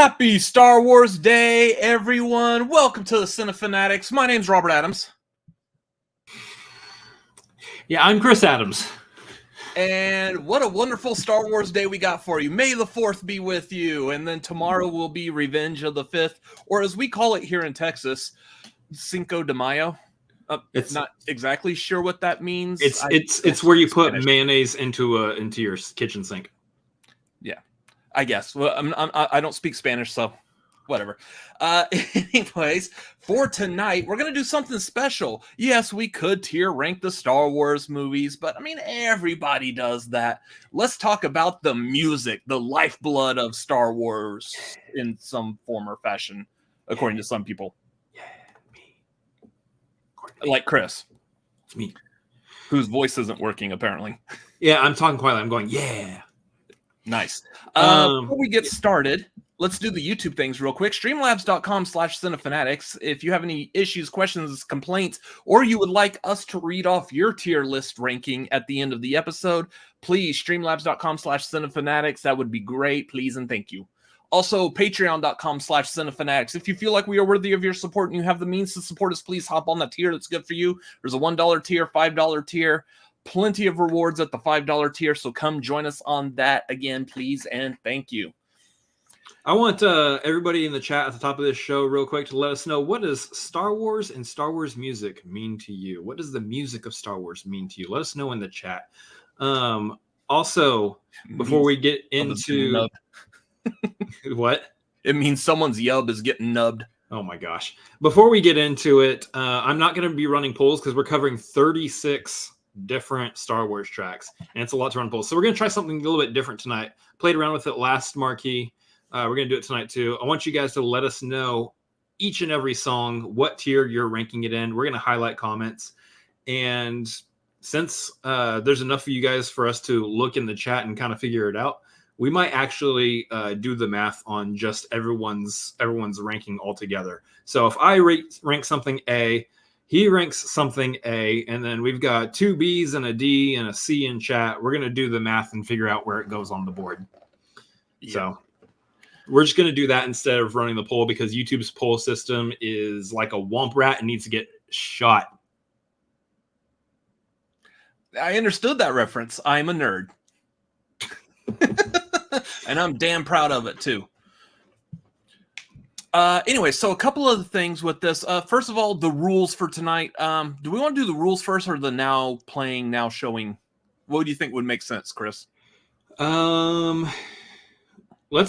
Happy Star Wars Day, everyone. Welcome to the Cinefanatics. My name's Robert Adams. Yeah, I'm Chris Adams. And what a wonderful Star Wars Day we got for you. May the 4th be with you. And then tomorrow will be Revenge of the 5th, or as we call it here in Texas, Cinco de Mayo. It's not exactly sure what that means. It's where you put mayonnaise into your kitchen sink. Yeah, I guess. Well, I don't speak Spanish, so whatever. Anyways, for tonight, we're going to do something special. Yes, we could tier rank the Star Wars movies, but I mean, everybody does that. Let's talk about the music, the lifeblood of Star Wars in some form or fashion, according to some people. Like Chris. It's me. Whose voice isn't working, apparently. Yeah, I'm talking quietly. I'm going, yeah. Nice. Before we get started, let's do the YouTube things real quick. Streamlabs.com/cinefanatics. If you have any issues, questions, complaints, or you would like us to read off your tier list ranking at the end of the episode, please, streamlabs.com/cinefanatics. That would be great. Please and thank you. Also, patreon.com/cinefanatics. If you feel like we are worthy of your support and you have the means to support us, please hop on that tier that's good for you. There's a $1 tier, $5 tier, plenty of rewards at the $5 tier, so come join us on that again, please, and thank you. I want everybody in the chat at the top of this show real quick to let us know, what does Star Wars and Star Wars music mean to you? What does the music of Star Wars mean to you? Let us know in the chat. Also, before we get into... What? It means someone's yub is getting nubbed. Oh my gosh. Before we get into it, I'm not going to be running polls because we're covering 36 different Star Wars tracks, and it's a lot to run polls. So we're going to try something a little bit different tonight. Played around with it last Marquee. We're going to do it tonight too. I want you guys to let us know each and every song, what tier you're ranking it in. We're going to highlight comments. And since there's enough of you guys for us to look in the chat and kind of figure it out, we might actually do the math on just everyone's ranking altogether. So if I rank something A, he ranks something A, and then we've got two B's and a D and a C in chat. We're going to do the math and figure out where it goes on the board. Yeah. So we're just going to do that instead of running the poll because YouTube's poll system is like a womp rat and needs to get shot. I understood that reference. I'm a nerd. And I'm damn proud of it, too. Anyway, so a couple of things with this. First of all, the rules for tonight. Do we want to do the rules first or the now playing, now showing? What do you think would make sense, Chris? Let's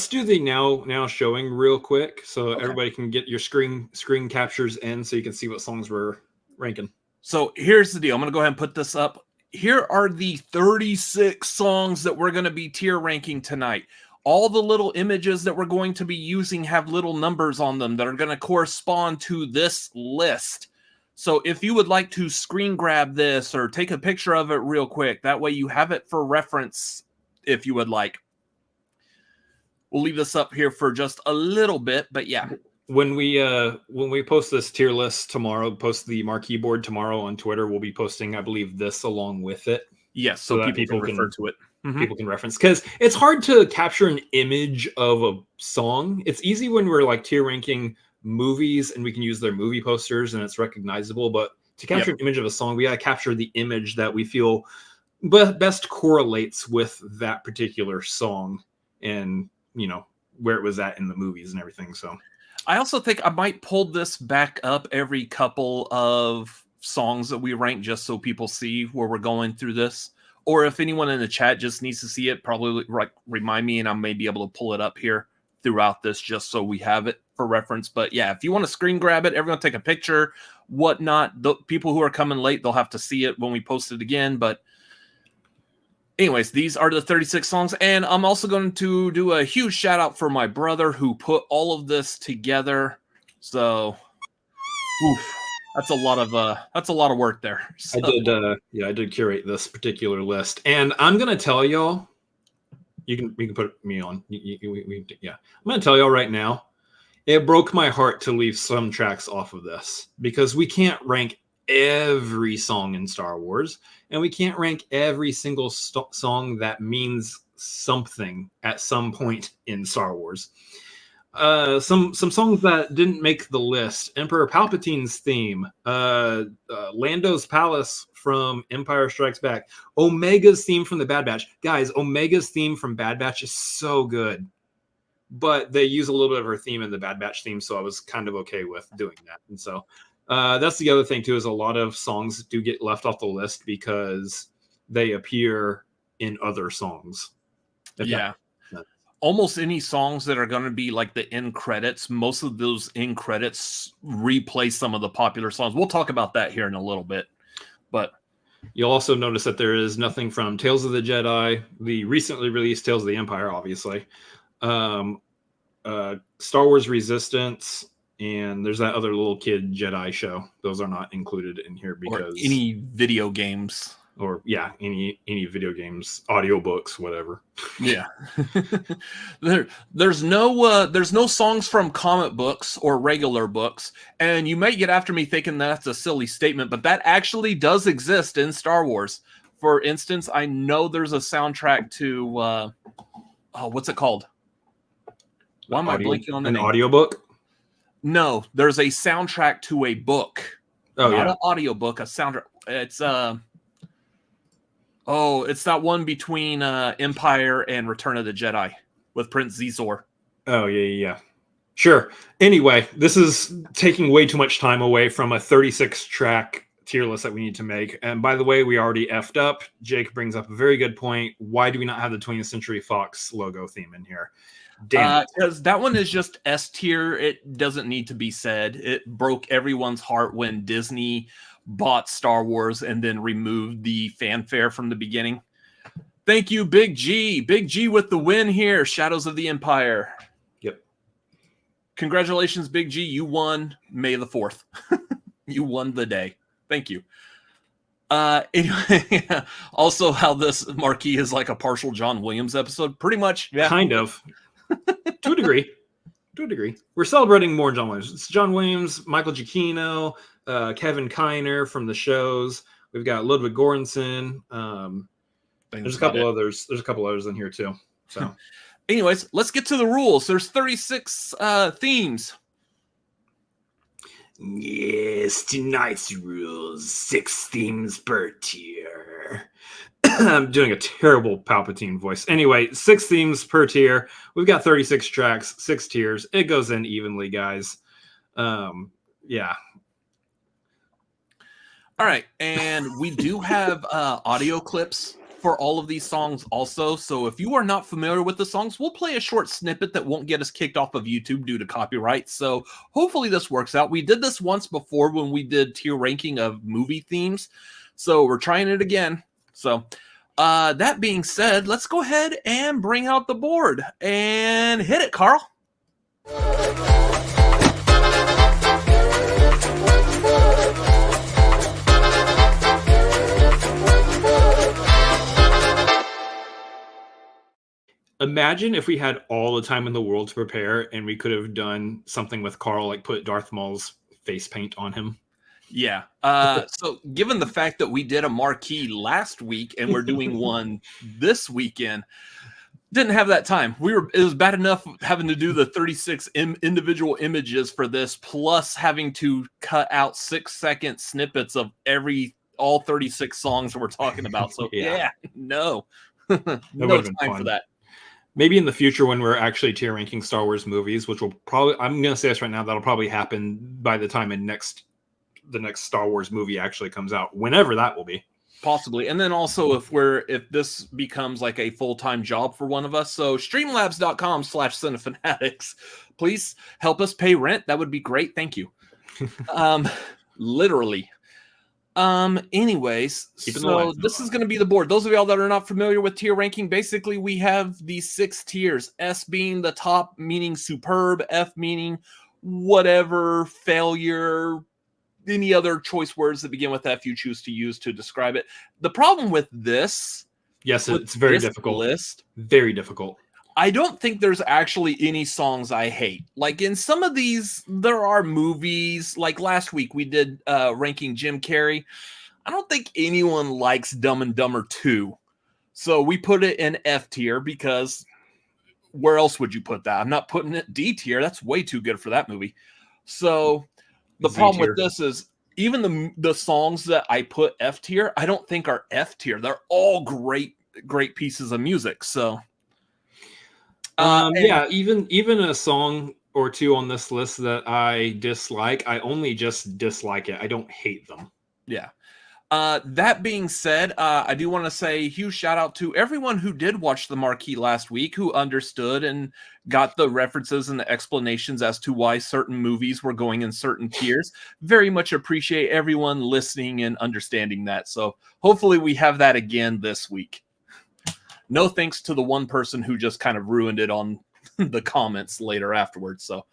do the now showing real quick so everybody can get your screen captures in so you can see what songs we're ranking. So here's the deal. I'm going to go ahead and put this up. Here are the 36 songs that we're going to be tier ranking tonight. All the little images that we're going to be using have little numbers on them that are going to correspond to this list. So if you would like to screen grab this or take a picture of it real quick, that way you have it for reference if you would like. We'll leave this up here for just a little bit, but yeah. When we post this tier list tomorrow, post the Marquee board tomorrow on Twitter, we'll be posting, I believe, this along with it. Yes, so people can refer to it. Mm-hmm. People can reference, because it's hard to capture an image of a song. It's easy when we're like tier ranking movies and we can use their movie posters and it's recognizable, but to capture an image of a song, we got to capture the image that we feel best correlates with that particular song and, you know, where it was at in the movies and everything. So I also think I might pull this back up every couple of songs that we rank just so people see where we're going through this. Or if anyone in the chat just needs to see it, probably remind me and I may be able to pull it up here throughout this just so we have it for reference. But yeah, if you want to screen grab it, everyone take a picture, whatnot. The people who are coming late, they'll have to see it when we post it again. But anyways, these are the 36 songs. And I'm also going to do a huge shout out for my brother who put all of this together. So, oof. That's a lot of work there. So. I did curate this particular list, and I'm gonna tell y'all. We can put me on. I'm gonna tell y'all right now. It broke my heart to leave some tracks off of this because we can't rank every song in Star Wars, and we can't rank every single song that means something at some point in Star Wars. Some songs that didn't make the list. Emperor Palpatine's theme, Lando's Palace from Empire Strikes Back, Omega's theme from the Bad Batch. Guys, Omega's theme from Bad Batch is so good, but they use a little bit of her theme in the Bad Batch theme, so I was kind of okay with doing that. And so that's the other thing too, is a lot of songs do get left off the list because they appear in other songs. Yeah. Almost any songs that are going to be like the end credits, most of those end credits replace some of the popular songs. We'll talk about that here in a little bit. But you'll also notice that there is nothing from Tales of the Jedi, the recently released Tales of the Empire, obviously, Star Wars Resistance, and there's that other little kid Jedi show. Those are not included in here because or any video games. Or any video games, audiobooks, whatever. Yeah. there's no songs from comic books or regular books, and you may get after me thinking that's a silly statement, but that actually does exist in Star Wars. For instance, I know there's a soundtrack to what's it called? Why am I blanking on the name? An audiobook? No, there's a soundtrack to a book. Oh, not an audiobook, a soundtrack. It's that one between Empire and Return of the Jedi with Prince Zizor. Oh, yeah. Sure. Anyway, this is taking way too much time away from a 36-track tier list that we need to make. And by the way, we already effed up. Jake brings up a very good point. Why do we not have the 20th Century Fox logo theme in here? Damn it. Because that one is just S tier. It doesn't need to be said. It broke everyone's heart when Disney bought Star Wars and then removed the fanfare from the beginning. Thank you, Big G. Big G with the win here. Shadows of the Empire. Yep. Congratulations, Big G. You won May the 4th. You won the day. Thank you. Anyway, also how this Marquee is like a partial John Williams episode. Pretty much. Yeah. Kind of. To a degree. We're celebrating more John Williams. It's John Williams, Michael Giacchino, Kevin Kiner from the shows. We've got Ludwig Göransson. There's a couple others. There's a couple others in here too. So, anyways, let's get to the rules. There's 36 themes. Yes, tonight's rules: 6 themes per tier. I'm doing a terrible Palpatine voice. Anyway, 6 themes per tier. We've got 36 tracks, 6 tiers. It goes in evenly, guys. Yeah. All right, and we do have audio clips for all of these songs also. So if you are not familiar with the songs, we'll play a short snippet that won't get us kicked off of YouTube due to copyright. So hopefully this works out. We did this once before when we did tier ranking of movie themes. So we're trying it again. So that being said, let's go ahead and bring out the board and hit it, Carl. Imagine if we had all the time in the world to prepare and we could have done something with Carl, like put Darth Maul's face paint on him. Yeah. So given the fact that we did a Marquee last week and we're doing one this weekend, didn't have that time. It was bad enough having to do the 36 individual images for this, plus having to cut out 6-second snippets of all 36 songs that we're talking about. So no time for that. Maybe in the future when we're actually tier ranking Star Wars movies, which will probably, I'm going to say this right now, that'll probably happen by the time the next Star Wars movie actually comes out, whenever that will be. Possibly. And then also if this becomes like a full-time job for one of us, so streamlabs.com/cinefanatics, please help us pay rent. That would be great. Thank you. Literally. Anyways, so this is going to be the board. Those of y'all that are not familiar with tier ranking, basically we have these 6 tiers, S being the top, meaning superb, F meaning whatever, failure, any other choice words that begin with F you choose to use to describe it. The problem with this, it's very difficult. List, very difficult. I don't think there's actually any songs I hate. Like in some of these, there are movies. Like last week, we did ranking Jim Carrey. I don't think anyone likes Dumb and Dumber 2. So we put it in F tier because where else would you put that? I'm not putting it D tier. That's way too good for that movie. So the problem with this is even the songs that I put F tier, I don't think are F tier. They're all great pieces of music. So even a song or two on this list that I dislike, I only just dislike it. I don't hate them. Yeah. That being said, I do want to say a huge shout out to everyone who did watch the Marquee last week, who understood and got the references and the explanations as to why certain movies were going in certain tiers. Very much appreciate everyone listening and understanding that. So hopefully we have that again this week. No thanks to the one person who just kind of ruined it on the comments later afterwards. So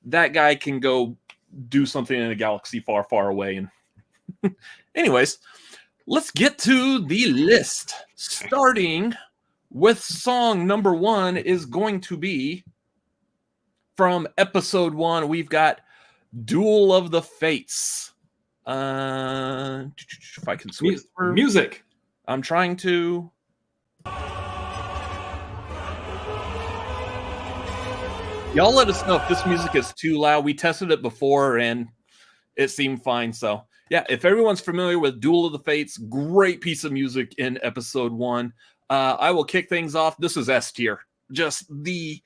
that guy can go do something in a galaxy far, far away. And anyways, let's get to the list. Starting with song number 1 is going to be from episode 1. We've got Duel of the Fates. If I can switch music. I'm trying to. Y'all let us know if this music is too loud. We tested it before and it seemed fine. So yeah, if everyone's familiar with Duel of the Fates, great piece of music in episode 1. I will kick things off. This is S tier. Just the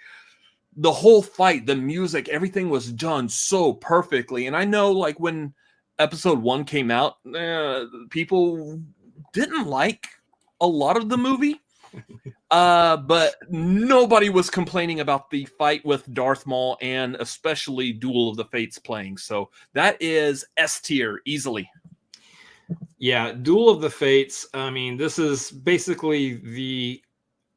whole fight, the music, everything was done so perfectly. And I know, like, when episode 1 came out, people didn't like a lot of the movie. But nobody was complaining about the fight with Darth Maul and especially Duel of the Fates playing. So that is S tier easily. Yeah, Duel of the Fates. I mean, this is basically the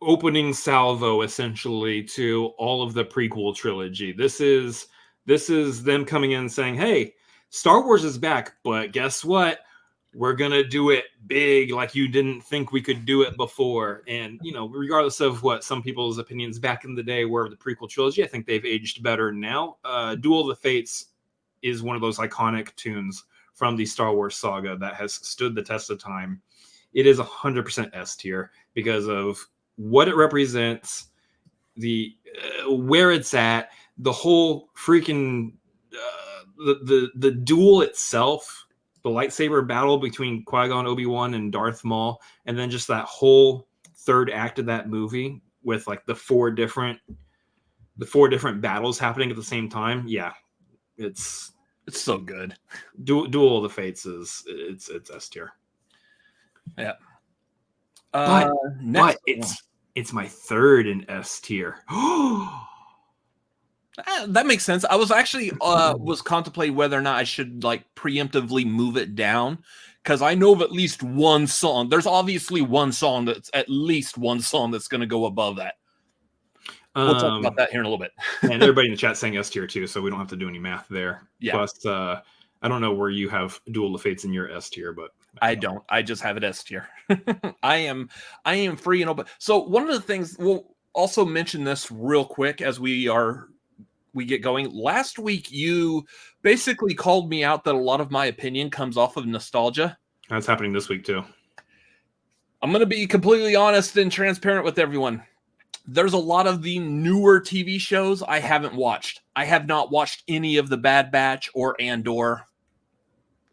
opening salvo essentially to all of the prequel trilogy. This is them coming in and saying, "Hey, Star Wars is back, but guess what? We're going to do it big like you didn't think we could do it before." And, you know, regardless of what some people's opinions back in the day were of the prequel trilogy, I think they've aged better now. Duel of the Fates is one of those iconic tunes from the Star Wars saga that has stood the test of time. It is 100% S tier because of what it represents, the where it's at, the whole freaking the duel itself, the lightsaber battle between Qui-Gon, Obi-Wan, and Darth Maul, and then just that whole third act of that movie with like the four different battles happening at the same time. Yeah, it's so good. Duel of the Fates it's S tier. Yeah. But it's my third in S tier. That makes sense. I was actually was contemplating whether or not I should like preemptively move it down because I know of at least one song. There's obviously one song that's going to go above that. We'll talk about that here in a little bit. And everybody in the chat saying S tier too, so we don't have to do any math there. Yeah. Plus, I don't know where you have Duel of Fates in your S tier, but I don't. I just have it S tier. I am free and open. So one of the things we'll also mention this real quick as we get going. Last week, you basically called me out that a lot of my opinion comes off of nostalgia. That's happening this week too. I'm going to be completely honest and transparent with everyone. There's a lot of the newer TV shows I haven't watched. I have not watched any of the Bad Batch or Andor.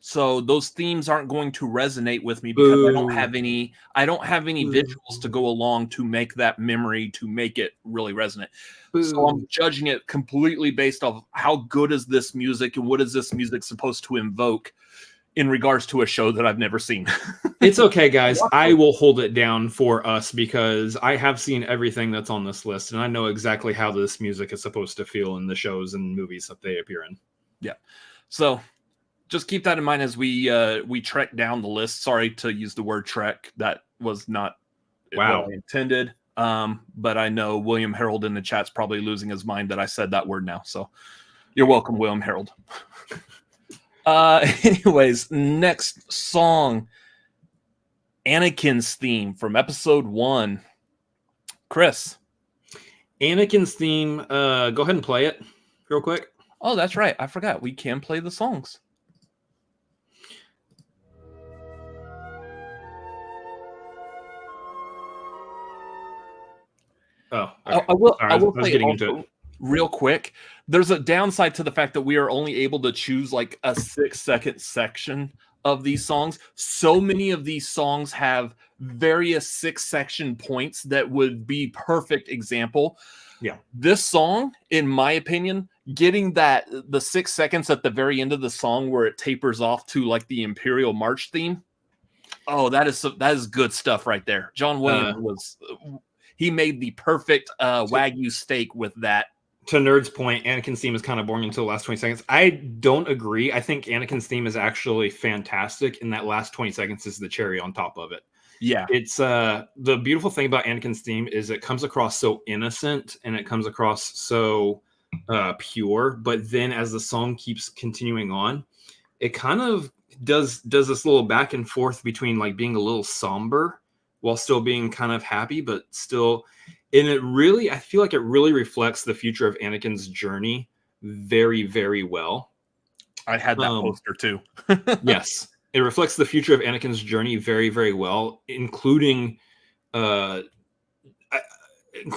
So those themes aren't going to resonate with me because I don't have any visuals to go along to make that memory, to make it really resonate. So I'm judging it completely based off how good is this music and what is this music supposed to invoke in regards to a show that I've never seen. It's okay, guys. I will hold it down for us because I have seen everything that's on this list and I know exactly how this music is supposed to feel in the shows and movies that they appear in. Yeah. So just keep that in mind as we trek down the list. Sorry to use the word trek. That was not what I intended. But I know William Harold in the chat's probably losing his mind that I said that word now. So you're welcome, William Harold. Anyways, next song, Anakin's theme from episode 1. Chris. Anakin's theme, go ahead and play it real quick. Oh, that's right. I forgot. We can play the songs. Oh, okay. I will. Sorry, I will I was say getting into also, it. real quick. There's a downside to the fact that we are only able to choose like a 6-second section of these songs. So many of these songs have various 6-section points that would be perfect example. Yeah. This song, in my opinion, getting that the 6 seconds at the very end of the song where it tapers off to like the Imperial March theme. Oh, that is good stuff right there. John Williams he made the perfect Wagyu steak with that. To Nerd's point, Anakin's theme is kind of boring until the last 20 seconds. I don't agree. I think Anakin's theme is actually fantastic, and that last 20 seconds is the cherry on top of it. Yeah. It's the beautiful thing about Anakin's theme is it comes across so innocent and it comes across so pure, but then as the song keeps continuing on, it kind of does this little back and forth between like being a little somber while still being kind of happy, but still, and it really, I feel like it really reflects the future of Anakin's journey very, very well. I had that poster too. Yes, it reflects the future of Anakin's journey very, very well, including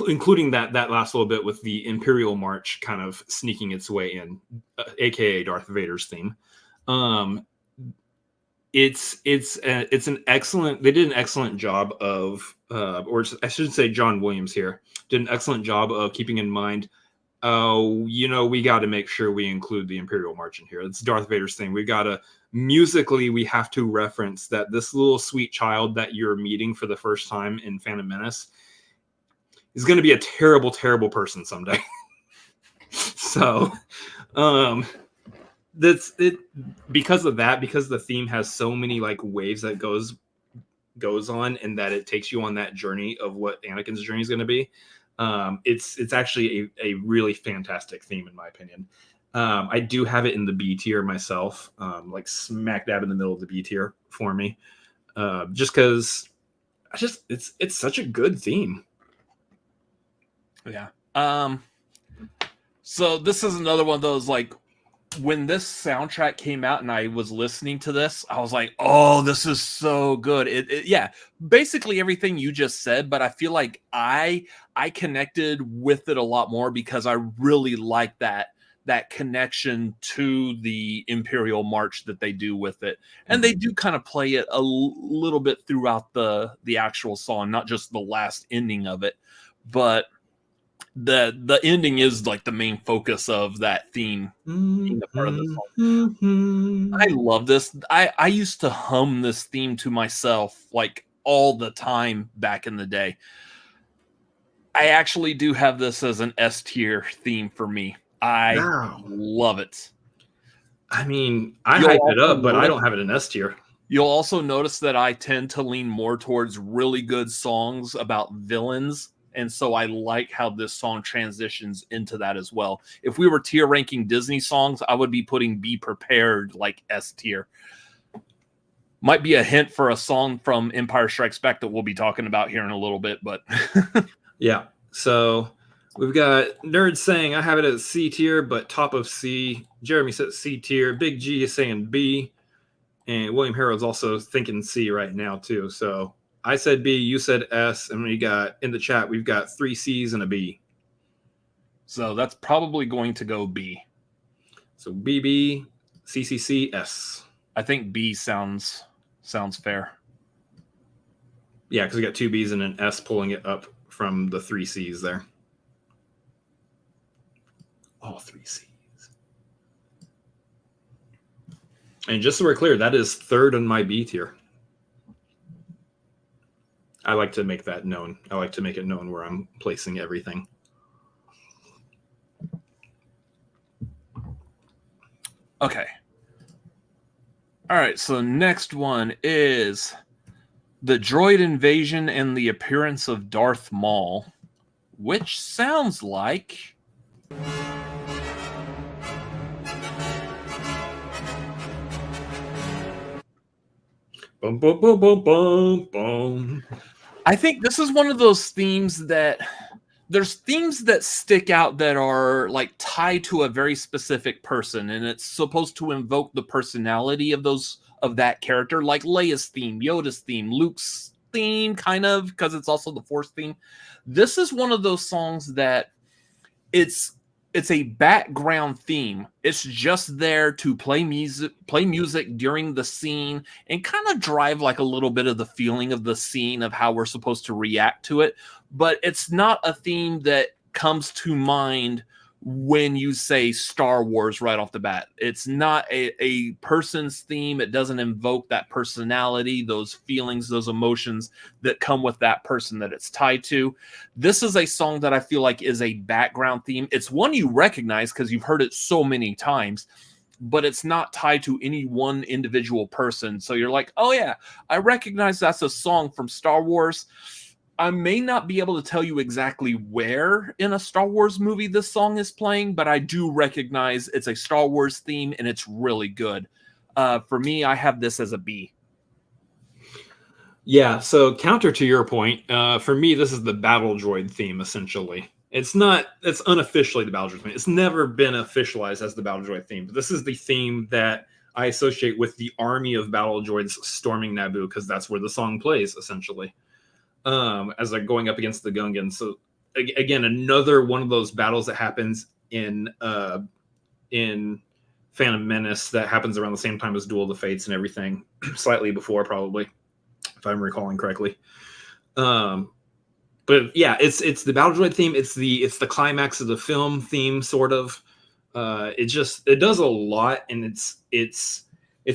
including that last little bit with the Imperial March kind of sneaking its way in, aka Darth Vader's theme. It's an excellent. They did an excellent job of, or I should say, John Williams here did an excellent job of keeping in mind. We got to make sure we include the Imperial March in here. It's Darth Vader's thing. We got to musically, we have to reference that this little sweet child that you're meeting for the first time in Phantom Menace is going to be a terrible, terrible person someday. So, that's it. Because of that, because the theme has so many like waves that goes on, and that it takes you on that journey of what Anakin's journey is going to be. It's actually a really fantastic theme in my opinion. I do have it in the B tier myself, like smack dab in the middle of the B tier for me, just because it's such a good theme. Yeah. So this is another one of those, like, when this soundtrack came out and I was listening to this, I was like, oh, this is so good. Yeah, basically everything you just said, but I feel like I connected with it a lot more because I really like that connection to the Imperial March that they do with it. And they do kind of play it a little bit throughout the actual song, not just the last ending of it, but the ending is like the main focus of that theme being a part of the song. I love this. I used to hum this theme to myself like all the time back in the day. I actually do have this as an S tier theme for me. I love it. I mean, I hype it up, but I don't have it in S tier. You'll also notice that I tend to lean more towards really good songs about villains. And so I like how this song transitions into that as well. If we were tier ranking Disney songs, I would be putting Be Prepared like S tier. Might be a hint for a song from Empire Strikes Back that we'll be talking about here in a little bit, but yeah. So we've got Nerd saying I have it as C tier, but top of C. Jeremy says C tier. Big G is saying B. And William Harold's also thinking C right now too. So I said B, you said S, and we got in the chat, we've got 3 C's and a B. So that's probably going to go B. So BB, CCC, S. I think B sounds fair. Yeah, because we got 2 B's and an S pulling it up from the 3 C's there. All 3 C's. And just so we're clear, that is third on my B tier. I like to make that known. I like to make it known where I'm placing everything. Okay. All right, so next one is the droid invasion and the appearance of Darth Maul, which sounds like... Boom, boom, boom, boom, boom, boom. I think this is one of those themes that there's themes that stick out that are like tied to a very specific person, and it's supposed to invoke the personality of that character, like Leia's theme, Yoda's theme, Luke's theme, kind of, because it's also the Force theme. This is one of those songs that it's a background theme. It's just there to play music during the scene and kind of drive like a little bit of the feeling of the scene of how we're supposed to react to it. But it's not a theme that comes to mind when you say Star Wars right off the bat. It's not a person's theme. It doesn't invoke that personality, those feelings, those emotions that come with that person that it's tied to. This is a song that I feel like is a background theme. It's one you recognize because you've heard it so many times, but it's not tied to any one individual person. So you're like, oh yeah, I recognize that's a song from Star Wars. I may not be able to tell you exactly where in a Star Wars movie this song is playing, but I do recognize it's a Star Wars theme and it's really good. For me, I have this as a B. Yeah, so counter to your point, for me, this is the Battle Droid theme, essentially. It's unofficially the Battle Droid theme. It's never been officialized as the Battle Droid theme, but this is the theme that I associate with the army of Battle Droids storming Naboo, because that's where the song plays, essentially. As they're going up against the Gungans. So again, another one of those battles that happens in Phantom Menace that happens around the same time as Duel of the Fates and everything, slightly before probably, if I'm recalling correctly. But yeah, it's the Battle Droid theme. It's the climax of the film theme, sort of. It does a lot, and it's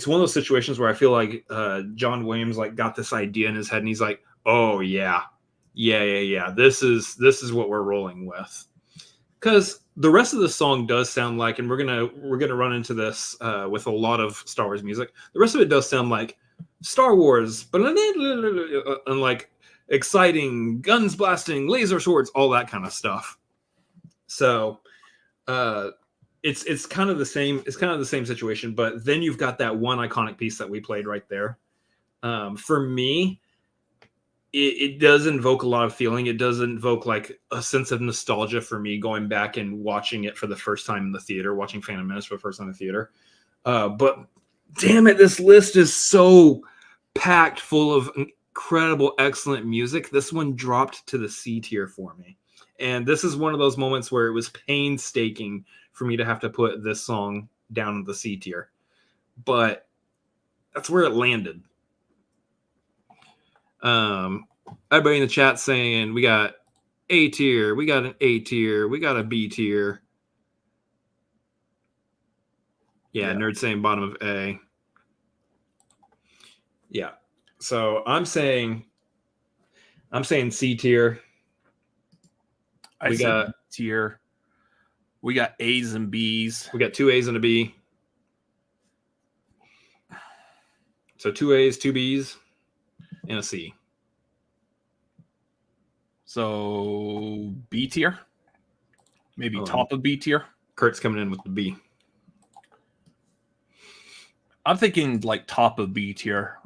one of those situations where I feel like John Williams like got this idea in his head, and he's like, oh yeah. This is what we're rolling with. Because the rest of the song does sound like, and we're gonna run into this with a lot of Star Wars music. The rest of it does sound like Star Wars, and like exciting guns blasting, laser swords, all that kind of stuff. So it's kind of the same. It's kind of the same situation. But then you've got that one iconic piece that we played right there. For me, it does invoke a lot of feeling. It does invoke like a sense of nostalgia for me going back and watching it for the first time in the theater, watching Phantom Menace for the first time in the theater. But damn it, this list is so packed full of incredible, excellent music. This one dropped to the C tier for me. And this is one of those moments where it was painstaking for me to have to put this song down in the C tier. But that's where it landed. Everybody in the chat saying we got A tier, we got an A tier, we got a B tier. Yeah, Nerd saying bottom of A. Yeah. So I'm saying C tier. I got tier. We got A's and B's. We got 2 A's and a B. So 2 A's, 2 B's, and a C. So B tier? Maybe top of B tier? Kurt's coming in with the B. I'm thinking like top of B tier.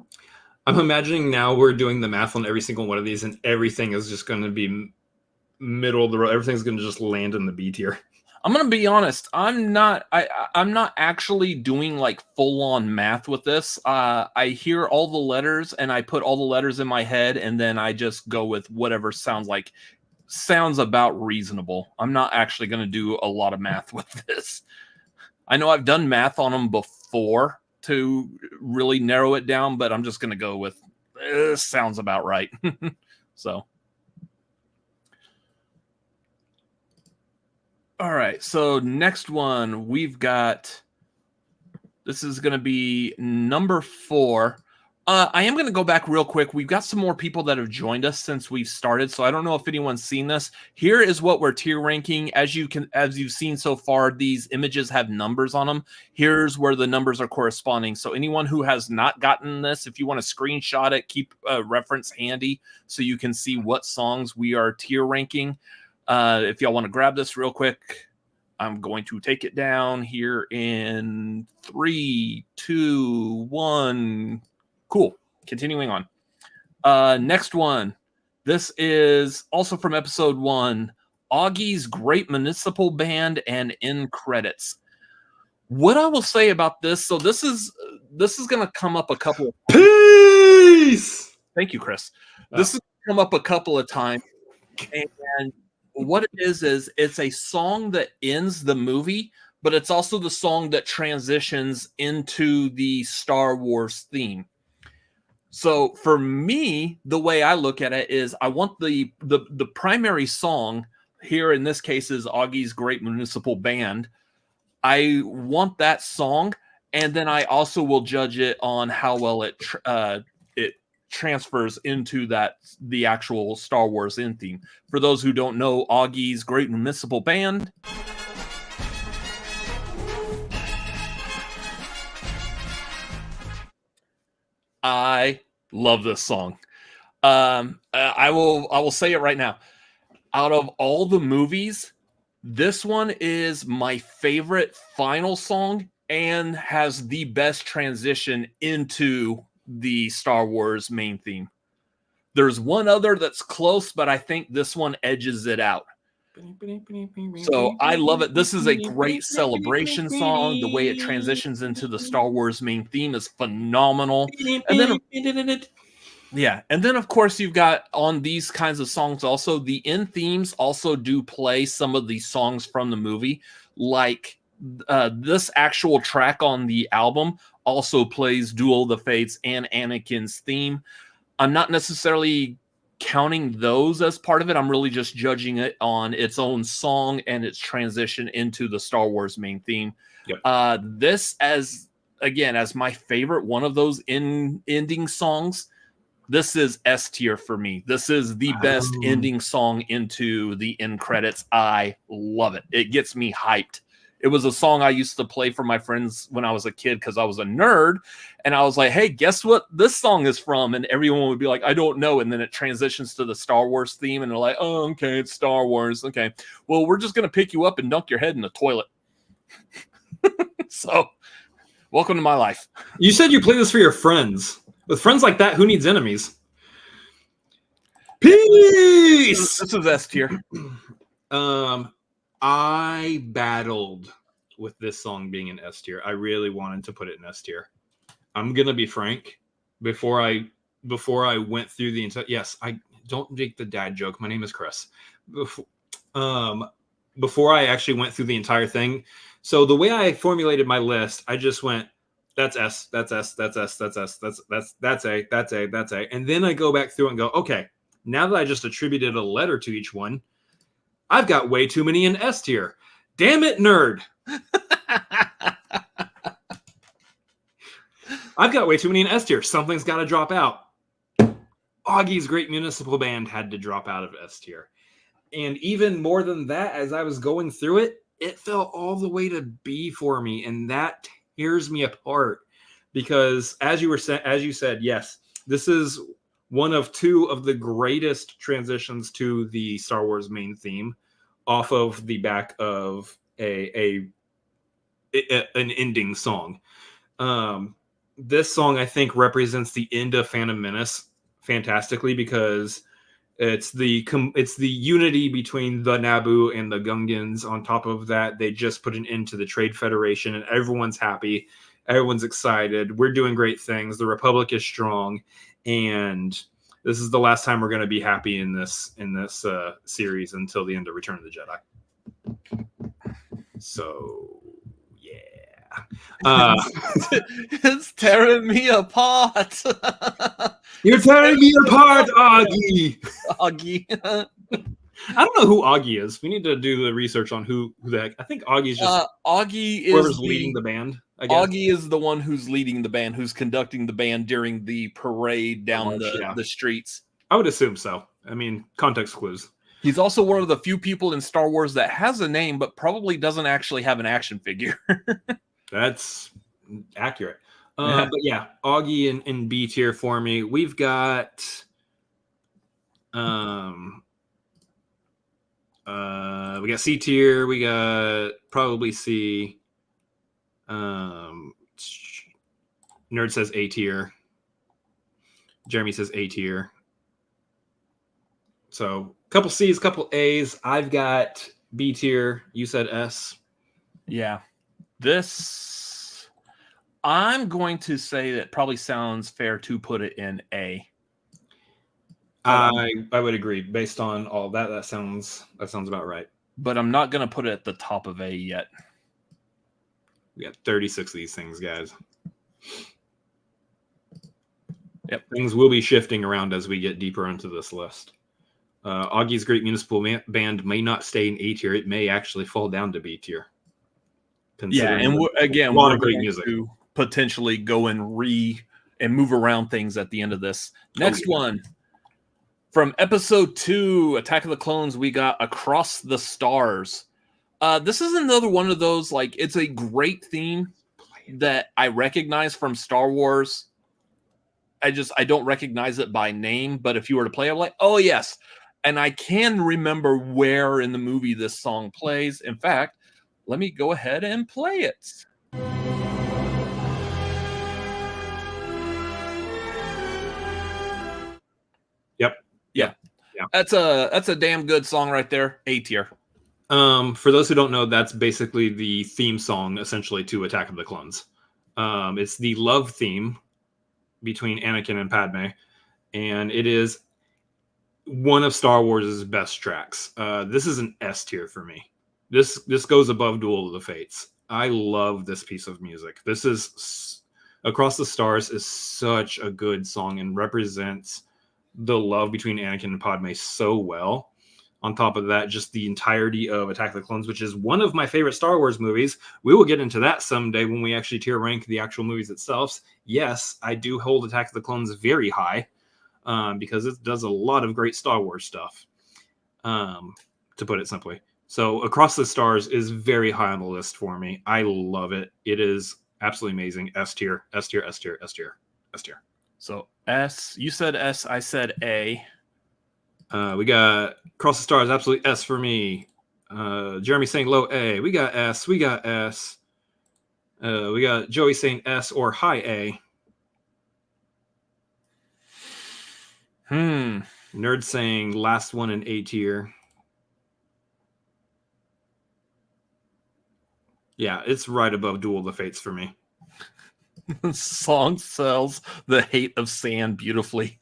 I'm imagining now we're doing the math on every single one of these, and everything is just going to be middle of the road. Everything's going to just land in the B tier. I'm going to be honest. I'm not actually doing like full on math with this. I hear all the letters and I put all the letters in my head, and then I just go with whatever sounds about reasonable. I'm not actually going to do a lot of math with this. I know I've done math on them before to really narrow it down, but I'm just going to go with sounds about right. So. All right, so next one we've got, this is going to be number 4. I am going to go back real quick. We've got some more people that have joined us since we've started, so I don't know if anyone's seen this. Here is what we're tier ranking. As you've seen so far, these images have numbers on them. Here's where the numbers are corresponding. So anyone who has not gotten this, if you want to screenshot it, keep a reference handy so you can see what songs we are tier ranking. If y'all want to grab this real quick, I'm going to take it down here in 3, 2, 1. Cool. Continuing on. Next one. This is also from episode 1. Augie's Great Municipal Band and End Credits. What I will say about this, so this is going to come up a couple of Peace! Thank you, Chris. This has come up a couple of times, and what it is it's a song that ends the movie, but it's also the song that transitions into the Star Wars theme. So for me, the way I look at it is I want the primary song here in this case is Augie's Great Municipal Band. I want that song, and then I also will judge it on how well it transfers into the actual Star Wars end theme. For those who don't know, Augie's Great Municipal Band. I love this song. I will say it right now. Out of all the movies, this one is my favorite final song and has the best transition into the Star Wars main theme. There's one other that's close, but I think this one edges it out. So I love it. This is a great celebration song. The way it transitions into the Star Wars main theme is phenomenal. And then of course you've got on these kinds of songs also the end themes also do play some of the songs from the movie, like this actual track on the album also plays Duel of the Fates and Anakin's theme. I'm not necessarily counting those as part of it. I'm really just judging it on its own song and its transition into the Star Wars main theme. Yep. This as my favorite one of those ending songs. This is S tier for me. This is the best ending song into the end credits. I love it. It gets me hyped. It was a song I used to play for my friends when I was a kid because I was a nerd. And I was like, hey, guess what this song is from? And everyone would be like, I don't know. And then it transitions to the Star Wars theme. And they're like, oh, okay, it's Star Wars. Okay, well, we're just going to pick you up and dunk your head in the toilet. So, welcome to my life. You said you play this for your friends. With friends like that, who needs enemies? Peace! This is S tier. I battled with this song being an S tier. I really wanted to put it in S tier. I'm gonna be frank. Before I went through the entire I don't make the dad joke. My name is Chris. Before I actually went through the entire thing. So the way I formulated my list, I just went, that's S, that's S, that's S, that's S, that's A, that's A, that's A. And then I go back through and go, okay, now that I just attributed a letter to each one, I've got way too many in S tier. Damn it, nerd. I've got way too many in S tier. Something's got to drop out. Augie's Great Municipal Band had to drop out of S tier. And even more than that, as I was going through it, it fell all the way to B for me. And that tears me apart. Because as you said, yes, this is one of two of the greatest transitions to the Star Wars main theme off of the back of an ending song. This song, I think, represents the end of Phantom Menace fantastically because it's the unity between the Naboo and the Gungans. On top of that, they just put an end to the Trade Federation, and everyone's happy. Everyone's excited. We're doing great things. The Republic is strong, and this is the last time we're going to be happy in this series until the end of Return of the Jedi. So, yeah. It's tearing me apart. You're tearing me apart, Augie. Augie. I don't know who Augie is. We need to do the research on who the heck. I think Augie's just Augie is whoever's leading the band. I guess. Augie is the one who's leading the band, who's conducting the band during the parade down the streets. I would assume so. I mean, context clues. He's also one of the few people in Star Wars that has a name, but probably doesn't actually have an action figure. That's accurate. But yeah, Augie in B tier for me. We've got we got C tier. We got probably C. Nerd says A tier. Jeremy says A tier. So couple C's, couple A's. I've got B tier. You said S. Yeah. This, I'm going to say that probably sounds fair to put it in A. I would agree. Based on all that, that sounds about right. But I'm not going to put it at the top of A yet. We got 36 of these things, guys. Yep. Things will be shifting around as we get deeper into this list. Augie's Great Municipal Band may not stay in A tier. It may actually fall down to B tier. Yeah, and a lot of great music to potentially go and move around things at the end of this. Next one. From episode 2, Attack of the Clones, we got Across the Stars. This is another one of those, like, it's a great theme that I recognize from Star Wars. I don't recognize it by name, but if you were to play it, I'm like, oh, yes. And I can remember where in the movie this song plays. In fact, let me go ahead and play it. Yep. Yeah. That's a damn good song right there. A tier. For those who don't know, that's basically the theme song, essentially, to Attack of the Clones. It's the love theme between Anakin and Padme, and it is one of Star Wars' best tracks. This is an S tier for me. This goes above Duel of the Fates. I love this piece of music. This is Across the Stars is such a good song and represents the love between Anakin and Padme so well. On top of that, just the entirety of Attack of the Clones, which is one of my favorite Star Wars movies. We will get into that someday when we actually tier rank the actual movies itself. Yes, I do hold Attack of the Clones very high because it does a lot of great Star Wars stuff, to put it simply. So Across the Stars is very high on the list for me. I love it. It is absolutely amazing. S tier, S tier, S tier, S tier, S tier. So S, you said S, I said A. We got Across the Stars, absolutely S for me. Jeremy saying low A. We got S. We got S. We got Joey saying S or high A. Nerd saying last one in A tier. Yeah, it's right above Duel of the Fates for me. The song sells the hate of sand beautifully.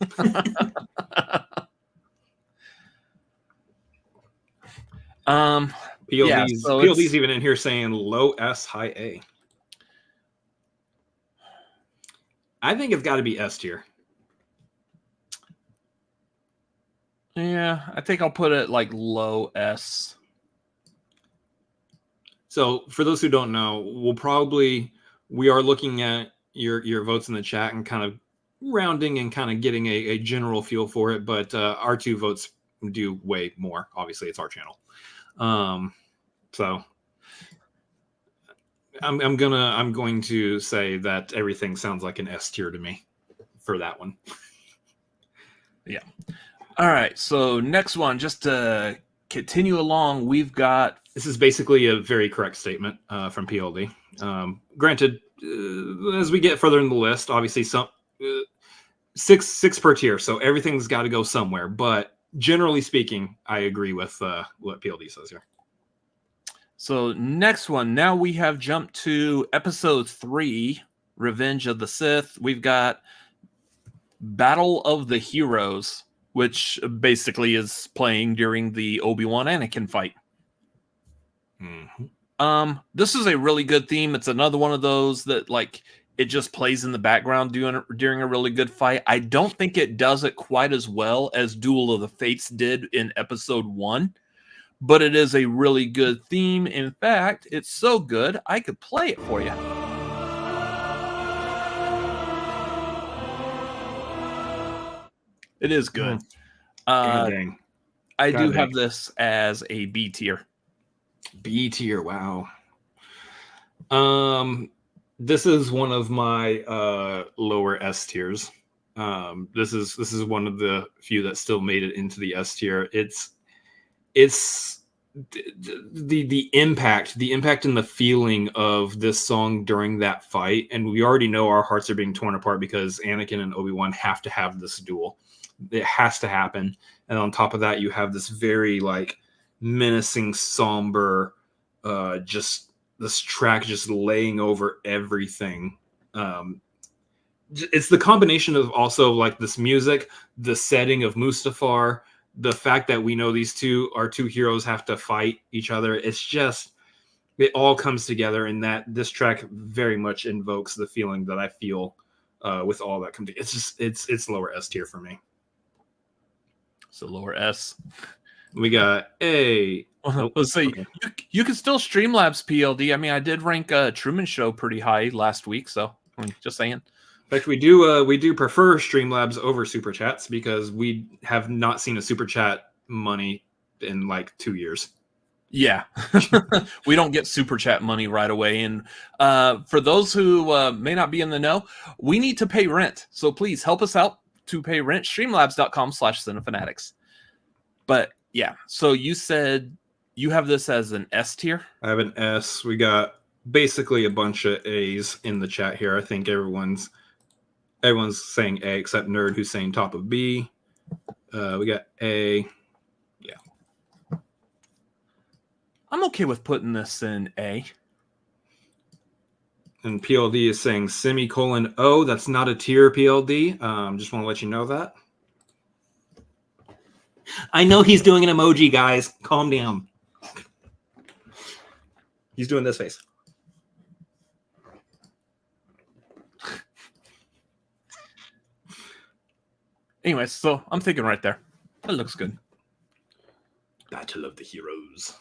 PLD's even in here saying low S, high A. I think it's got to be S tier. Yeah, I think I'll put it like low S. So for those who don't know, we are looking at your votes in the chat and kind of rounding and kind of getting a general feel for it. But our 2 votes do way more. Obviously, it's our channel. So I'm going to say that everything sounds like an S tier to me for that one. Yeah. All right. So next one, just to continue along, we've got. This is basically a very correct statement from PLD. Granted, as we get further in the list, obviously some six per tier, so everything's got to go somewhere. But generally speaking, I agree with what PLD says here. So next one, now we have jumped to episode 3, Revenge of the Sith. We've got Battle of the Heroes, which basically is playing during the Obi-Wan Anakin fight. Mm-hmm. This is a really good theme. It's another one of those that like it just plays in the background during a really good fight. I don't think it does it quite as well as Duel of the Fates did in episode 1, but it is a really good theme. In fact, it's so good I could play it for you. It is good. Dang. I do have this as a B tier. B tier, wow. This is one of my lower S tiers. This is one of the few that still made it into the S tier. It's the impact and the feeling of this song during that fight, and we already know our hearts are being torn apart because Anakin and Obi-Wan have to have this duel. It has to happen, and on top of that, you have this very like menacing, somber, just this track just laying over everything. it's the combination of also like this music, the setting of Mustafar, the fact that we know our two heroes have to fight each other. It's just, it all comes together, and that this track very much invokes the feeling that I feel with all that comes together. It's just, it's lower S tier for me. So lower S. We got A. Let's see. Okay. You can still Streamlabs PLD. I mean, I did rank Truman Show pretty high last week, so I mean, just saying. In fact, we do prefer Streamlabs over Super Chats because we have not seen a Super Chat money in like 2 years. Yeah. We don't get Super Chat money right away. And for those who may not be in the know, we need to pay rent. So please help us out to pay rent. Streamlabs.com/Cinefanatics. But yeah, so you said you have this as an S tier? I have an S. We got basically a bunch of A's in the chat here. I think everyone's saying A except Nerd, who's saying top of B. We got A. Yeah. I'm okay with putting this in A. And PLD is saying semicolon O. That's not a tier, PLD. Just want to let you know that. I know he's doing an emoji, guys. Calm down. He's doing this face. Anyway, so I'm thinking right there. That looks good. Battle of the Heroes.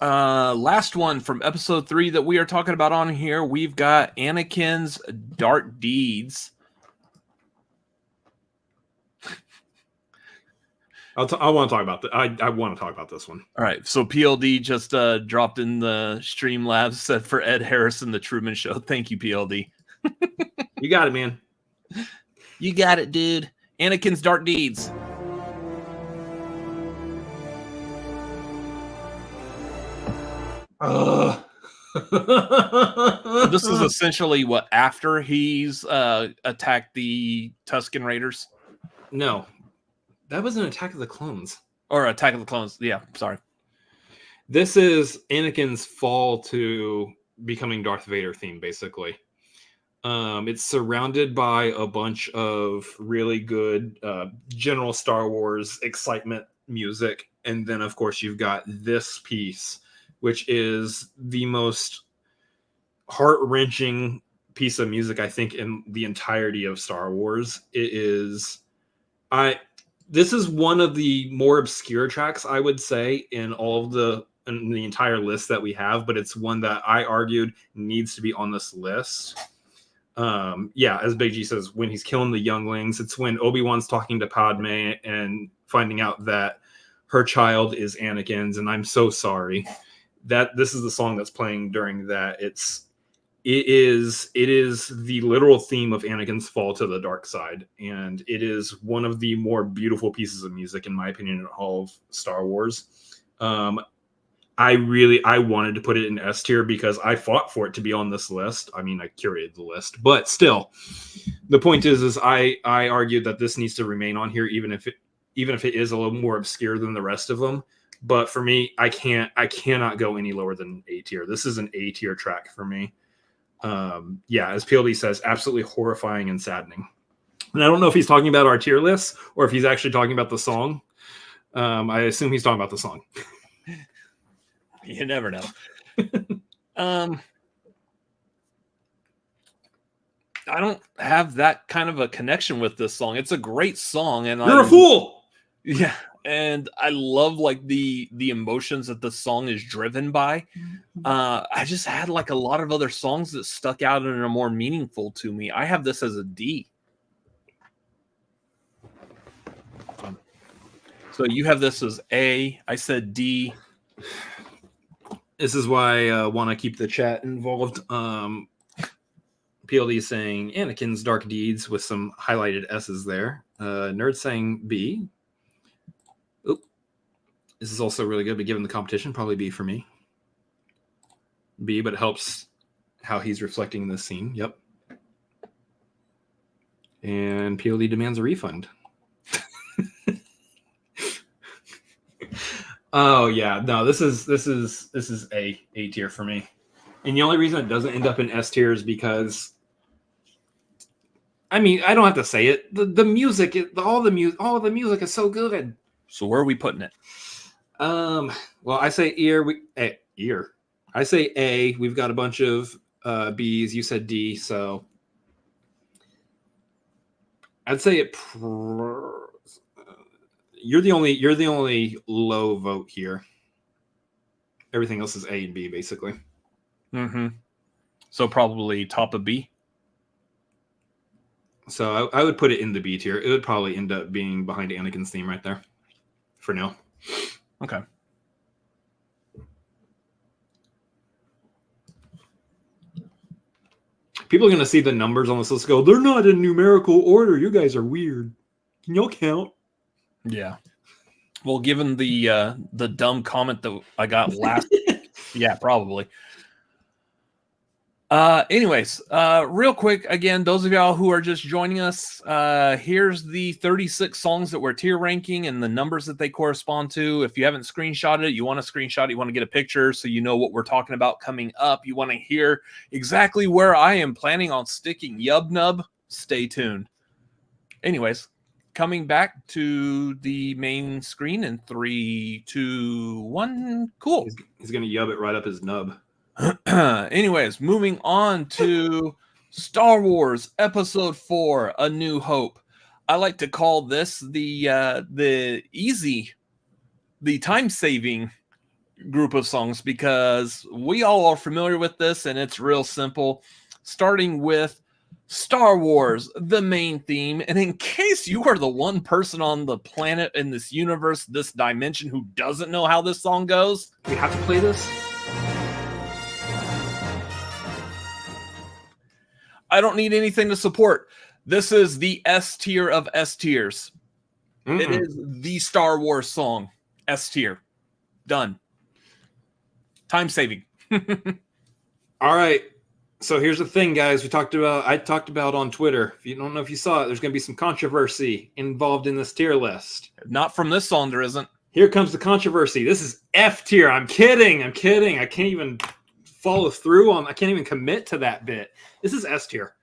Last one from episode 3 that we are talking about on here. We've got Anakin's Dark Deeds. I want to talk about that. I want to talk about this one. All right. So PLD just dropped in the Streamlabs, said for Ed Harrison, The Truman Show. Thank you, PLD. You got it, man. You got it, dude. Anakin's Dark Deeds. This is essentially what, after he's attacked the Tusken Raiders? No. That was an Attack of the Clones. Or Attack of the Clones. Yeah, sorry. This is Anakin's fall to becoming Darth Vader theme, basically. It's surrounded by a bunch of really good general Star Wars excitement music. And then, of course, you've got this piece, which is the most heart-wrenching piece of music, I think, in the entirety of Star Wars. This is one of the more obscure tracks, I would say, in the entire list that we have, but it's one that I argued needs to be on this list. As Big G says, when he's killing the younglings, it's when Obi-Wan's talking to Padme and finding out that her child is Anakin's, and I'm so sorry. That this is the song that's playing during that. It is the literal theme of Anakin's fall to the dark side, and it is one of the more beautiful pieces of music, in my opinion, in all of Star Wars. I wanted to put it in S tier because I fought for it to be on this list. I mean, I curated the list, but still, the point is I argued that this needs to remain on here, even if it is a little more obscure than the rest of them. But for me, I cannot go any lower than A tier. This is an A tier track for me. As PLD says, absolutely horrifying and saddening. And I don't know if he's talking about our tier list or if he's actually talking about the song. I assume he's talking about the song. You never know. I don't have that kind of a connection with this song. It's a great song, and you're a fool. Yeah, and I love like the emotions that the song is driven by. I just had like a lot of other songs that stuck out and are more meaningful to me. I have this as a D. So you have this as A. I said D. This is why I want to keep the chat involved. PLD is saying Anakin's Dark Deeds with some highlighted S's there. Nerd saying B. Oop. This is also really good, but given the competition, probably B for me. B, but it helps how he's reflecting this scene. Yep. And PLD demands a refund. Oh yeah, no, this is A tier for me. And the only reason it doesn't end up in S tier is because I mean, I don't have to say it. The music, all the music is so good. So where are we putting it? Well, I say ear. I say A. We've got a bunch of B's. You said D, so I'd say it. You're the only low vote here. Everything else is A and B, basically. Mm-hmm. So probably top of B. So I would put it in the B tier. It would probably end up being behind Anakin's theme right there, for now. Okay. People are going to see the numbers on this list and go, they're not in numerical order. You guys are weird. Can y'all count? Yeah. Well, given the dumb comment that I got last yeah, probably. Anyways, real quick, again, those of y'all who are just joining us, here's the 36 songs that we're tier ranking and the numbers that they correspond to. If you haven't screenshotted it, you want to screenshot it, you want to get a picture so you know what we're talking about coming up. You want to hear exactly where I am planning on sticking Yub Nub. Stay tuned. Anyways, coming back to the main screen in 3, 2, 1. Cool. He's going to yub it right up his nub. Anyways, moving on to Star Wars Episode 4, A New Hope. I like to call this the time-saving group of songs because we all are familiar with this and it's real simple. Starting with Star Wars, the main theme. And in case you are the one person on the planet in this universe, this dimension, who doesn't know how this song goes, we have to play this. I don't need anything to support. This is the S tier of S tiers. It is the Star Wars song. S tier. Done. Time saving. All right. So here's the thing, guys. I talked about on Twitter. If you don't know if you saw it, there's going to be some controversy involved in this tier list. Not from this song, there isn't. Here comes the controversy. This is F tier. I'm kidding. I can't even follow through on. I can't even commit to that bit. This is S tier.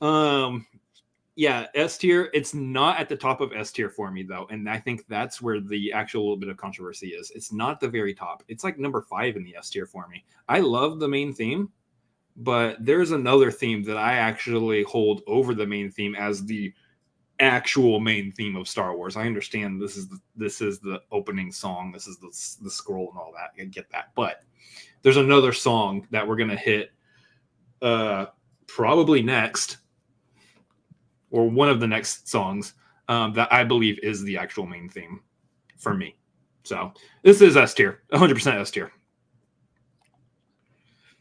Yeah, S tier. It's not at the top of S tier for me though, and I think that's where the actual little bit of controversy is. It's not at the very top. It's like number 5 in the S tier for me. I love the main theme, but there's another theme that I actually hold over the main theme as the actual main theme of Star Wars. I understand this is the opening song. This is the scroll and all that. I get that, but there's another song that we're gonna hit probably next, or one of the next songs that I believe is the actual main theme for me. So this is S tier, 100% S tier.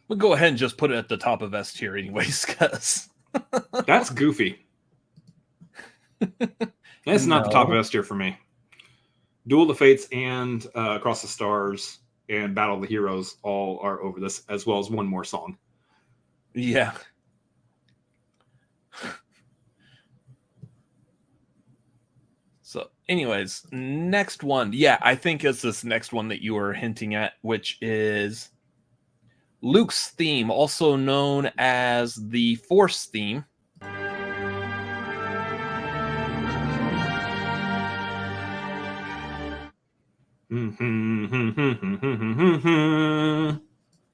We'll go ahead and just put it at the top of S tier anyways, because that's goofy. That's not the top of S tier for me. Duel of the Fates and Across the Stars and Battle of the Heroes all are over this, as well as one more song. Yeah. So anyways, next one. Yeah, I think it's this next one that you were hinting at, which is Luke's theme, also known as the Force theme.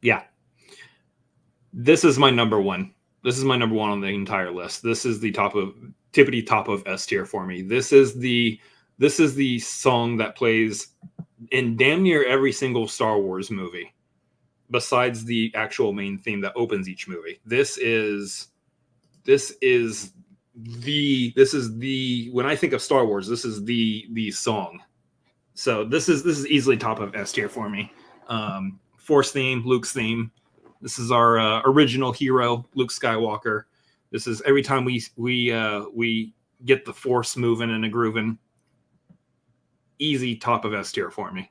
Yeah. This is my number one. This is my number one on the entire list. This is the tippity top of S tier for me. This is the song that plays in damn near every single Star Wars movie, besides the actual main theme that opens each movie. This is the when I think of Star Wars, this is the song. So this is easily top of S tier for me. Force theme, Luke's theme. This is our original hero, Luke Skywalker. This is every time we get the Force moving and a grooving. Easy top of S tier for me.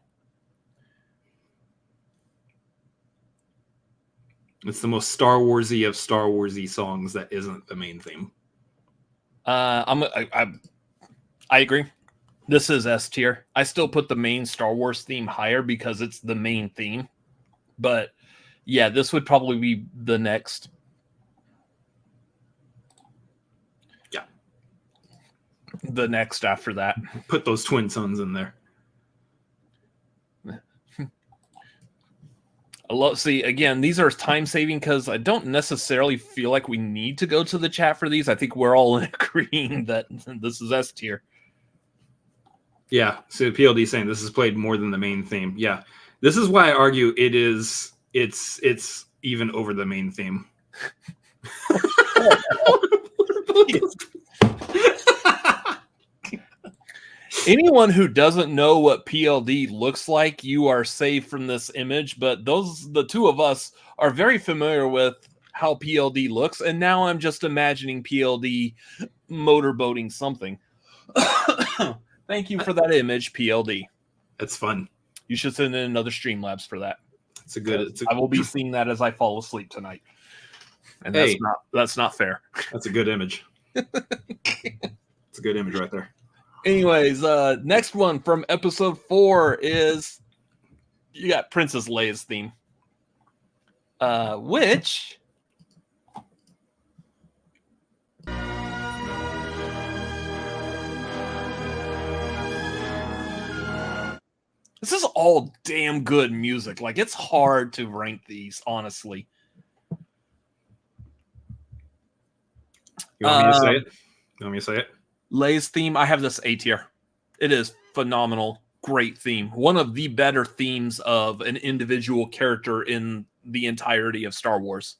It's the most Star Warsy of Star Warsy songs that isn't the main theme. I agree. This is S tier. I still put the main Star Wars theme higher because it's the main theme. But yeah, this would probably be the next. Yeah. the next after that. Put those twin sons in there. See, again, these are time saving because I don't necessarily feel like we need to go to the chat for these. I think we're all agreeing that this is S tier. Yeah, so PLD saying this is played more than the main theme. Yeah, this is why I argue it's even over the main theme. Anyone who doesn't know what PLD looks like, you are saved from this image. But the two of us are very familiar with how PLD looks, and now I'm just imagining PLD motorboating something. Thank you for that image, PLD. It's fun. You should send in another Streamlabs for that. I will be seeing that as I fall asleep tonight. And that's not fair. That's a good image. It's a good image right there. Anyways, next one from episode 4 is you got Princess Leia's theme. Which this is all damn good music. Like, it's hard to rank these, honestly. You want me to say it? You want me to say it? Leia's theme, I have this A tier. It is phenomenal. Great theme. One of the better themes of an individual character in the entirety of Star Wars.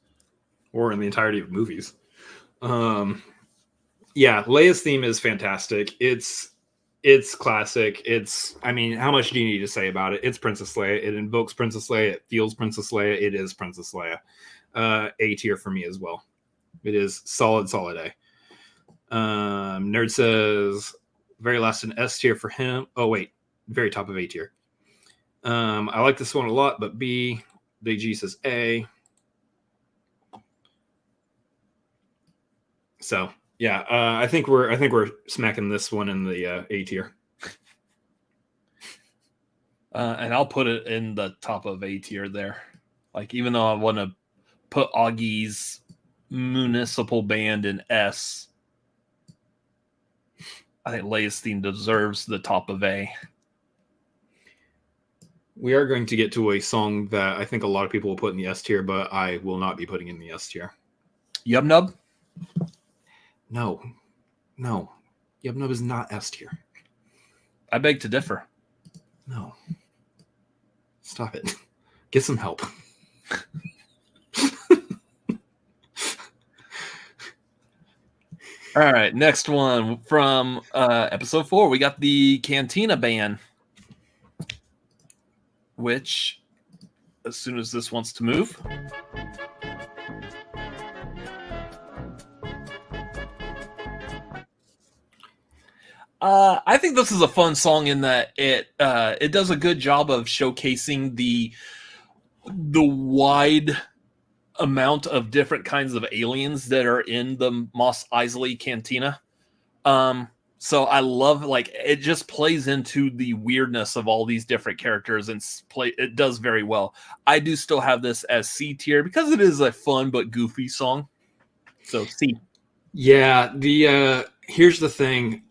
Or in the entirety of movies. Yeah, Leia's theme is fantastic. It's classic. I mean, how much do you need to say about it? It's Princess Leia. It invokes Princess Leia. It feels Princess Leia. It is Princess Leia. A tier for me as well. It is solid A. Nerd says very last an S tier for him. Oh wait, very top of A tier. I like this one a lot, but B. Big G says A. So yeah, I think we're smacking this one in the A tier. And I'll put it in the top of A tier there. Like, even though I want to put Augie's municipal band in S, I think Leia's theme deserves the top of A. We are going to get to a song that I think a lot of people will put in the S tier, but I will not be putting in the S tier. Yub Nub? No. Yub Nub is not S tier. I beg to differ. No. Stop it. Get some help. All right, next one from episode 4. We got the Cantina Band, which, as soon as this wants to move, I think this is a fun song in that it does a good job of showcasing the wide amount of different kinds of aliens that are in the Mos Eisley Cantina. So I love, like, it just plays into the weirdness of all these different characters and it does very well. I do still have this as C tier because it is a fun but goofy song. So C. Yeah, here's the thing.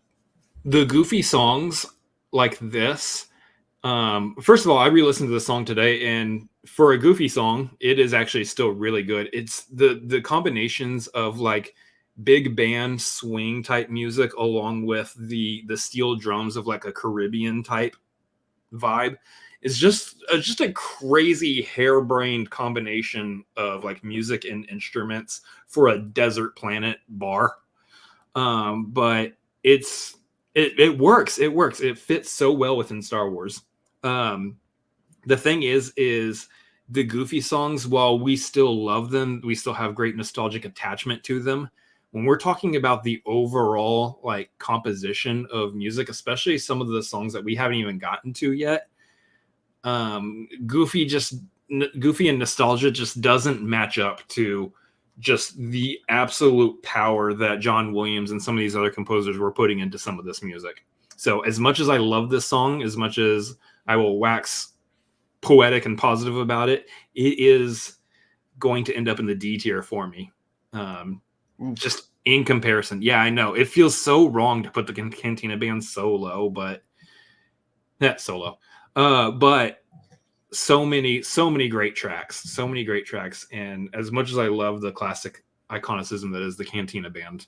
The goofy songs like this, first of all, I re-listened to the song today, and for a goofy song, it is actually still really good. It's the combinations of like big band swing type music along with the steel drums of like a Caribbean type vibe. It's just a crazy harebrained combination of like music and instruments for a desert planet bar. But it works. It works. It fits so well within Star Wars. The thing is the goofy songs, while we still love them, we still have great nostalgic attachment to them. When we're talking about the overall like composition of music, especially some of the songs that we haven't even gotten to yet, goofy and nostalgia just doesn't match up to just the absolute power that John Williams and some of these other composers were putting into some of this music. So as much as I love this song, as much as I will wax poetic and positive about it, it is going to end up in the D tier for me. Just in comparison. Yeah, I know. It feels so wrong to put the Cantina Band so low, but that's solo. But so many great tracks. And as much as I love the classic iconicism that is the Cantina Band,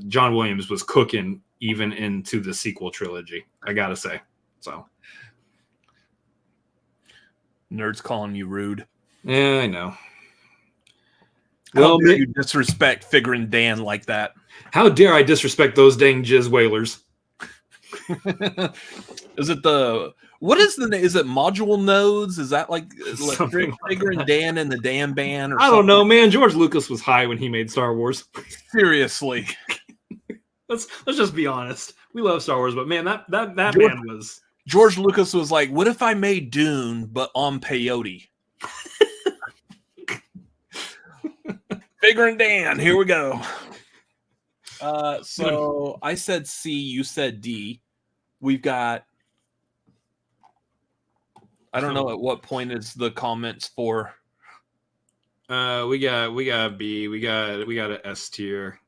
John Williams was cooking even into the sequel trilogy, I gotta say. So Nerds calling you rude. yeah, I know. How dare you disrespect Figure and Dan like that? How dare I disrespect those dang jizz whalers? Is it what is the name? Is it Module Nodes? Is that like Figure and Dan and the Dan Band? Or I don't know, man. George Lucas was high when he made Star Wars. Seriously. Let's just be honest. We love Star Wars, but man, that man was... George Lucas was like, what if I made Dune, but on peyote? Figure and Dan, here we go. So I said C, you said D. We've got... I don't know at what point is the comments for. We got B. We got an S tier.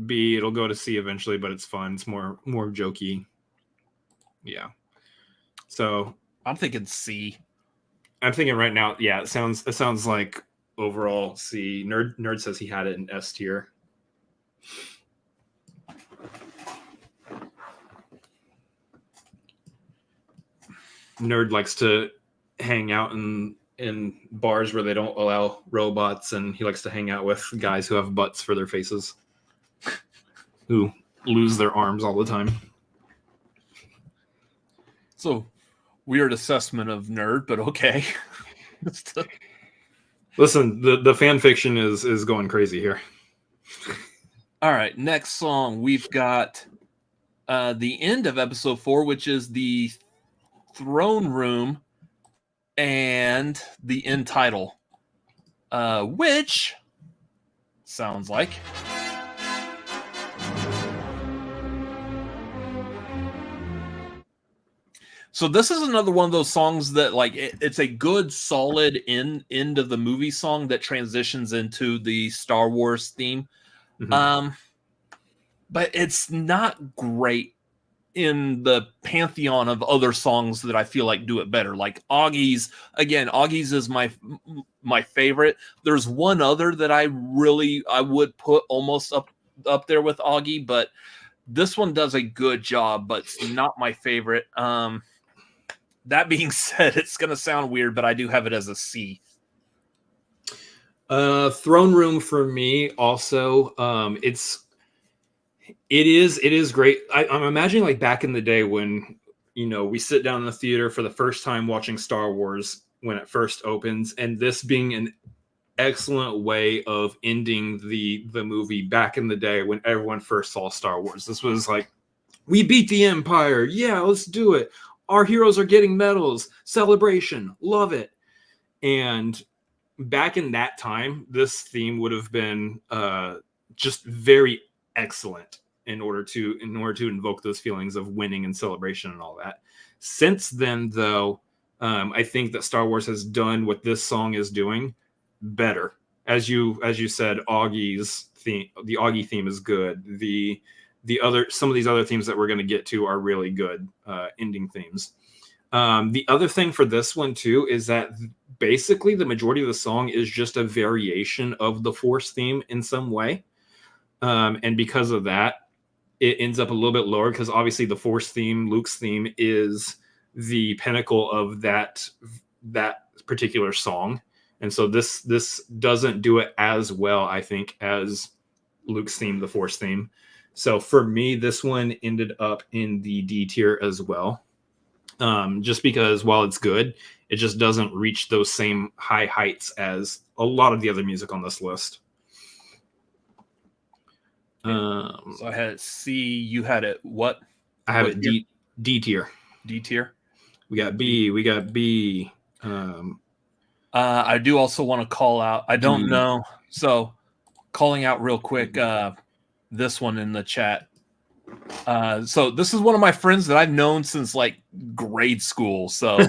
B, it'll go to C eventually, but it's fun. It's more jokey. Yeah. So I'm thinking C. I'm thinking right now, yeah, it sounds like overall C. Nerd says he had it in S tier. Nerd likes to hang out in bars where they don't allow robots, and he likes to hang out with guys who have butts for their faces, who lose their arms all the time. So, weird assessment of Nerd, but okay. Listen, the fan fiction is going crazy here. All right, next song we've got the end of episode 4, which is the Throne Room and the end title, which sounds like... So this is another one of those songs that, like, it's a good, solid end of the movie song that transitions into the Star Wars theme. Mm-hmm. But it's not great in the pantheon of other songs that I feel like do it better. Like Augie's is my favorite. There's one other that I would put almost up there with Augie, but this one does a good job, but it's not my favorite. That being said, it's going to sound weird, but I do have it as a C. Throne Room for me also. It is great. I'm imagining like back in the day when, we sit down in the theater for the first time watching Star Wars when it first opens, and this being an excellent way of ending the movie back in the day when everyone first saw Star Wars. This was like, we beat the Empire. Yeah, let's do it. Our heroes are getting medals. Celebration. Love it. And back in that time, this theme would have been just very excellent in order to invoke those feelings of winning and celebration and all that. Since then, though, I think that Star Wars has done what this song is doing better. As you said, Augie's theme, the Augie theme is good. Some of these other themes that we're going to get to are really good ending themes. The other thing for this one too is that basically the majority of the song is just a variation of the Force theme in some way, and because of that, it ends up a little bit lower because obviously the Force theme, Luke's theme, is the pinnacle of that particular song, and so this doesn't do it as well, I think, as Luke's theme, the Force theme. So for me, this one ended up in the D tier as well. Just because while it's good, it just doesn't reach those same high heights as a lot of the other music on this list. So I had it C. You had it what? I have it D tier. D tier. We got B. I do also want to call out. I don't know. So calling out real quick. This one in the chat. So this is one of my friends that I've known since like grade school. So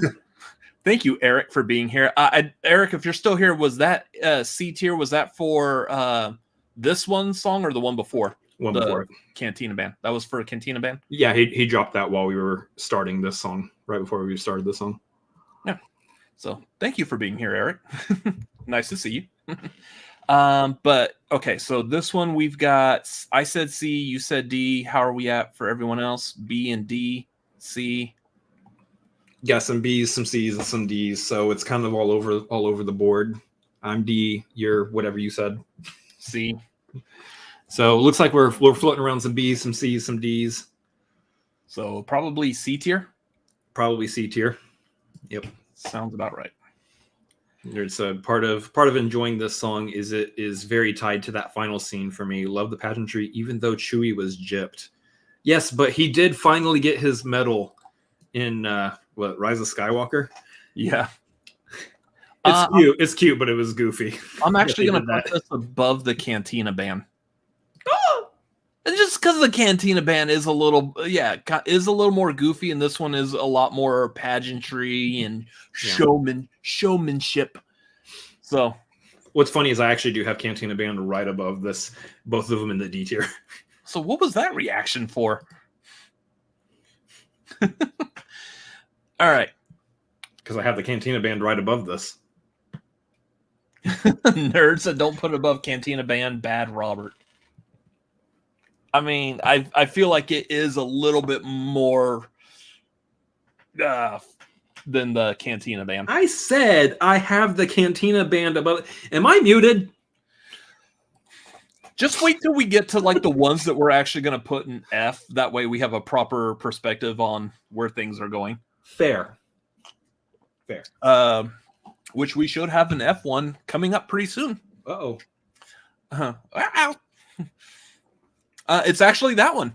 Thank you, Eric, for being here. Eric, if you're still here, was that C tier? Was that for this one song or the one before? One before it. Cantina Band. That was for a Cantina Band? Yeah, he dropped that while we were starting this song, right before we started this song. Yeah. So thank you for being here, Eric. Nice to see you. But okay, so this one we've got, I said C, you said D. How are we at for everyone else? B and D, C. Yeah, some B's, some C's, and some D's. So it's kind of all over the board. I'm D, you're whatever you said. C. So it looks like we're floating around some B's, some C's, some D's. So probably C tier. Probably C tier. Yep. Sounds about right. There's a part of enjoying this song is it is very tied to that final scene for me. Love the pageantry, even though Chewie was gypped. Yes, but he did finally get his medal in Rise of Skywalker. Yeah. It's cute. It's cute, but it was goofy. I'm actually going to put this above the Cantina Band. Just because the Cantina Band is a little more goofy, and this one is a lot more pageantry and showmanship. So, what's funny is I actually do have Cantina Band right above this, both of them in the D tier. So, what was that reaction for? All right, because I have the Cantina Band right above this. Nerds that don't put it above Cantina Band, bad Robert. I mean, I feel like it is a little bit more than the Cantina Band. I said I have the Cantina Band above. Am I muted? Just wait till we get to like the ones that we're actually going to put in F. That way we have a proper perspective on where things are going. Fair. Which we should have an F1 coming up pretty soon. Uh-oh. Ow. It's actually that one.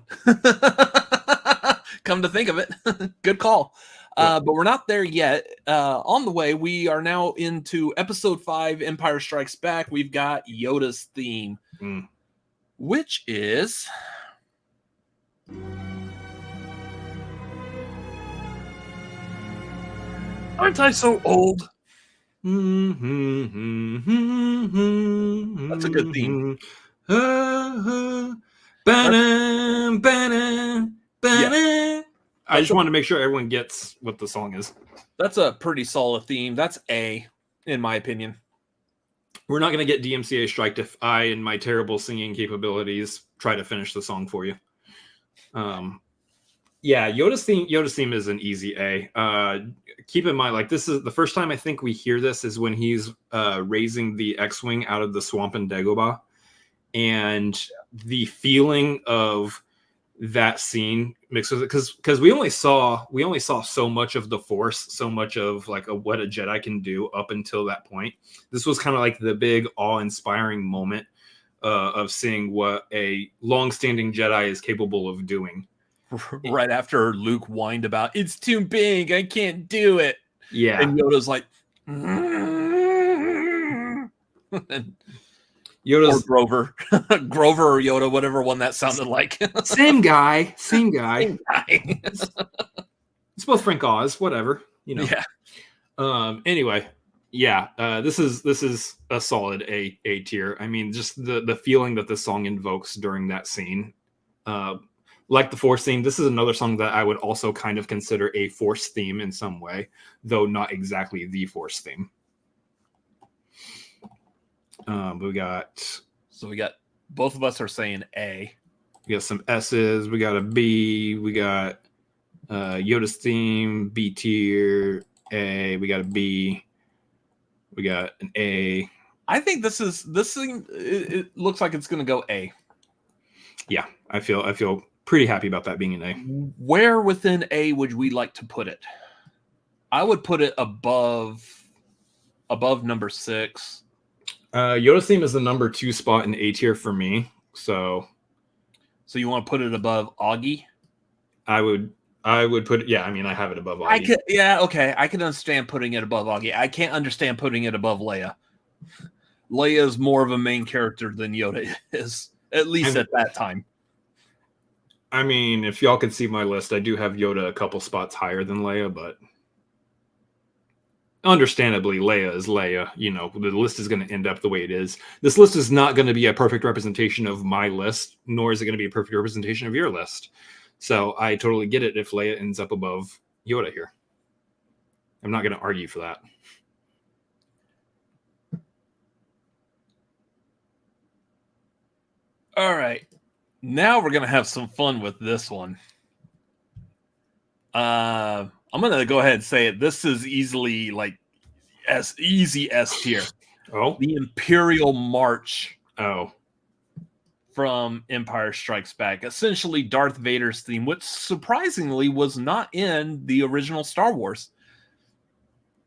Come to think of it. Good call. But we're not there yet. On the way, we are now into episode 5, Empire Strikes Back. We've got Yoda's theme, which is... Aren't I so old? That's a good theme. I just want to make sure everyone gets what the song is. That's a pretty solid theme. That's A, in my opinion. We're not going to get DMCA striked if I, in my terrible singing capabilities, try to finish the song for you. Yeah, Yoda's theme is an easy A. Keep in mind, like, this is the first time I think we hear this is when he's raising the X-Wing out of the swamp in Dagobah. And the feeling of that scene mixed with it, because we only saw so much of the Force, so much of like what a Jedi can do up until that point. This was kind of like the big awe-inspiring moment of seeing what a long-standing Jedi is capable of doing. Right after Luke whined about, it's too big, I can't do it. Yeah. And Yoda's like, Yoda's or Grover or Yoda, whatever one that sounded like. Same guy. It's both Frank Oz, whatever, you know. Yeah. Anyway, yeah. This is a solid A tier. I mean, just the feeling that this song invokes during that scene. Like the Force theme, this is another song that I would also kind of consider a Force theme in some way, though not exactly the Force theme. We got both of us are saying A. We got some S's. We got a B. We got Yoda's theme, B tier, A. We got a B. We got an A. I think this thing. It looks like it's going to go A. Yeah, I feel pretty happy about that being an A. Where within A would we like to put it? I would put it above number 6. Yoda's theme is the number 2 spot in A tier for me. So you want to put it above Augie? I would put it. Yeah, I mean, I have it above Augie. Okay. I can understand putting it above Augie. I can't understand putting it above Leia. Leia is more of a main character than Yoda is, at least at that time. I mean, if y'all could see my list, I do have Yoda a couple spots higher than Leia, but understandably, Leia is Leia. You know, the list is going to end up the way it is. This list is not going to be a perfect representation of my list, nor is it going to be a perfect representation of your list. So I totally get it if Leia ends up above Yoda here. I'm not going to argue for that. All right. Now we're going to have some fun with this one. I'm going to go ahead and say it. This is easily like easy S tier. Oh, The Imperial March. Oh. From Empire Strikes Back. Essentially Darth Vader's theme, which surprisingly was not in the original Star Wars.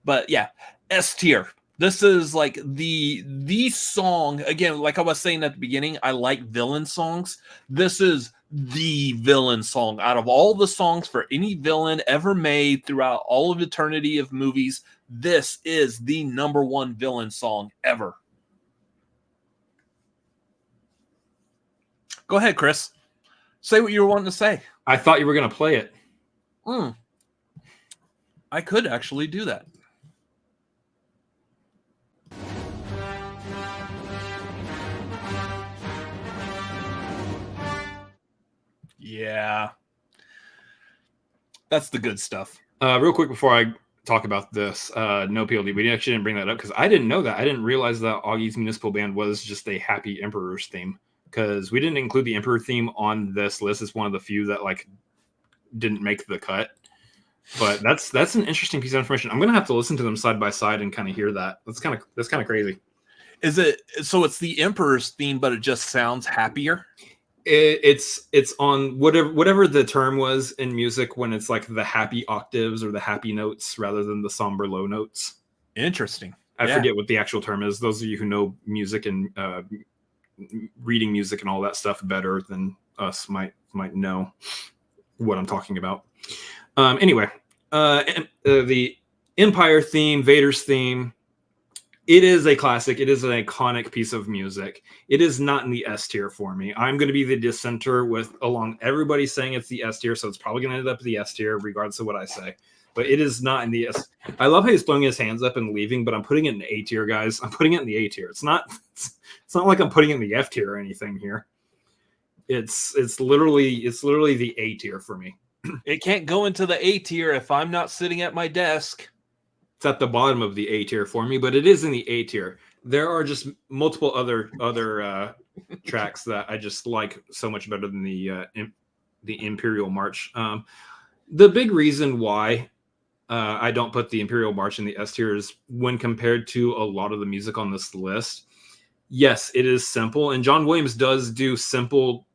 But yeah, S tier. This is like the song. Again, like I was saying at the beginning, I like villain songs. This is the villain song out of all the songs for any villain ever made throughout all of eternity of movies. This is the #1 villain song ever. Go ahead, Chris. Say what you were wanting to say. I thought you were going to play it. I could actually do that. Yeah. That's the good stuff. Real quick before I talk about this, no PLD. We actually didn't bring that up because I didn't know that. I didn't realize that Augie's Municipal Band was just a Happy Emperor's theme, because we didn't include the Emperor theme on this list. It's one of the few that like didn't make the cut. But that's an interesting piece of information. I'm gonna have to listen to them side by side and kind of hear that. That's kind of crazy. Is it so? It's the Emperor's theme, but it just sounds happier. It's on whatever the term was in music when it's like the happy octaves or the happy notes rather than the somber low notes. Interesting. I forget what the actual term is. Those of you who know music and reading music and all that stuff better than us might know what I'm talking about. Anyway, the Empire theme, Vader's theme, it is a classic. It is an iconic piece of music. It is not in the S tier for me. I'm going to be the dissenter along everybody saying it's the S tier, so it's probably going to end up in the S tier regardless of what I say. But it is not in the S. I love how he's throwing his hands up and leaving, but I'm putting it in the A tier, guys. I'm putting it in the A tier. It's not like I'm putting it in the F tier or anything here. It's literally the A tier for me. It can't go into the A tier if I'm not sitting at my desk. It's at the bottom of the A tier for me, but it is in the A tier. There are just multiple other tracks that I just like so much better than the Imperial March. The big reason why I don't put the Imperial March in the S tier is when compared to a lot of the music on this list. Yes, it is simple, and John Williams does do simple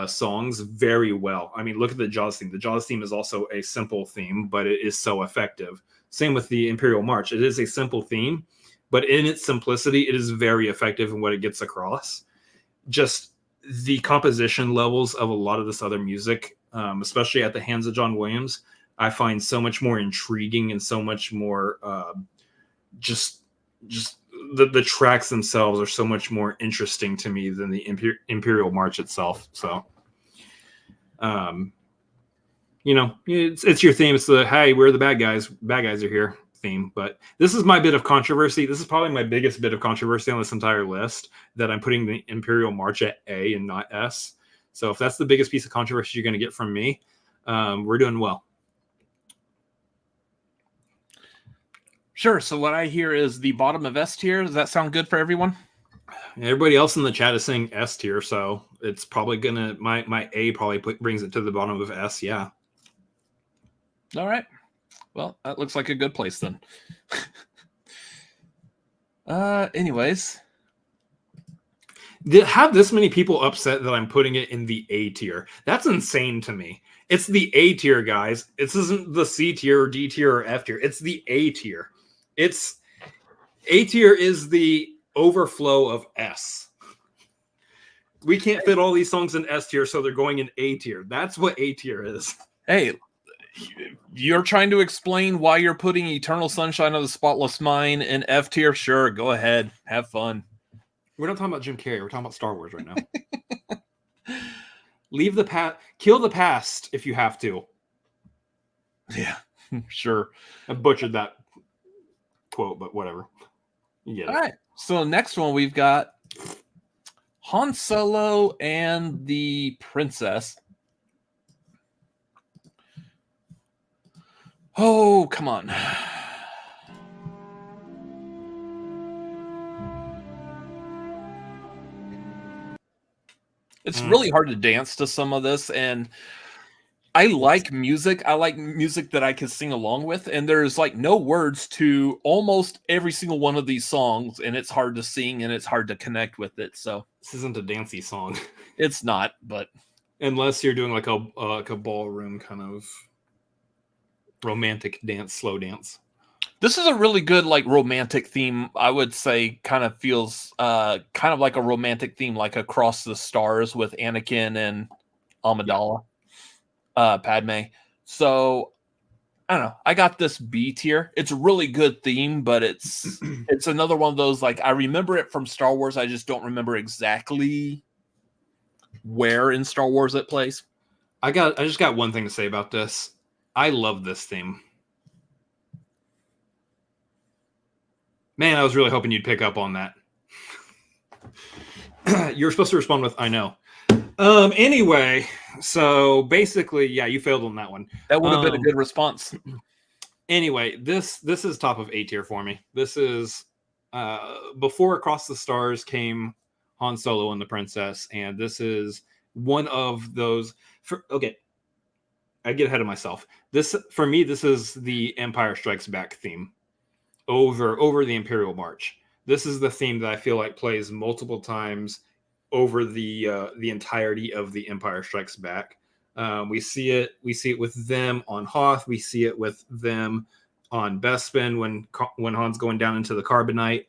songs very well. I mean, look at the Jaws theme. The Jaws theme is also a simple theme, but it is so effective. Same with the Imperial March. It is a simple theme, but in its simplicity, it is very effective in what it gets across. Just the composition levels of a lot of this other music, especially at the hands of John Williams, I find so much more intriguing and so much more just the tracks themselves are so much more interesting to me than the Imperial March itself. So, it's your theme. It's the, hey, we're the bad guys are here theme. But this is my bit of controversy. This is probably my biggest bit of controversy on this entire list, that I'm putting the Imperial March at A and not S. So if that's the biggest piece of controversy you're going to get from me, we're doing well. Sure. So what I hear is the bottom of S tier. Does that sound good for everyone? Everybody else in the chat is saying S tier, so it's probably gonna my A probably brings it to the bottom of S. Yeah. All right. Well, that looks like a good place then. Anyways, have this many people upset that I'm putting it in the A tier? That's insane to me. It's the A tier, guys. This isn't the C tier or D tier or F tier. It's the A tier. It's A tier is the overflow of S. We can't fit all these songs in S tier, so they're going in A tier. That's what A tier is. Hey, you're trying to explain why you're putting Eternal Sunshine of the Spotless Mind in F tier? Sure, go ahead. Have fun. We're not talking about Jim Carrey. We're talking about Star Wars right now. Leave the past. Kill the past if you have to. Yeah, sure. I butchered that. quote, but whatever. You get it. All right. So next one we've got Han Solo and the Princess. Oh, come on. It's really hard to dance to some of this, and I like music. I like music that I can sing along with, and there's like no words to almost every single one of these songs, and it's hard to sing and it's hard to connect with it. So this isn't a dancey song. It's not, but unless you're doing like a ballroom kind of romantic dance, slow dance. This is a really good like romantic theme. I would say kind of feels kind of like a romantic theme, like Across the Stars with Anakin and Amidala, Padme. So I don't know. I got this B tier. It's a really good theme, but it's another one of those like I remember it from Star Wars. I just don't remember exactly where in Star Wars it plays. I just got one thing to say about this. I love this theme. Man, I was really hoping you'd pick up on that. You're supposed to respond with, I know. Anyway, so basically, yeah, you failed on that one. That would have been a good response. Anyway, this is top of A tier for me. This is before Across the Stars came Han Solo and the Princess, and this is one of those. Okay, I get ahead of myself. This for me, this is the Empire Strikes Back theme over the Imperial March. This is the theme that I feel like plays multiple times over the entirety of the Empire Strikes Back. We see it with them on Hoth. We see it with them on Bespin when Han's going down into the Carbonite.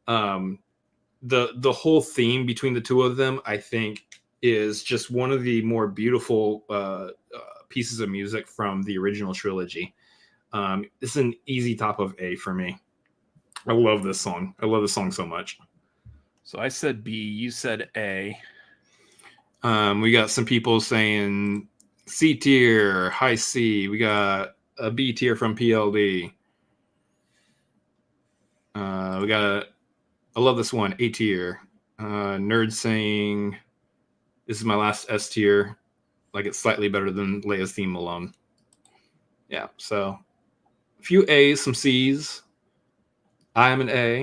The whole theme between the two of them, I think, is just one of the more beautiful pieces of music from the original trilogy. It's an easy top of A for me. I love this song. I love this song so much. So I said B, you said A. We got some people saying C tier, high C. We got a B tier from PLD. We got I love this one, A tier. Nerd saying this is my last S tier. Like it's slightly better than Leia's theme alone. Yeah, so a few A's, some C's. I am an A.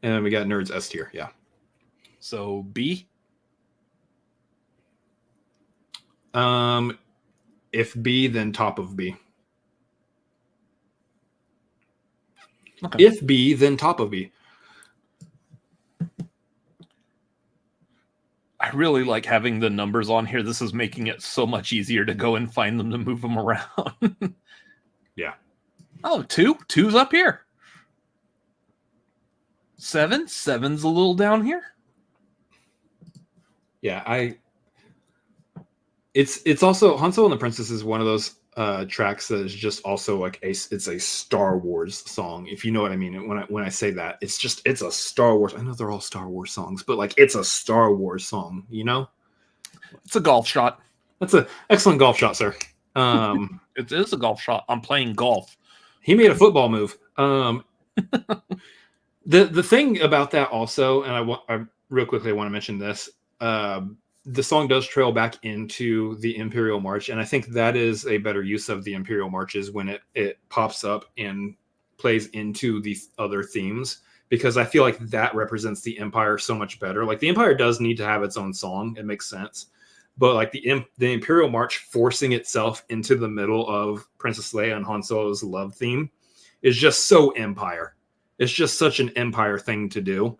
And then we got Nerd's S tier, yeah. So B? If B, then top of B. Okay. If B, then top of B. I really like having the numbers on here. This is making it so much easier to go and find them to move them around. Yeah. Oh, 2? 2's up here. 7? 7's a little down here. Yeah, it's also Han Solo and the Princess is one of those tracks that is just also like it's a Star Wars song, if you know what I mean. And when I say that, it's a Star Wars. I know they're all Star Wars songs, but like it's a Star Wars song, you know? It's a golf shot. That's an excellent golf shot, sir. It is a golf shot. I'm playing golf. He made a football move. The thing about that also, and I real quickly I want to mention this. The song does trail back into the Imperial March, and I think that is a better use of the Imperial Marches when it pops up and plays into the other themes, because I feel like that represents the Empire so much better. Like the Empire does need to have its own song; it makes sense, but like the Imperial March forcing itself into the middle of Princess Leia and Han Solo's love theme is just so Empire. It's just such an Empire thing to do,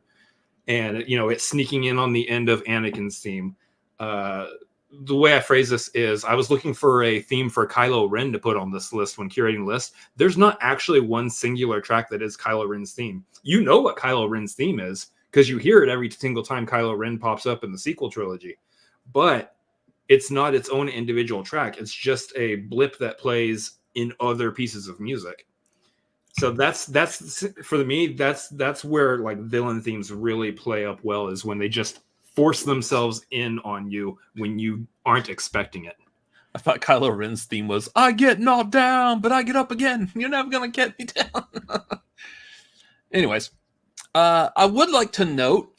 and it's sneaking in on the end of Anakin's theme. The way I phrase this is I was looking for a theme for Kylo Ren to put on this list when curating the list. There's not actually one singular track that is Kylo Ren's theme. You know what Kylo Ren's theme is because you hear it every single time Kylo Ren pops up in the sequel trilogy, but it's not its own individual track. It's just a blip that plays in other pieces of music. So that's for me, that's where like villain themes really play up well, is when they just force themselves in on you when you aren't expecting it. I thought Kylo Ren's theme was, I get knocked down, but I get up again. You're never going to get me down. Anyways, I would like to note,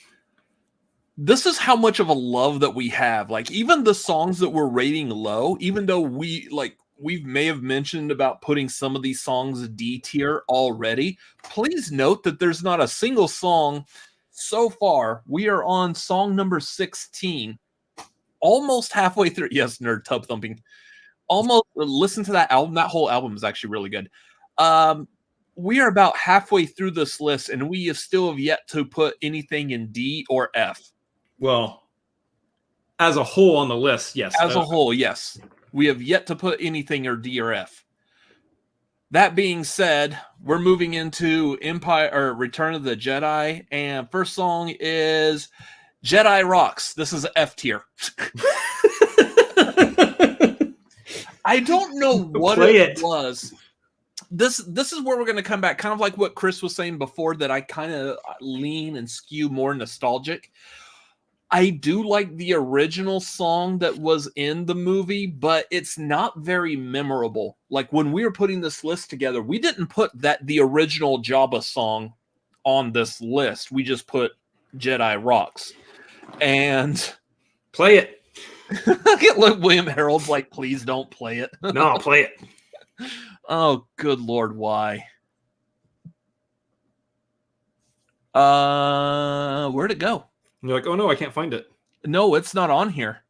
this is how much of a love that we have. Like, even the songs that we're rating low, even though we may have mentioned about putting some of these songs D tier already, please note that there's not a single song so far. We are on song number 16. Almost halfway through. Yes, nerd tub thumping. Almost listen to that album. That whole album is actually really good. We are about halfway through this list, and we still have yet to put anything in D or F. Well, as a whole on the list, yes. As a whole, yes. We have yet to put anything or D or F. That being said, we're moving into Empire or Return of the Jedi, and first song is Jedi Rocks. This is F tier. I don't know what it was. This is where we're going to come back, kind of like what Chris was saying before, that I kind of lean and skew more nostalgic. I do like the original song that was in the movie, but it's not very memorable. Like, when we were putting this list together, we didn't put the original Jabba song on this list. We just put Jedi Rocks. And play it. Look, William Harold's like, please don't play it. No, play it. Oh, good Lord, why? Where'd it go? You're like, oh no, I can't find it. No, it's not on here.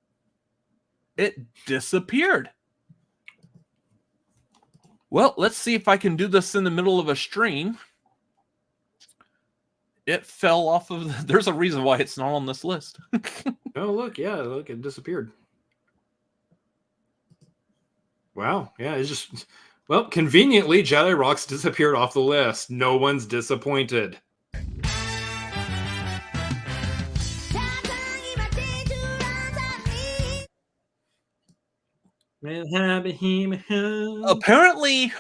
It disappeared. Well, let's see if I can do this in the middle of a stream. It fell off of... There's a reason why it's not on this list. Oh, look. Yeah, look, it disappeared. Wow. Yeah, it's just... Well, conveniently, Jedi Rocks disappeared off the list. No one's disappointed. Apparently,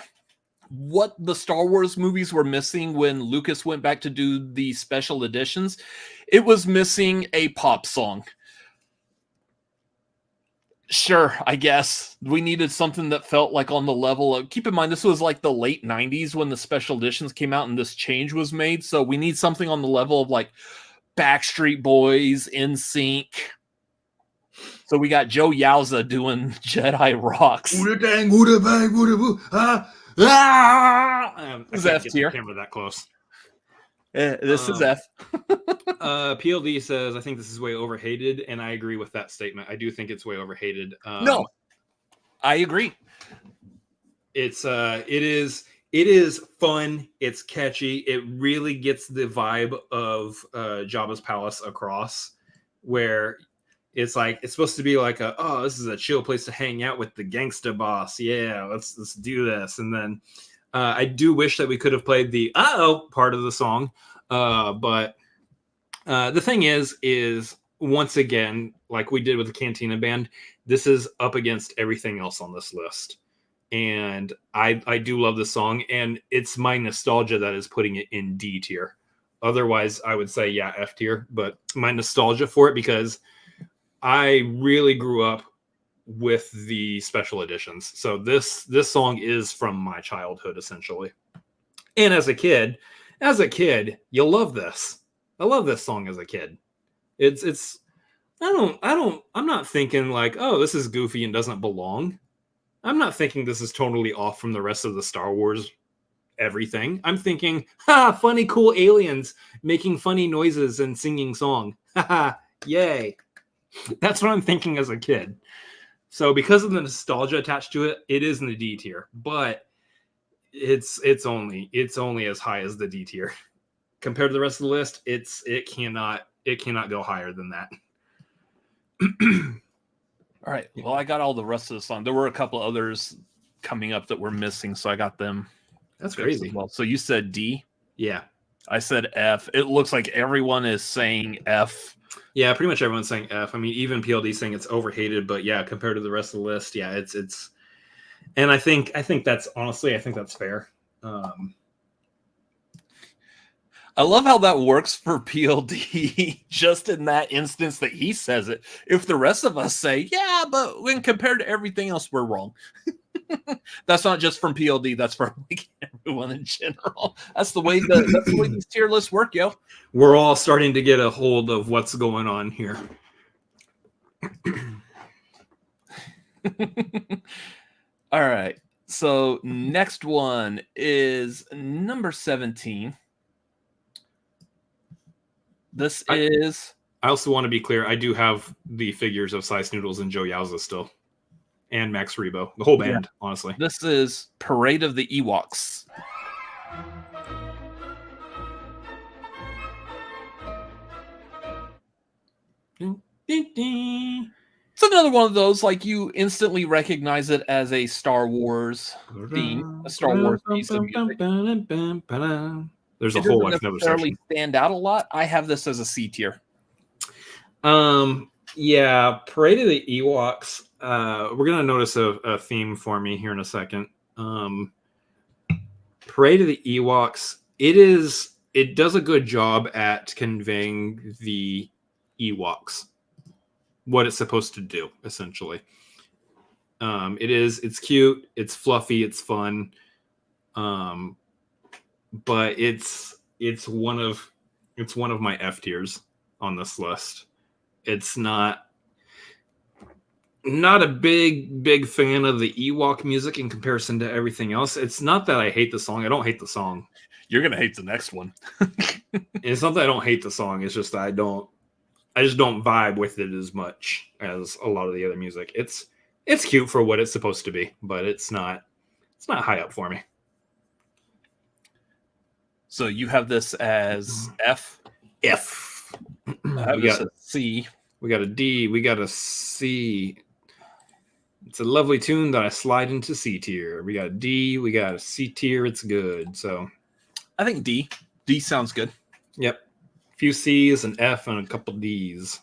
what the Star Wars movies were missing when Lucas went back to do the special editions, it was missing a pop song. Sure, I guess we needed something that felt like on the level of... Keep in mind, this was like the late 90s when the special editions came out and this change was made. So we need something on the level of like Backstreet Boys, NSYNC. So we got Joe Yowza doing Jedi Rocks. This is F tier. Camera that close. This is F. PLD says, I think this is way overhated, and I agree with that statement. I do think it's way overhated. No, I agree. It is fun. It's catchy. It really gets the vibe of Jabba's palace across, where it's like, it's supposed to be like this is a chill place to hang out with the gangsta boss. Yeah, let's do this. And then I do wish that we could have played the part of the song. But the thing is once again, like we did with the Cantina Band, this is up against everything else on this list. And I do love this song, and it's my nostalgia that is putting it in D tier. Otherwise, I would say, yeah, F tier, but my nostalgia for it, because I really grew up with the special editions. So this song is from my childhood, essentially. And as a kid, you love this. I love this song as a kid. I'm not thinking like, oh, this is goofy and doesn't belong. I'm not thinking this is totally off from the rest of the Star Wars everything. I'm thinking, funny, cool aliens making funny noises and singing song. Yay. That's what I'm thinking as a kid. So because of the nostalgia attached to it, it is in the D tier, but it's only as high as the D tier. Compared to the rest of the list, it cannot go higher than that. All right. Well, I got all the rest of the song. There were a couple others coming up that were missing, so I got them. That's crazy. Well, so you said D? Yeah. I said F. It looks like everyone is saying F. Yeah, pretty much everyone's saying F. I mean, even PLD saying it's overhated, but yeah, compared to the rest of the list, yeah, it's and I think that's honestly, I think that's fair. I love how that works for PLD just in that instance that he says it. If the rest of us say, yeah, yeah, but when compared to everything else, we're wrong. That's not just from PLD. That's from like everyone in general. That's the way these tier lists work, yo. We're all starting to get a hold of what's going on here. All right. So next one is number 17. I also want to be clear. I do have the figures of Size Noodles and Joe Yowza still, and Max Rebo, the whole band. Honestly, this is Parade of the Ewoks. It's another one of those, like, you instantly recognize it as a Star Wars theme, a Star Wars piece of music. There's a whole other necessarily stand out a lot. I have this as a C tier. Yeah, Parade of the Ewoks. We're gonna notice a theme for me here in a second. Parade of the Ewoks. It does a good job at conveying the Ewoks, what it's supposed to do, essentially. It's cute, it's fluffy, it's fun. But it's one of my F tiers on this list. It's not a big fan of the Ewok music in comparison to everything else. It's not that I hate the song. I don't hate the song. You're gonna hate the next one. It's not that I don't hate the song. It's just that I just don't vibe with it as much as a lot of the other music. It's cute for what it's supposed to be, but it's not high up for me. So you have this as F. F. I have this as C. We got a D. We got a C. It's a lovely tune that I slide into C tier. We got a D. We got a C tier. It's good. So I think D. D sounds good. Yep. A few C's, an F, and a couple D's.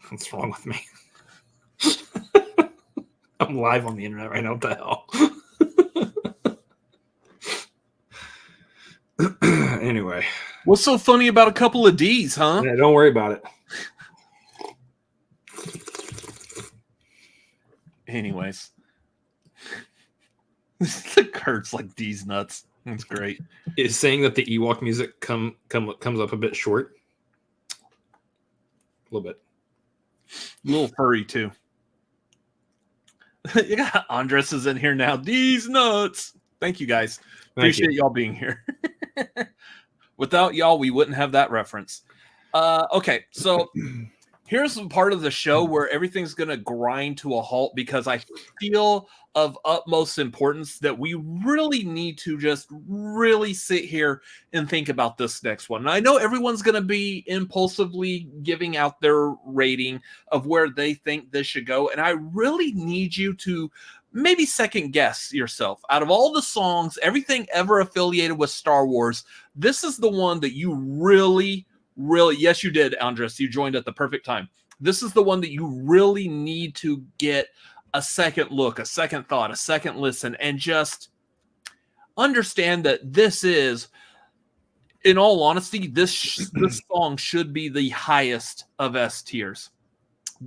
What's wrong with me? I'm live on the internet right now. What the hell? Anyway. What's so funny about a couple of D's, huh? Yeah, don't worry about it. Anyways. Kurt's like D's nuts. That's great. Is saying that the Ewok music comes up a bit short? A little bit. A little furry, too. You got Andres is in here now. D's nuts. Thank you, guys. Appreciate y'all being here. Without y'all, we wouldn't have that reference. Okay, so here's some part of the show where everything's going to grind to a halt because I feel of utmost importance that we really need to just really sit here and think about this next one. And I know everyone's going to be impulsively giving out their rating of where they think this should go. And I really need you to maybe second guess yourself. Out of all the songs, everything ever affiliated with Star Wars, this is the one that you really, yes, you did, Andres. You joined at the perfect time. This is the one that you really need to get a second look, a second thought, a second listen, and just understand that this is, in all honesty, this song should be the highest of S tiers.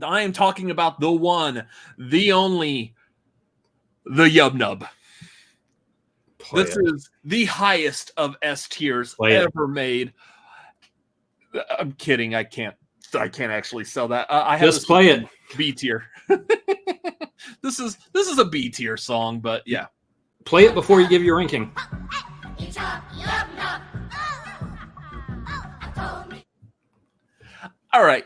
I am talking about the one, the only, the Yub Nub. This is the highest of S tiers ever made. I'm kidding. I can't actually sell that. I have just play it. B tier. This is a B tier song, but yeah. Play it before you give your ranking. All right.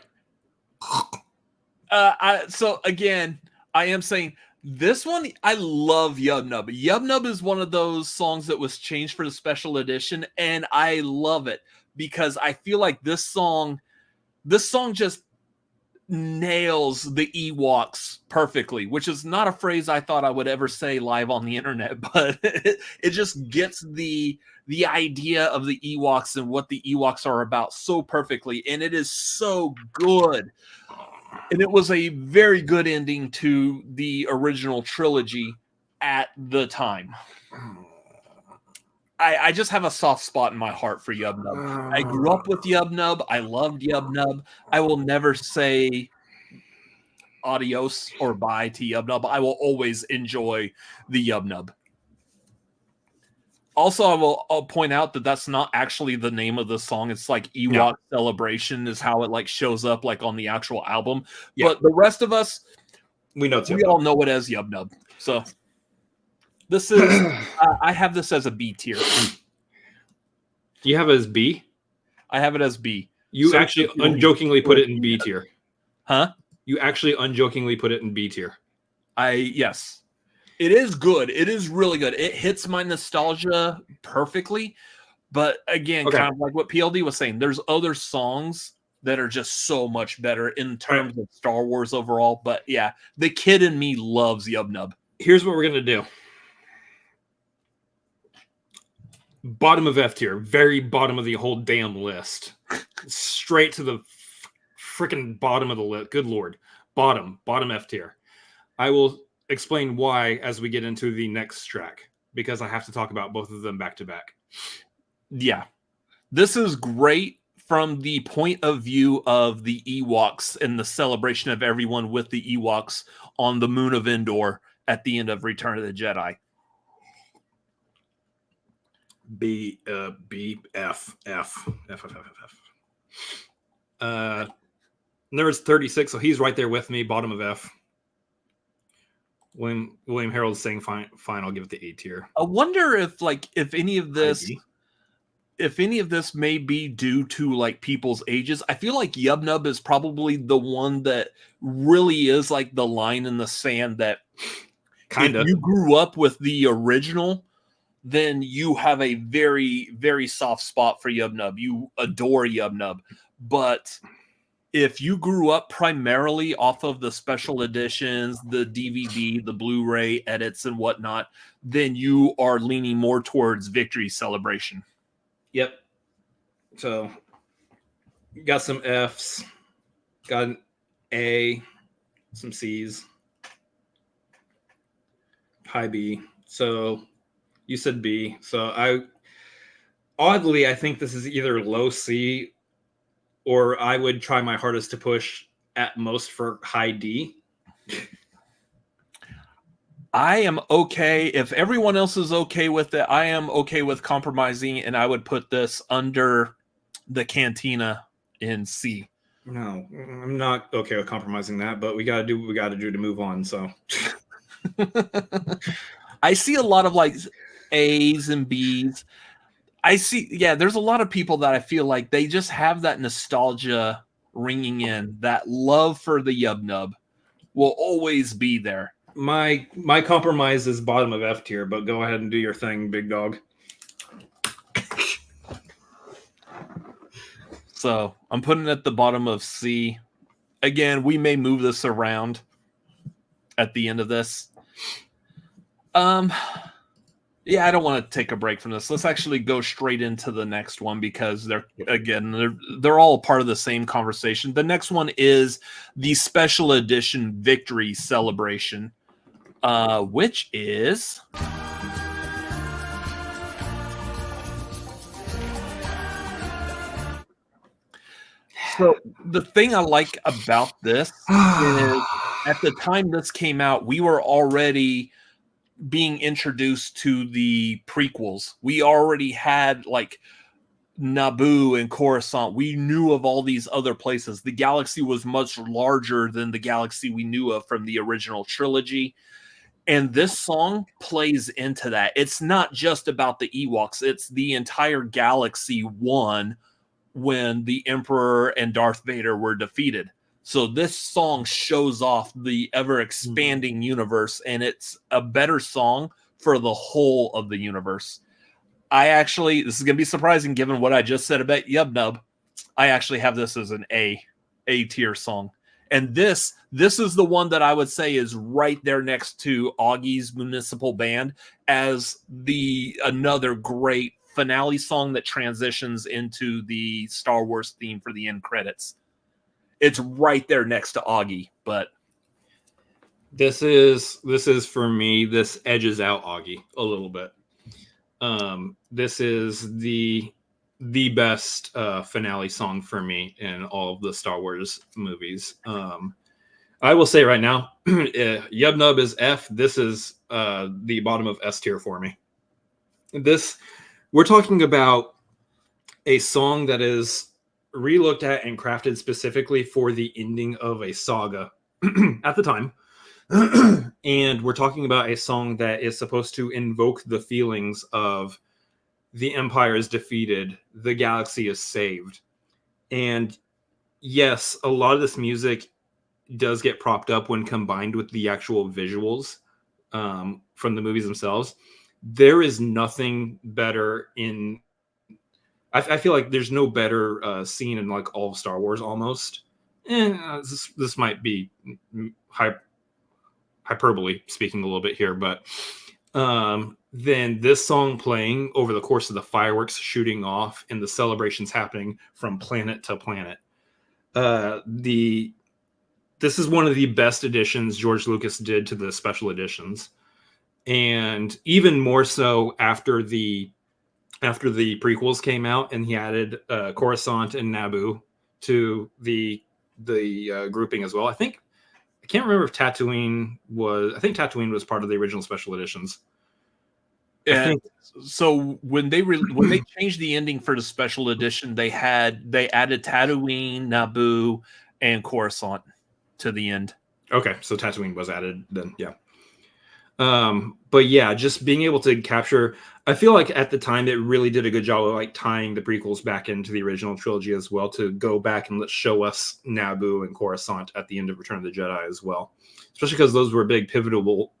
So again, I am saying this one, I love Yub Nub. Yub Nub is one of those songs that was changed for the special edition, and I love it because I feel like this song just nails the Ewoks perfectly, which is not a phrase I thought I would ever say live on the internet, but it just gets the idea of the Ewoks and what the Ewoks are about so perfectly, and it is so good. And it was a very good ending to the original trilogy at the time. I just have a soft spot in my heart for Yub Nub. I grew up with Yub Nub. I loved Yub Nub. I will never say adios or bye to Yub Nub. I will always enjoy the Yub Nub. Also, I'll point out that that's not actually the name of the song. It's like Ewok Celebration is how it like shows up like on the actual album. Yeah. But the rest of us, we all know it as Yub Nub. So this is I have this as a B tier. You have it as B? I have it as B. You actually unjokingly put it in B tier. Huh? You actually unjokingly put it in B tier. Yes. It is good. It is really good. It hits my nostalgia perfectly. But again, kind of like what PLD was saying, there's other songs that are just so much better in terms of Star Wars overall. But yeah, the kid in me loves Yub Nub. Here's what we're going to do. Bottom of F tier. Very bottom of the whole damn list. Straight to the freaking bottom of the list. Good Lord. Bottom F tier. I will explain why as we get into the next track, because I have to talk about both of them back to back. Yeah. This is great from the point of view of the Ewoks and the celebration of everyone with the Ewoks on the moon of Endor at the end of Return of the Jedi. F. Nerd's 36, so he's right there with me, bottom of F. William Harold's saying fine, I'll give it the A tier. I wonder if any of this may be due to like people's ages. I feel like Yub Nub is probably the one that really is like the line in the sand that kind of, if you grew up with the original, then you have a very, very soft spot for Yub Nub. You adore Yub Nub. But if you grew up primarily off of the special editions, the DVD, the Blu-ray edits and whatnot, then you are leaning more towards Victory Celebration. Yep. So got some Fs, got an A, some Cs, high B. So you said B. So I think this is either low C, or I would try my hardest to push at most for high D. I am okay. If everyone else is okay with it, I am okay with compromising, and I would put this under the Cantina in C. No, I'm not okay with compromising that, but we got to do what we got to do to move on. So I see a lot of like A's and B's. There's a lot of people that I feel like they just have that nostalgia ringing in. That love for the Yub Nub will always be there. My compromise is bottom of F tier, but go ahead and do your thing, big dog. So I'm putting it at the bottom of C. Again, we may move this around at the end of this. Yeah, I don't want to take a break from this. Let's actually go straight into the next one because they're all part of the same conversation. The next one is the special edition Victory Celebration, which is so the thing I like about this is at the time this came out, we were already being introduced to the prequels. We already had like Naboo and Coruscant. We knew of all these other places. The galaxy was much larger than the galaxy we knew of from the original trilogy. And this song plays into that. It's not just about the Ewoks. It's the entire galaxy won when the Emperor and Darth Vader were defeated. So this song shows off the ever-expanding universe, and it's a better song for the whole of the universe. This is going to be surprising given what I just said about Yub Nub. I actually have this as an A tier song. And this is the one that I would say is right there next to Augie's Municipal Band as another great finale song that transitions into the Star Wars theme for the end credits. It's right there next to Augie, but this is for me. This edges out Augie a little bit. This is the best finale song for me in all of the Star Wars movies. I will say right now, Yub Nub is F. This is the bottom of S tier for me. We're talking about a song that is relooked at and crafted specifically for the ending of a saga at the time. And we're talking about a song that is supposed to invoke the feelings of the Empire is defeated, the galaxy is saved. And yes, a lot of this music does get propped up when combined with the actual visuals from the movies themselves. There is nothing better in... I feel like there's no better scene in like all of Star Wars almost. This might be hyperbole speaking a little bit here, but then this song playing over the course of the fireworks shooting off and the celebrations happening from planet to planet. This is one of the best additions George Lucas did to the special editions, and even more so after the prequels came out and he added Coruscant and Naboo to the grouping as well. I can't remember if Tatooine was part of the original special editions. So when they changed the ending for the special edition, they added Tatooine, Naboo, and Coruscant to the end. Okay, so Tatooine was added then, yeah. But yeah, just being able to capture, I feel like at the time it really did a good job of like tying the prequels back into the original trilogy as well, to go back and show us Naboo and Coruscant at the end of Return of the Jedi as well, especially because those were big pivotal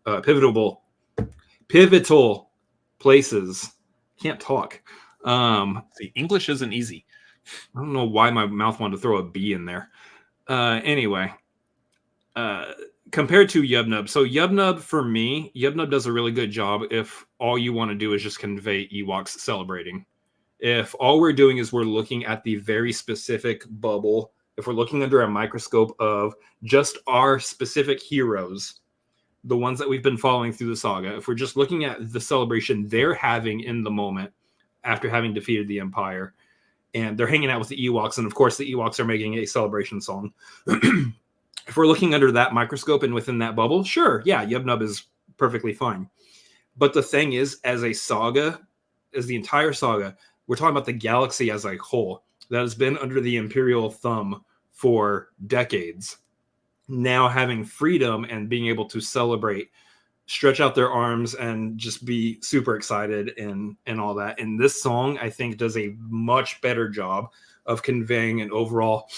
places. Can't talk. See, English isn't easy. I don't know why my mouth wanted to throw a B in there. Anyway, compared to Yub Nub. So Yub Nub, for me, Yub Nub does a really good job if all you want to do is just convey Ewoks celebrating. If all we're doing is we're looking at the very specific bubble, if we're looking under a microscope of just our specific heroes, the ones that we've been following through the saga, if we're just looking at the celebration they're having in the moment after having defeated the Empire, and they're hanging out with the Ewoks, and of course the Ewoks are making a celebration song. If we're looking under that microscope and within that bubble, sure, yeah, Yub Nub is perfectly fine. But the thing is, as a saga, as the entire saga, we're talking about the galaxy as a whole that has been under the Imperial thumb for decades. Now having freedom and being able to celebrate, stretch out their arms and just be super excited and all that. And this song, I think, does a much better job of conveying an overall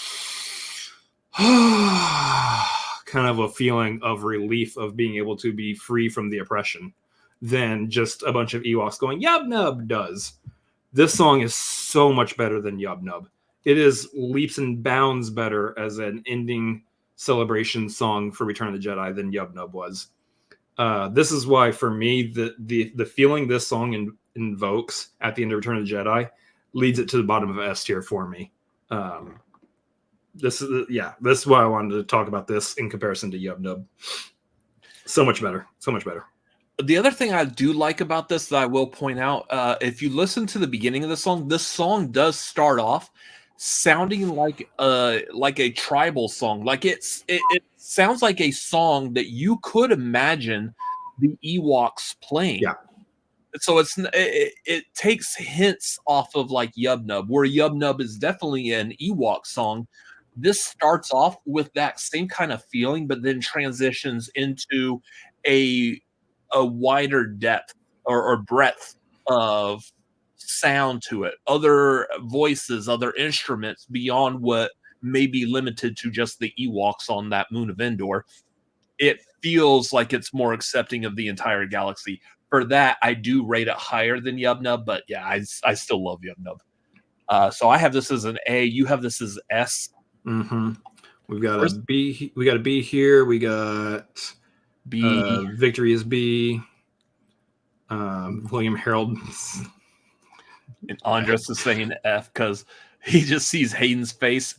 kind of a feeling of relief of being able to be free from the oppression than just a bunch of Ewoks going Yub Nub does. This song is so much better than Yub Nub. It is leaps and bounds better as an ending celebration song for Return of the Jedi than Yub Nub was. This is why, for me, the feeling this song invokes at the end of Return of the Jedi leads it to the bottom of S tier for me. This is why I wanted to talk about this in comparison to Yub Nub. So much better. The other thing I do like about this that I will point out, if you listen to the beginning of the song, this song does start off sounding like a tribal song. Like it sounds like a song that you could imagine the Ewoks playing. Yeah. So it takes hints off of like Yub Nub, where Yub Nub is definitely an Ewok song. This starts off with that same kind of feeling, but then transitions into a wider depth or breadth of sound to it, other voices, other instruments beyond what may be limited to just the Ewoks on that moon of Endor. It feels like it's more accepting of the entire galaxy. For that, I do rate it higher than Yub Nub, but yeah, I still love Yub Nub. So I have this as an A. You have this as S. Mm-hmm. We've got a B. We got a B here. We got B. Victory is B. William Harold. And Andres is saying F because he just sees Hayden's face.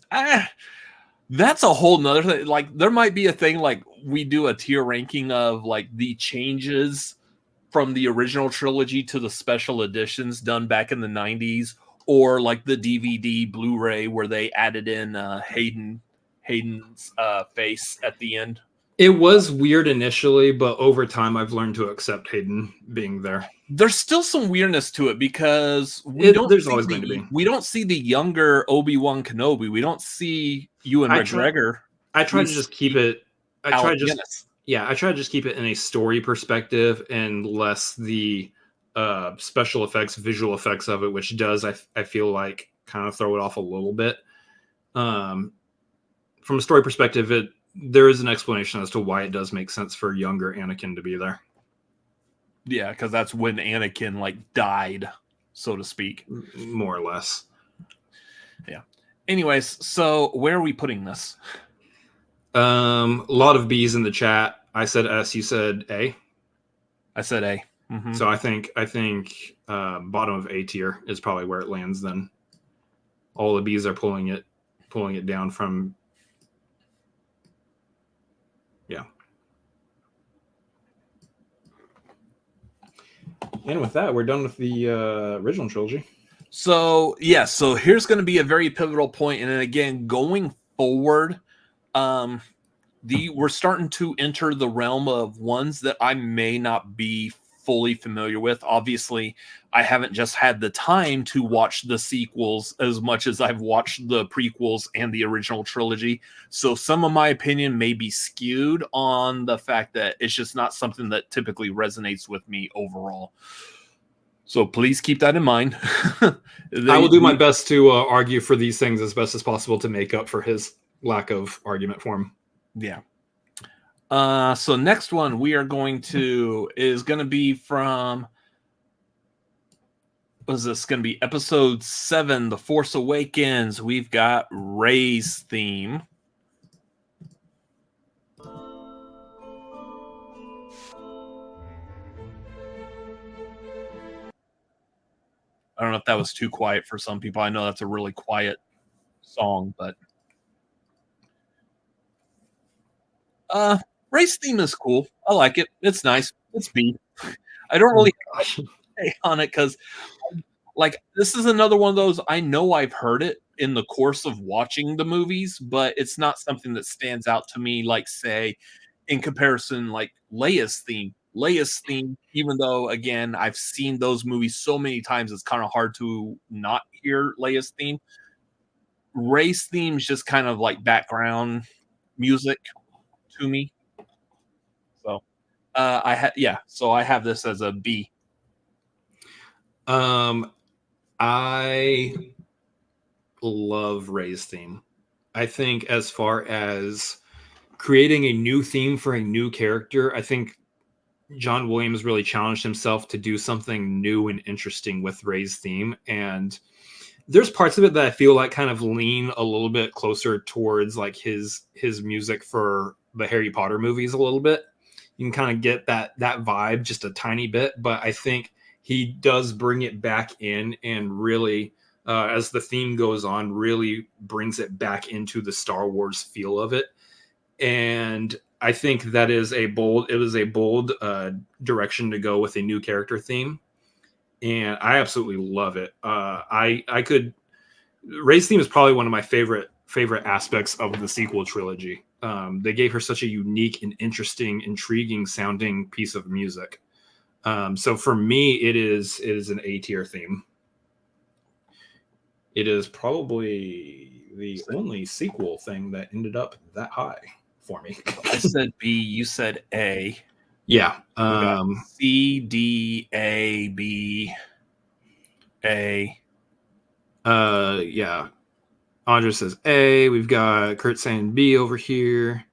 That's a whole nother thing. Like, there might be a thing like we do a tier ranking of like the changes from the original trilogy to the special editions done back in the 90s, or like the DVD Blu-ray where they added in Hayden's face at the end. It was weird initially, but over time I've learned to accept Hayden being there. There's still some weirdness to it because there's always going to be. We don't see the younger Obi-Wan Kenobi. We don't see Ewan McGregor. I try to just keep it. I try to just keep it in a story perspective and less the special effects, visual effects of it, which does I feel like kind of throw it off a little bit. From a story perspective, there is an explanation as to why it does make sense for younger Anakin to be there. Yeah, because that's when Anakin like died, so to speak. More or less. Yeah. Anyways, so where are we putting this? A lot of B's in the chat. I said S, you said A. I said A. Mm-hmm. So I think bottom of A tier is probably where it lands then. All the B's are pulling it down from. Yeah. And with that, we're done with the original trilogy. So here's going to be a very pivotal point, and then again, going forward, we're starting to enter the realm of ones that I may not be fully familiar with. Obviously, I haven't just had the time to watch the sequels as much as I've watched the prequels and the original trilogy. So some of my opinion may be skewed on the fact that it's just not something that typically resonates with me overall. So please keep that in mind. I will do my best to argue for these things as best as possible to make up for his lack of argument for him. Yeah. So next one is going to be from, was this going to be episode 7, The Force Awakens. We've got Rey's theme. I don't know if that was too quiet for some people. I know that's a really quiet song, but Rey's theme is cool. I like it. It's nice. It's beat. I don't really say on it because, like, this is another one of those. I know I've heard it in the course of watching the movies, but it's not something that stands out to me. Like, say, in comparison, like Leia's theme. Leia's theme, even though again I've seen those movies so many times, it's kind of hard to not hear Leia's theme. Rey's theme is just kind of like background music to me. So I have this as a B. I love Rey's theme. I think as far as creating a new theme for a new character, I think John Williams really challenged himself to do something new and interesting with Rey's theme. And there's parts of it that I feel like kind of lean a little bit closer towards like his music for the Harry Potter movies a little bit. You can kind of get that vibe just a tiny bit, but I think he does bring it back in and really, as the theme goes on, really brings it back into the Star Wars feel of it. And I think that is a bold direction to go with a new character theme. And I absolutely love it. Rey's theme is probably one of my favorite aspects of the sequel trilogy. They gave her such a unique and interesting, intriguing sounding piece of music. So for me, it is an A tier theme. It is probably the only sequel thing that ended up that high for me. I said B, you said A. Yeah. C, D, A, B, A. Yeah. Andres says A. We've got Kurt saying B over here.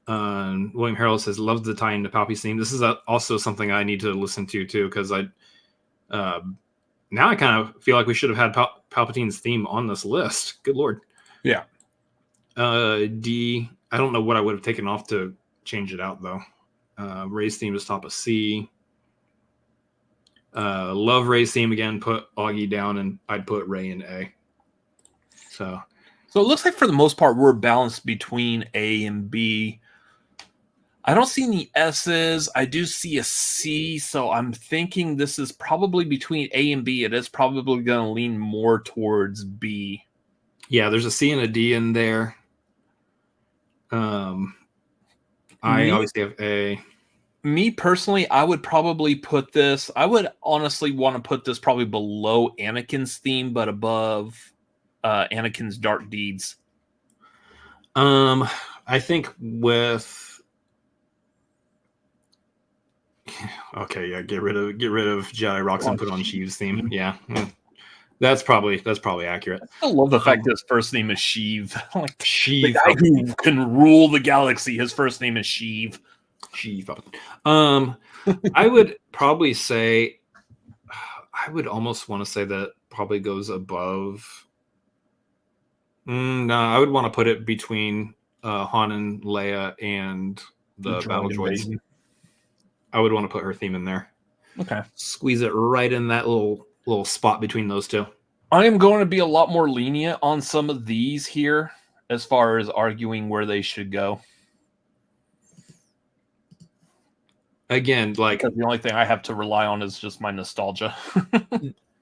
William Harold says loves the tie into Palpy's theme. This is also something I need to listen to too, because now I kind of feel like we should have had Palpatine's theme on this list. Good Lord. Yeah. D. I don't know what I would have taken off to change it out though. Rey's theme is top of C. Love Rey's theme again. Put Augie down, and I'd put Rey in A. So it looks like for the most part we're balanced between A and B. I don't see any S's. I do see a C, so I'm thinking this is probably between A and B. It is probably going to lean more towards B. Yeah, there's a C and a D in there. I obviously have A. Me personally, I would probably put this. I would honestly want to put this probably below Anakin's theme, but above Anakin's Dark Deeds. I think with. Okay, yeah, get rid of Jedi Rocks and put on Sheev's theme. Yeah. That's probably accurate. I love the fact that his first name is Sheev. Like Sheev, the guy who can rule the galaxy. His first name is Sheev. Sheev. I would probably say, I would almost want to say that probably goes above. No, I would want to put it between Han and Leia and the battle droids. I would want to put her theme in there. Okay. Squeeze it right in that little spot between those two. I am going to be a lot more lenient on some of these here as far as arguing where they should go. Again, like the only thing I have to rely on is just my nostalgia.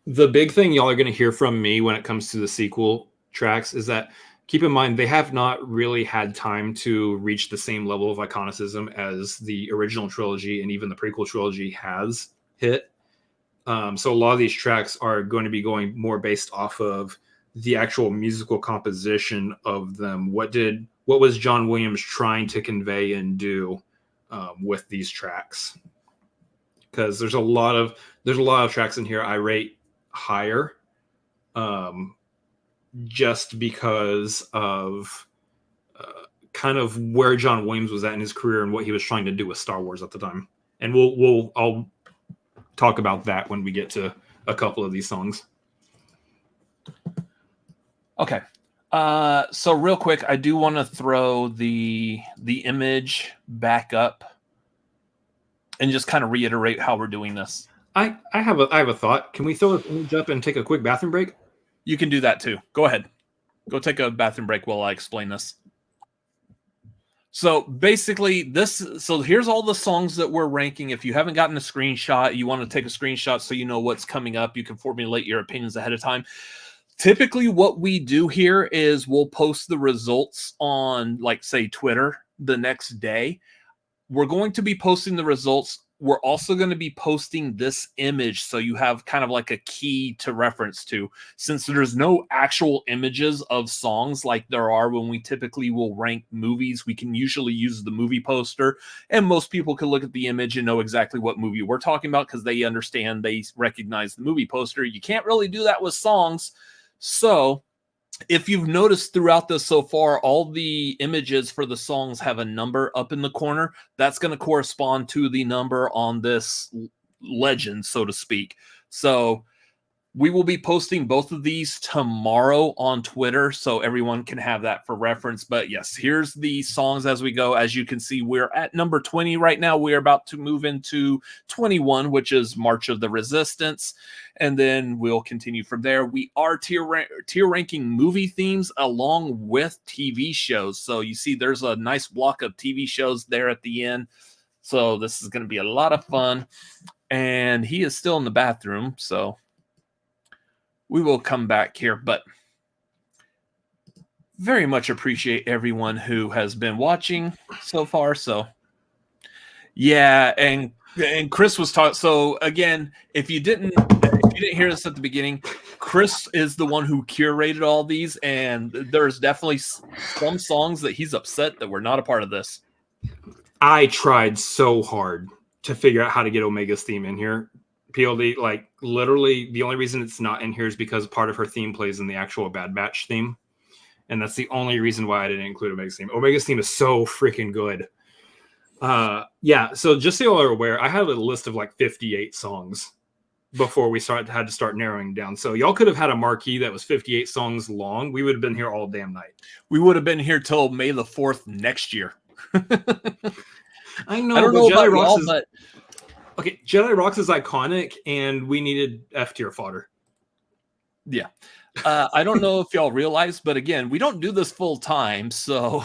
The big thing y'all are going to hear from me when it comes to the sequel tracks is that keep in mind they have not really had time to reach the same level of iconicism as the original trilogy and even the prequel trilogy has hit. So a lot of these tracks are going to be going more based off of the actual musical composition of them. What was John Williams trying to convey and do with these tracks? Because there's a lot of tracks in here I rate higher, just because of kind of where John Williams was at in his career and what he was trying to do with Star Wars at the time. And I'll talk about that when we get to a couple of these songs. Okay. So real quick, I do want to throw the image back up and just kind of reiterate how we're doing this. I have a thought. Can we throw the image up and take a quick bathroom break? You can do that too. Go ahead. Go take a bathroom break while I explain this. So basically here's all the songs that we're ranking. If you haven't gotten a screenshot, you want to take a screenshot so you know what's coming up. You can formulate your opinions ahead of time. Typically what we do here is we'll post the results on, like, say, Twitter the next day. We're going to be posting the results. We're also going to be posting this image so you have kind of like a key to reference to. Since there's no actual images of songs like there are when we typically will rank movies, we can usually use the movie poster, and most people can look at the image and know exactly what movie we're talking about because they understand, they recognize the movie poster. You can't really do that with songs. So if you've noticed throughout this so far, all the images for the songs have a number up in the corner. That's going to correspond to the number on this legend, so to speak. So we will be posting both of these tomorrow on Twitter, so everyone can have that for reference. But yes, here's the songs as we go. As you can see, we're at number 20 right now. We're about to move into 21, which is March of the Resistance. And then we'll continue from there. We are tier ranking movie themes along with TV shows. So you see there's a nice block of TV shows there at the end. So this is going to be a lot of fun. And he is still in the bathroom, so we will come back here, but very much appreciate everyone who has been watching so far. So yeah, and Chris was talking. So again, if you didn't hear this at the beginning, Chris is the one who curated all these, and there's definitely some songs that he's upset that we're not a part of this. I tried so hard to figure out how to get Omega's theme in here. PLD, like, literally the only reason it's not in here is because part of her theme plays in the actual Bad Batch theme. And that's the only reason why I didn't include Omega's theme. Omega's theme is so freaking good. Yeah, so just so you all are aware, I had a list of like 58 songs before we had to start narrowing down. So y'all could have had a marquee that was 58 songs long. We would have been here all damn night. We would have been here till May the 4th next year. I know, I don't know about y'all, but okay, Jedi Rocks is iconic, and we needed F tier fodder. Yeah. I don't know if y'all realize, but again, we don't do this full time, so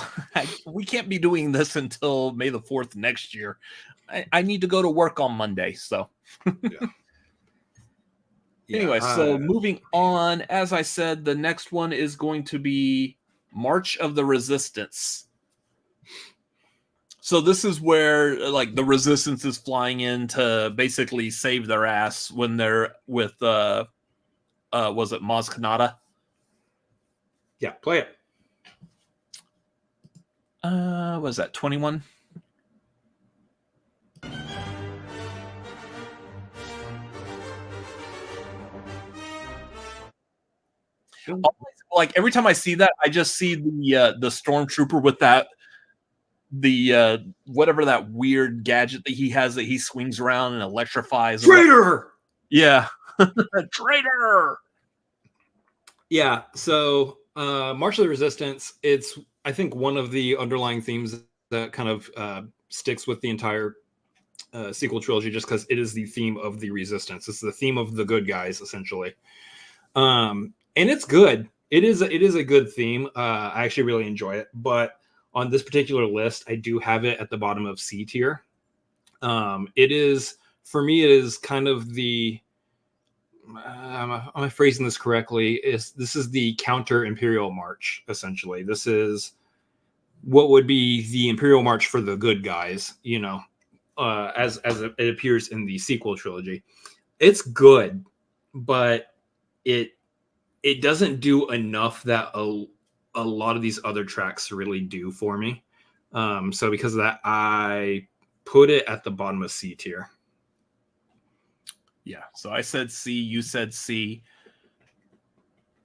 we can't be doing this until May the 4th next year. I need to go to work on Monday, so. Anyway, so moving on, as I said, the next one is going to be March of the Resistance. So this is where like the Resistance is flying in to basically save their ass when they're with was it Maz Kanata? Yeah, play it. What was that 21? Like every time I see that, I just see the stormtrooper with that whatever that weird gadget that he has that he swings around and electrifies. Traitor! Yeah. Traitor! Yeah, so March of the Resistance, it's, I think, one of the underlying themes that kind of sticks with the entire sequel trilogy, just because it is the theme of the Resistance. It's the theme of the good guys, essentially. And it's good. It is a good theme. I actually really enjoy it. But on this particular list, I do have it at the bottom of C tier. It is, for me, it is kind of the... am I phrasing this correctly? This is the counter Imperial March, essentially. This is what would be the Imperial March for the good guys, you know, as it appears in the sequel trilogy. It's good, but it doesn't do enough that a lot of these other tracks really do for me. So because of that, I put it at the bottom of C tier. Yeah, so I said C, you said C.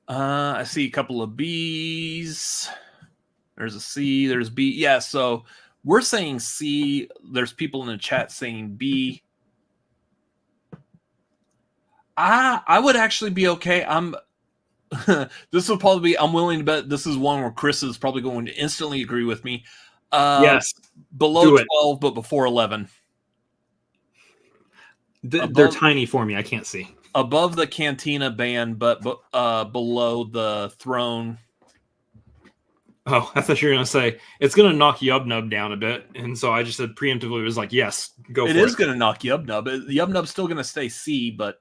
I see a couple of B's. There's a C, there's B. Yeah, so we're saying C. There's people in the chat saying B. I would actually be okay. This will probably be, I'm willing to bet this is one where Chris is probably going to instantly agree with me. Yes. Below 12, but before 11. They're tiny for me. I can't see. Above the Cantina band, but below the throne. Oh, I thought you were going to say, it's going to knock Yub Nub down a bit. And so I just said preemptively, was like, yes, go for it. It is going to knock Yub Nub. Yub Nub's still going to stay C, but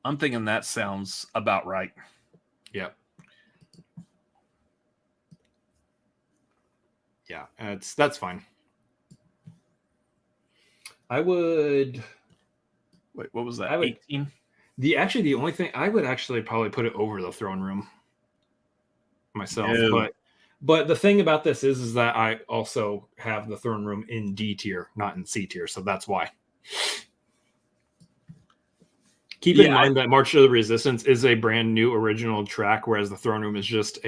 I'm thinking that sounds about right. Yeah. Yeah, that's fine. I would... Wait, what was that? 18? The only thing, I would actually probably put it over the throne room myself. Ew. But the thing about this is that I also have the throne room in D tier, not in C tier. So that's why. Keep in mind that March of the Resistance is a brand new original track, whereas the throne room is just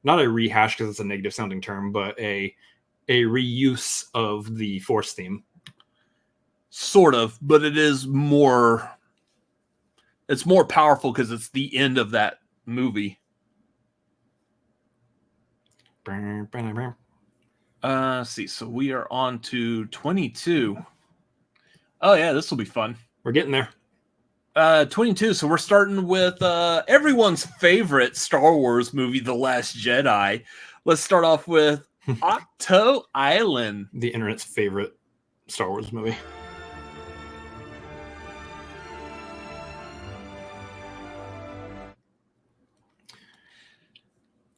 not a rehash because it's a negative sounding term, but a reuse of the Force theme. Sort of, but it is more... It's more powerful because it's the end of that movie. Let's see. So we are on to 22. Oh, yeah, this will be fun. We're getting there. 22. So we're starting with everyone's favorite Star Wars movie, The Last Jedi. Let's start off with Octo Island. The internet's favorite Star Wars movie.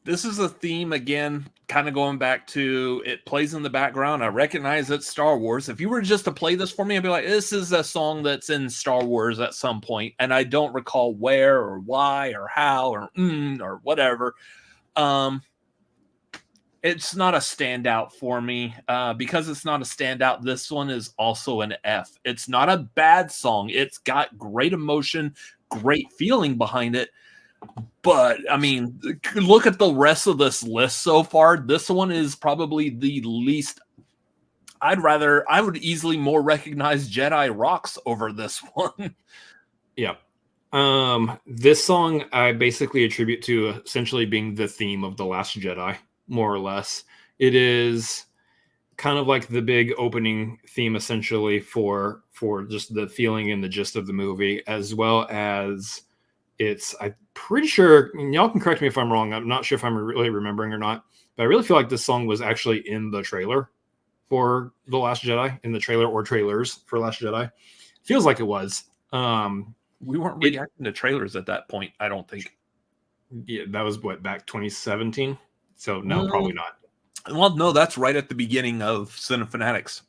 This is a theme, again, kind of going back to it plays in the background. I recognize it's Star Wars. If you were just to play this for me, I'd be like, this is a song that's in Star Wars at some point, and I don't recall where or why or how or whatever. It's not a standout for me. Because it's not a standout, this one is also an F. It's not a bad song. It's got great emotion, great feeling behind it. But, I mean, look at the rest of this list so far. This one is probably the least... I would easily more recognize Jedi Rocks over this one. Yeah. This song I basically attribute to essentially being the theme of The Last Jedi, more or less. It is kind of like the big opening theme, essentially for just the feeling and the gist of the movie, as well as I'm pretty sure, y'all can correct me if I'm wrong. I'm not sure if I'm really remembering or not, but I really feel like this song was actually in the trailer for The Last Jedi, in the trailer or trailers for Last Jedi. Feels like it was. We weren't reacting to trailers at that point, I don't think. Yeah, that was back 2017. So no, probably not. Well, no, that's right at the beginning of Cinefanatics.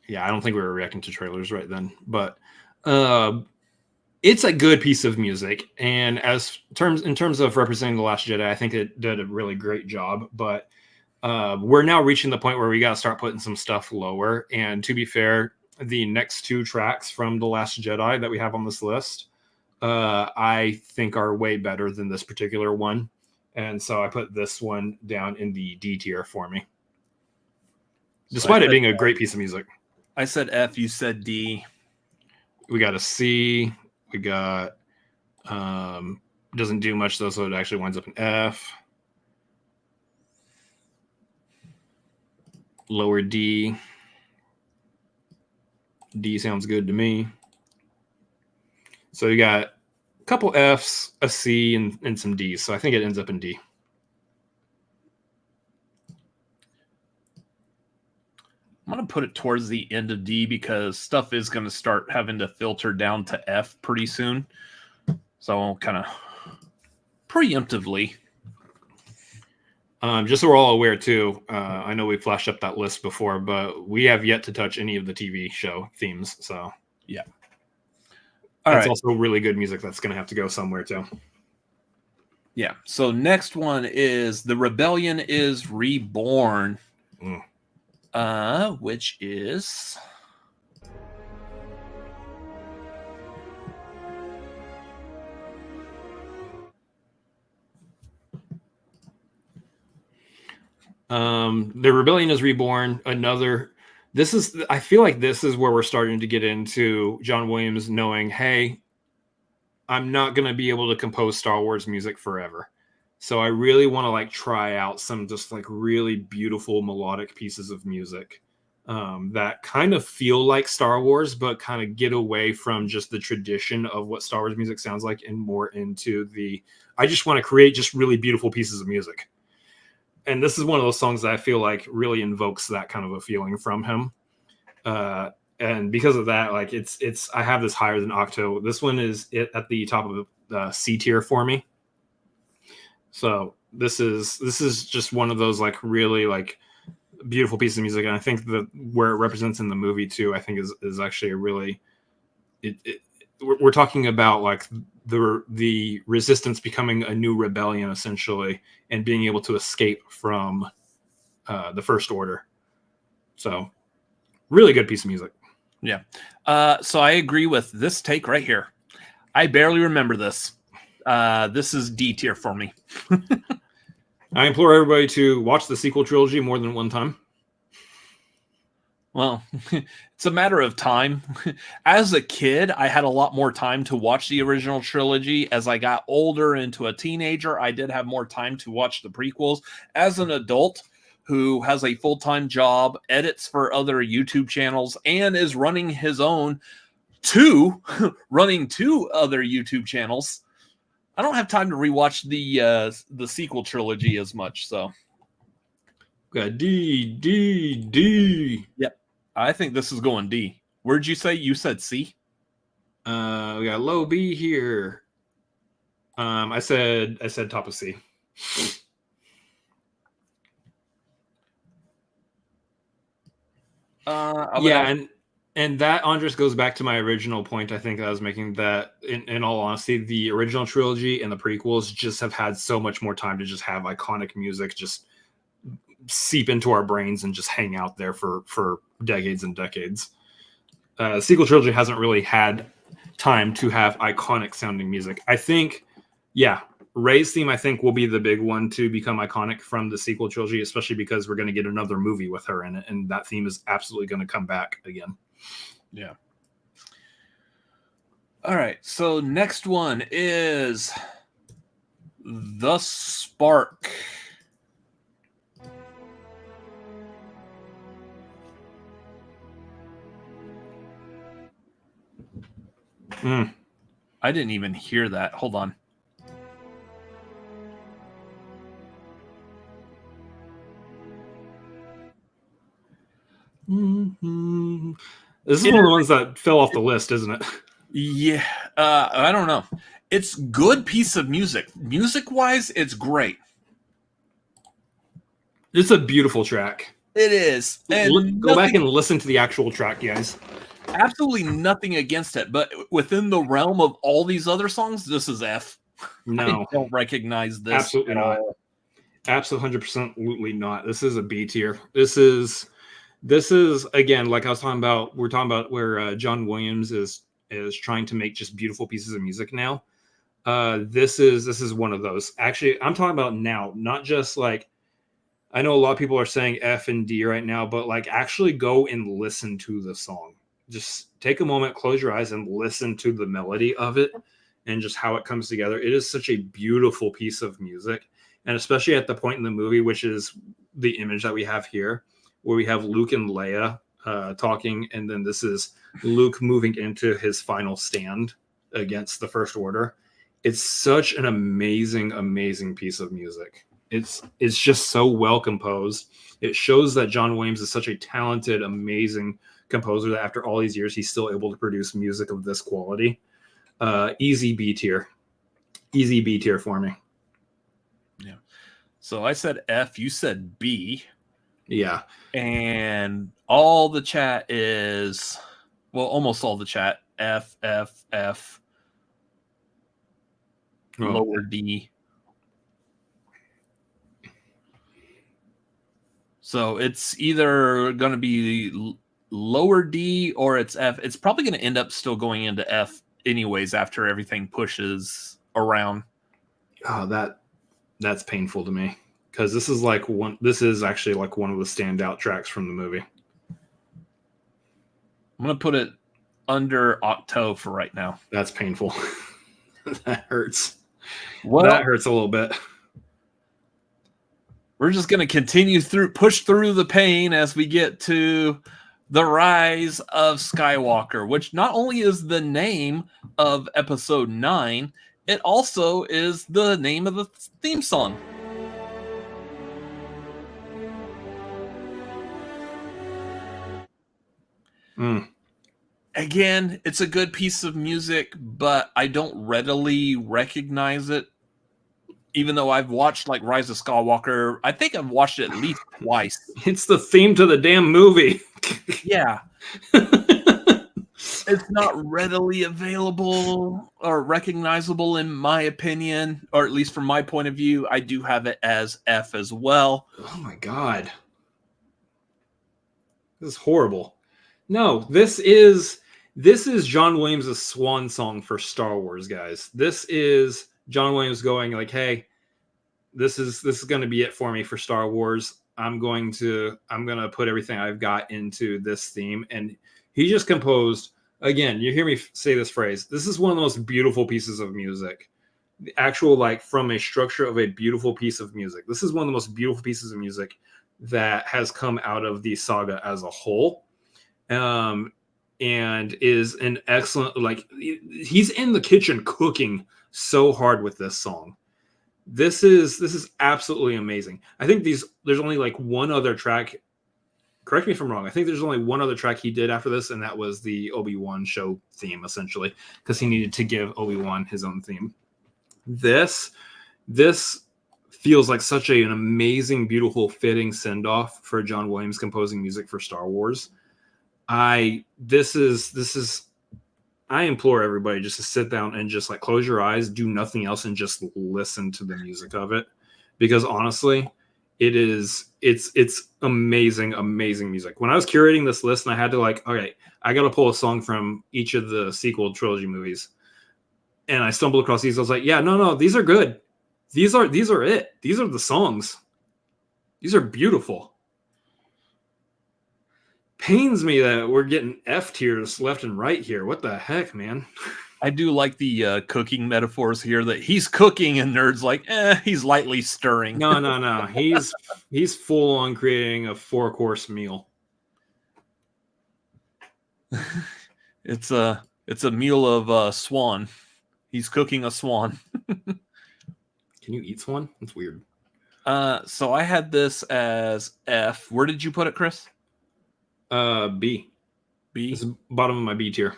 Yeah, I don't think we were reacting to trailers right then, but it's a good piece of music. And in terms of representing The Last Jedi, I think it did a really great job. But we're now reaching the point where we got to start putting some stuff lower. And to be fair, the next 2 tracks from The Last Jedi that we have on this list, I think are way better than this particular one. And so I put this one down in the D tier for me. Despite it being a great piece of music. I said F, you said D. We got a C. We got doesn't do much though, so it actually winds up in F. Lower D. D sounds good to me. So you got a couple Fs, a C, and some Ds. So I think it ends up in D. I'm going to put it towards the end of D because stuff is going to start having to filter down to F pretty soon. So I'll kind of preemptively. Just so we're all aware too, I know we flashed up that list before, but we have yet to touch any of the TV show themes. So yeah. That's also really good music that's going to have to go somewhere too. Yeah. So next one is The Rebellion is Reborn. Which is The Rebellion is Reborn. I feel like this is where we're starting to get into John Williams knowing, hey, I'm not going to be able to compose Star Wars music forever. So I really want to try out some just really beautiful melodic pieces of music that kind of feel like Star Wars, but kind of get away from just the tradition of what Star Wars music sounds like and more into I just want to create just really beautiful pieces of music. And this is one of those songs that I feel like really invokes that kind of a feeling from him. And because of that, I have this higher than Octo. This one is at the top of the C tier for me. So this is just one of those really beautiful pieces of music, and I think that where it represents in the movie too, I think is actually a really we're talking about the resistance becoming a new rebellion essentially, and being able to escape from the First Order. So really good piece of music. Yeah. So I agree with this take right here. I barely remember this. This is D tier for me. I implore everybody to watch the sequel trilogy more than one time. Well, it's a matter of time. As a kid, I had a lot more time to watch the original trilogy. As I got older into a teenager, I did have more time to watch the prequels. As an adult who has a full-time job, edits for other YouTube channels, and is running his own running 2 other YouTube channels, I don't have time to rewatch the sequel trilogy as much. So, got D. Yep, I think this is going D. Where'd you say? You said C. We got low B here. I said top of C. And that, Andres, goes back to my original point. I think I was making that, in all honesty, the original trilogy and the prequels just have had so much more time to just have iconic music just seep into our brains and just hang out there for decades and decades. Sequel trilogy hasn't really had time to have iconic sounding music. I think, Rey's theme, I think, will be the big one to become iconic from the sequel trilogy, especially because we're going to get another movie with her in it, and that theme is absolutely going to come back again. Yeah. All right. So next one is The Spark. I didn't even hear that. Hold on. Mm-hmm. This is one of the ones that fell off the list, isn't it? Yeah, I don't know. It's good piece of music. Music-wise, it's great. It's a beautiful track. It is. And go back and listen to the actual track, guys. Absolutely nothing against it, but within the realm of all these other songs, this is F. No. I don't recognize this absolutely at not. all. Absolutely not. This is a B tier. This is again, like I was talking about, we're talking about where John Williams is trying to make just beautiful pieces of music now. This is one of those. Actually, I'm talking about now, not just like, I know a lot of people are saying F and D right now, but like actually go and listen to the song. Just take a moment, close your eyes, and listen to the melody of it and just how it comes together. It is such a beautiful piece of music. And especially at the point in the movie, which is the image that we have here, where we have Luke and Leia talking, and then this is Luke moving into his final stand against the First Order. It's such an amazing, amazing piece of music. It's just so well composed. It shows that John Williams is such a talented, amazing composer that after all these years, he's still able to produce music of this quality. Easy B tier. Easy B tier for me. Yeah. So I said F, you said B. Yeah. And all the chat is, well, almost all the chat, F, F, F, lower D. So it's either going to be lower D or it's F. It's probably going to end up still going into F anyways after everything pushes around. Oh, that's painful to me, because this is actually like one of the standout tracks from the movie. I'm going to put it under Octo for right now. That's painful. That hurts. Well, that hurts a little bit. We're just going to push through the pain as we get to The Rise of Skywalker, which not only is the name of episode 9, it also is the name of the theme song. Again, it's a good piece of music, but I don't readily recognize it. Even though I've watched like Rise of Skywalker, I think I've watched it at least twice. It's the theme to the damn movie. Yeah. It's not readily available or recognizable in my opinion, or at least from my point of view. I do have it as F as well. Oh my God. This is horrible. No, this is John Williams' swan song for Star Wars, guys. This is John Williams going like, hey, this is going to be it for me for Star Wars. I'm going to put everything I've got into this theme. And he just composed, again, you hear me say this phrase, this is one of the most beautiful pieces of music. The actual, like, from a structure of a beautiful piece of music. This is one of the most beautiful pieces of music that has come out of the saga as a whole. And is an excellent, like, he's in the kitchen cooking so hard with this song. This is absolutely amazing. I think there's only like one other track. Correct me if I'm wrong. I think there's only one other track he did after this, and that was the Obi-Wan show theme, essentially, because he needed to give Obi-Wan his own theme. This feels like such an amazing, beautiful, fitting send-off for John Williams composing music for Star Wars. I implore everybody just to sit down and just like close your eyes, do nothing else, and just listen to the music of it. Because honestly, it's amazing, amazing music. When I was curating this list and I had to like, okay, I got to pull a song from each of the sequel trilogy movies. And I stumbled across these. I was like, yeah, no, these are good. These are it. These are the songs. These are beautiful. Pains me that we're getting F tiers left and right here. What the heck, man? I do like the cooking metaphors here, that he's cooking and Nerd's like, he's lightly stirring. No. He's full on creating a 4-course meal. It's It's a meal of swan. He's cooking a swan. Can you eat swan? That's weird. So I had this as F. Where did you put it, Chris? B. B. This is bottom of my B tier.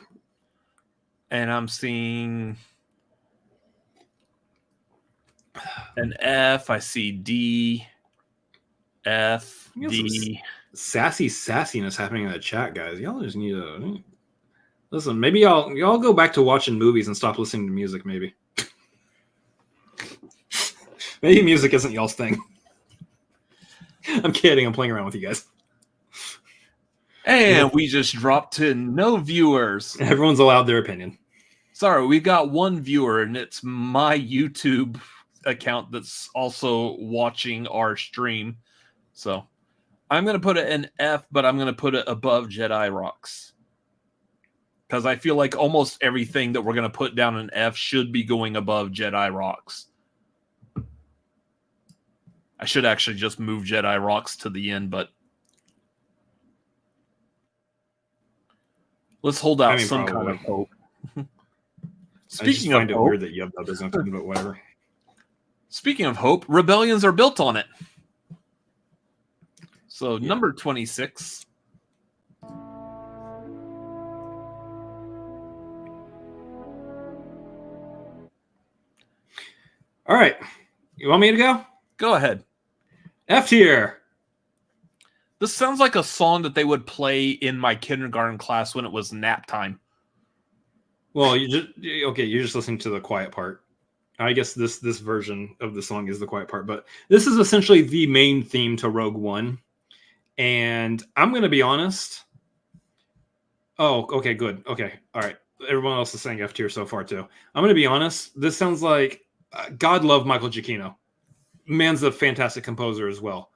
And I'm seeing an F. I see D, F, D. Sassiness happening in the chat, guys. Y'all just need to listen. Maybe y'all go back to watching movies and stop listening to music. Maybe music isn't y'all's thing. I'm kidding. I'm playing around with you guys. And we just dropped to no viewers. Everyone's allowed their opinion. Sorry, we got one viewer, and it's my YouTube account that's also watching our stream. So I'm going to put it in F, but I'm going to put it above Jedi Rocks. Because I feel like almost everything that we're going to put down in F should be going above Jedi Rocks. I should actually just move Jedi Rocks to the end, but let's hold out some kind of hope. Speaking of hope, weird that Yub doesn't talk about whatever. Speaking of hope, rebellions are built on it. So number 26. All right. You want me to go? Go ahead. F tier. This sounds like a song that they would play in my kindergarten class when it was nap time. Well, you're just listening to the quiet part. I guess this version of the song is the quiet part, but this is essentially the main theme to Rogue One. And I'm going to be honest. Oh, okay, good. Okay, all right. Everyone else is saying F tier so far too. I'm going to be honest. This sounds like God love Michael Giacchino. Man's a fantastic composer as well.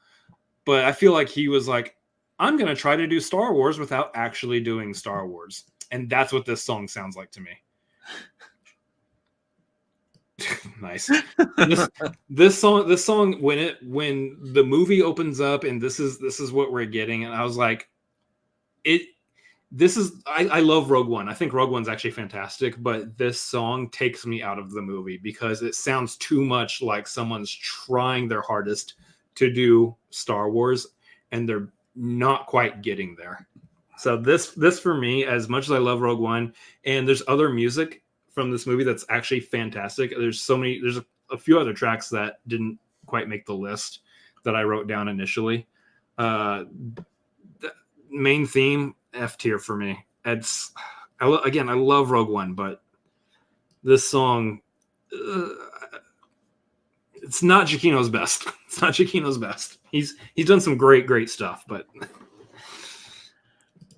But I feel like he was like, I'm going to try to do Star Wars without actually doing Star Wars. And that's what this song sounds like to me. Nice. This song when the movie opens up and this is what we're getting, and I was like, I love Rogue One. I think Rogue One's actually fantastic, but this song takes me out of the movie because it sounds too much like someone's trying their hardest to do Star Wars and they're not quite getting there. So this for me, as much as I love Rogue One, and there's other music from this movie that's actually fantastic. There's a few other tracks that didn't quite make the list that I wrote down initially. The main theme, F tier for me. I love Rogue One, but this song, it's not Giacchino's best. It's not Giacchino's best. He's done some great stuff, but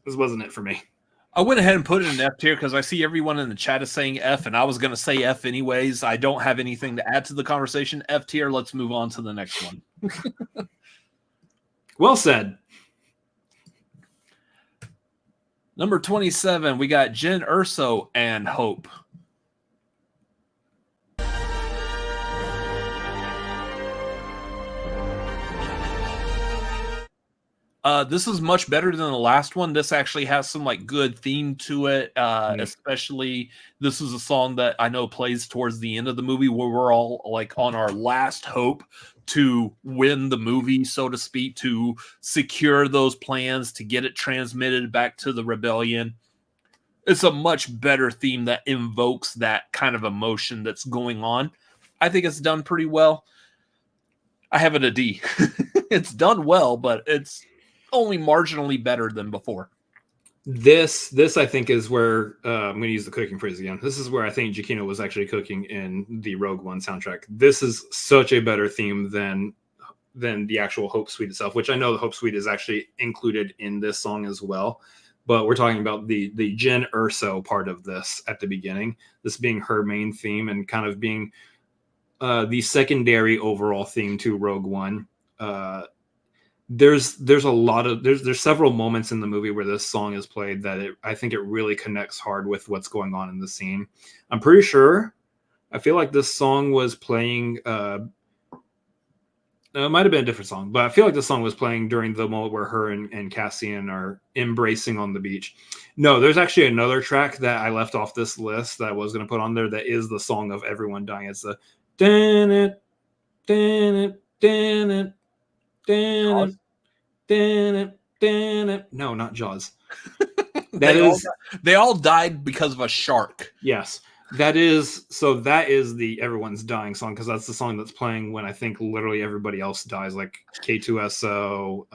this wasn't it for me. I went ahead and put it in F tier because I see everyone in the chat is saying F, and I was going to say F anyways. I don't have anything to add to the conversation. F tier, let's move on to the next one. Well said. Number 27, we got Jyn Erso and Hope. This is much better than the last one. This actually has some like good theme to it. Especially this is a song that I know plays towards the end of the movie where we're all like on our last hope to win the movie, so to speak, to secure those plans, to get it transmitted back to the rebellion. It's a much better theme that invokes that kind of emotion that's going on. I think it's done pretty well. I have it a D. It's done well, but it's only marginally better than before. This I think is where I'm going to use the cooking phrase again. This is where I think Giacchino was actually cooking in the Rogue One soundtrack. This is such a better theme than the actual Hope Suite itself, which I know the Hope Suite is actually included in this song as well. But we're talking about the Jyn Erso part of this at the beginning, this being her main theme and kind of being the secondary overall theme to Rogue One. There's several moments in the movie where this song is played that I think it really connects hard with what's going on in the scene. I'm pretty sure, I feel like this song was playing it might have been a different song, but I feel like the song was playing during the moment where her and Cassian are embracing on the beach. No, there's actually another track that I left off this list that I was going to put on there that is the song of everyone dying. It's the dan it, dan it, dan it, dan it, dan it, dan it. No, not Jaws. They all died because of a shark. Yes. That is the Everyone's Dying song, because that's the song that's playing when I think literally everybody else dies, like K2SO,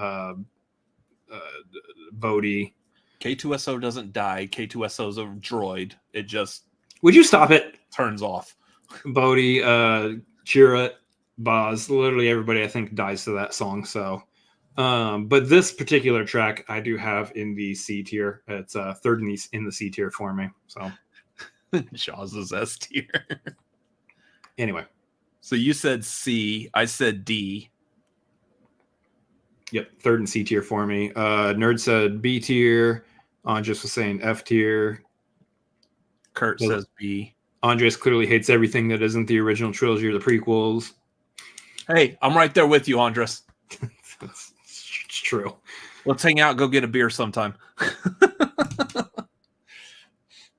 Bodhi. K2SO doesn't die. K2SO is a droid. It just Would you stop it? Turns off. Bodhi, Chirrut, Boz, literally everybody I think dies to that song. So, but this particular track I do have in the C tier. It's third in the C tier for me. So. Jaws is S tier. Anyway. So you said C. I said D. Yep. Third and C tier for me. Nerd said B tier. Andres was saying F tier. Kurt says B. Andres clearly hates everything that isn't the original trilogy or the prequels. Hey, I'm right there with you, Andres. It's true. Let's hang out, go get a beer sometime.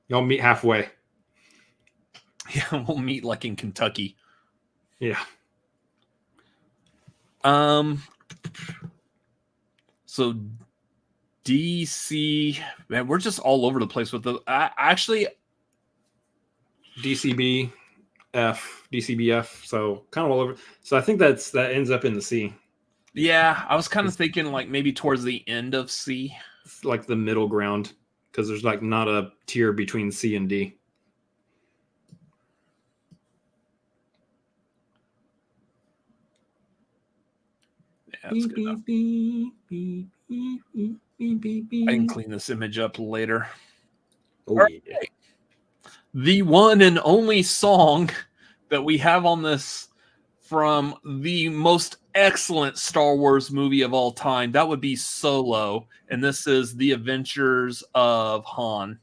Y'all meet halfway. Yeah, we'll meet like in Kentucky. Yeah. So DC, man, we're just all over the place with the. Actually, DCB, F, DCBF. So kind of all over. So I think that ends up in the C. Yeah, I was kind of thinking like maybe towards the end of C, like the middle ground, because there's like not a tier between C and D. That's good enough. I can clean this image up later. Oh, right. Yeah. The one and only song that we have on this from the most excellent Star Wars movie of all time, that would be Solo. And this is The Adventures of Han.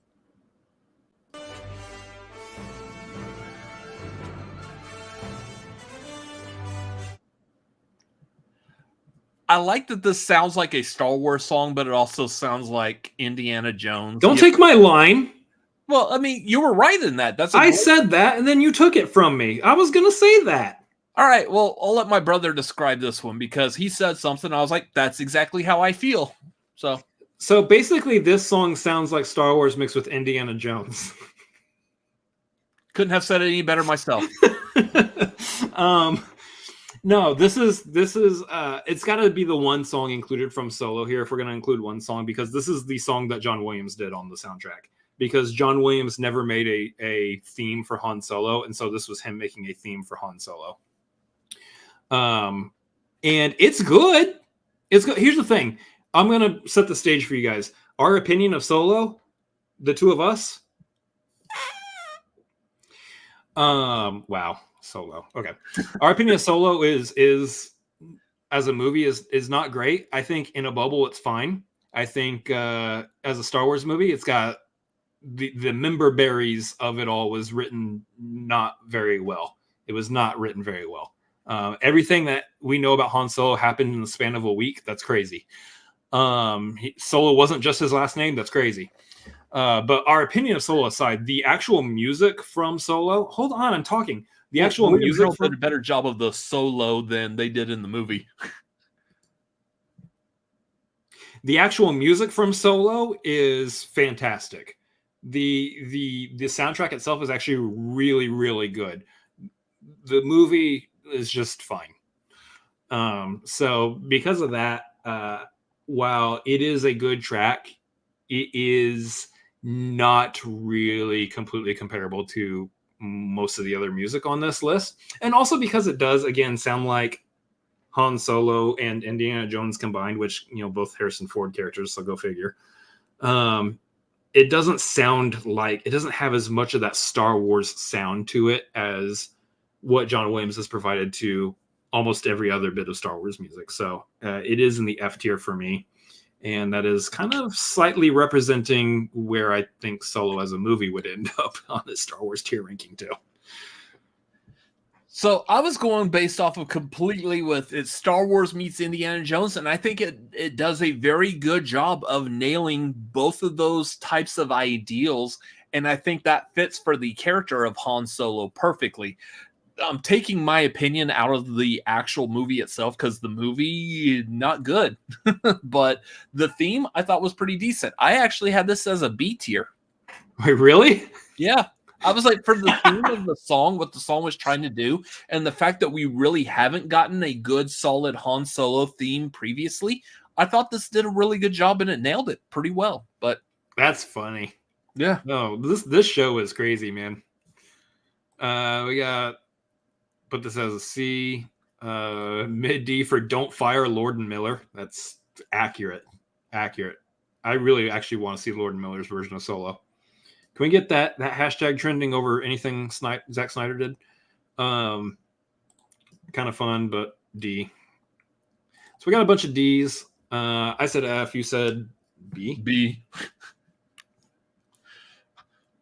I like that this sounds like a Star Wars song, but it also sounds like Indiana Jones. Don't take my line. Well, I mean, you were right in that. I said that, and then you took it from me. I was going to say that. All right, well, I'll let my brother describe this one because he said something. I was like, that's exactly how I feel. So basically, this song sounds like Star Wars mixed with Indiana Jones. Couldn't have said it any better myself. No, this is it's got to be the one song included from Solo here if we're going to include one song, because this is the song that John Williams did on the soundtrack, because John Williams never made a theme for Han Solo, and so this was him making a theme for Han Solo. And it's good. It's good. Here's the thing. I'm going to set the stage for you guys. Our opinion of Solo, the two of us. Wow. Solo. Okay. Our opinion of Solo is as a movie is not great. I think in a bubble it's fine. I think as a Star Wars movie, it's got the member berries of it all was written not very well. It was not written very well. Everything that we know about Han Solo happened in the span of a week. That's crazy. Solo wasn't just his last name. That's crazy. But our opinion of Solo aside, the actual music from Solo. Hold on, I'm talking. The actual music did a better job of the solo than they did in the movie. The actual music from Solo is fantastic. The soundtrack itself is actually really, really good. The movie is just fine. So because of that, while it is a good track, it is not really completely comparable to most of the other music on this list. And also because it does, again, sound like Han Solo and Indiana Jones combined, which, both Harrison Ford characters, so go figure. It doesn't sound like, it doesn't have as much of that Star Wars sound to it as what John Williams has provided to almost every other bit of Star Wars music. So it is in the F tier for me. And that is kind of slightly representing where I think Solo as a movie would end up on the Star Wars tier ranking too. So I was going based off of completely with it's Star Wars meets Indiana Jones, and I think it does a very good job of nailing both of those types of ideals, and I think that fits for the character of Han Solo perfectly. I'm taking my opinion out of the actual movie itself because the movie not good, but the theme I thought was pretty decent. I actually had this as a B tier. Wait, really? Yeah. I was like, for the theme of the song, what the song was trying to do, and the fact that we really haven't gotten a good, solid Han Solo theme previously, I thought this did a really good job and it nailed it pretty well. But That's funny. yeah. No, this show is crazy, man. We got put this as a C, mid D for Don't Fire Lord and Miller. That's accurate. Accurate. I really actually want to see Lord and Miller's version of Solo. Can we get that hashtag trending over anything Zack Snyder did? Kind of fun, but D. So we got a bunch of D's. I said F. You said B. B.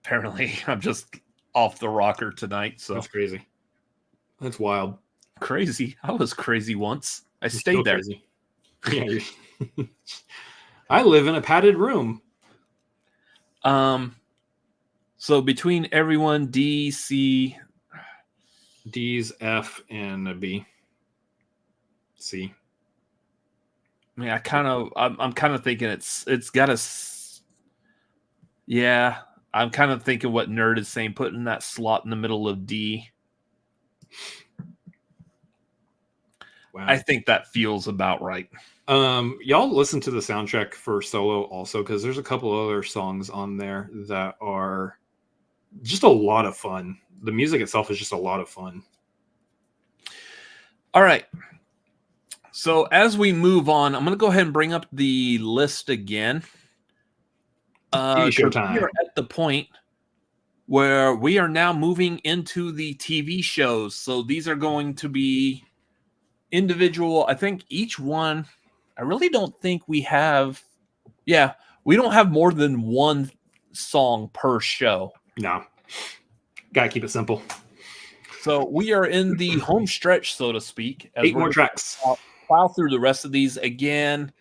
Apparently, I'm just off the rocker tonight. So That's crazy. That's wild. Crazy. I was crazy once. I You're stayed there. Crazy. Yeah. I live in a padded room. So between everyone, D, C, D's, F, and a B. C. I mean, I'm kind of thinking it's got a, yeah. I'm kind of thinking what Nerd is saying, putting that slot in the middle of D. Wow. I think that feels about right. Y'all listen to the soundtrack for Solo also, because there's a couple other songs on there that are just a lot of fun. The music itself is just a lot of fun. All right. So as we move on, I'm going to go ahead and bring up the list again. TV show time. We are at the point where we are now moving into the TV shows. So these are going to be individual. I think each one, I really don't think we have. Yeah, we don't have more than one song per show. No. Gotta keep it simple. So we are in the home stretch, so to speak. 8 more tracks. Plow through the rest of these. Again,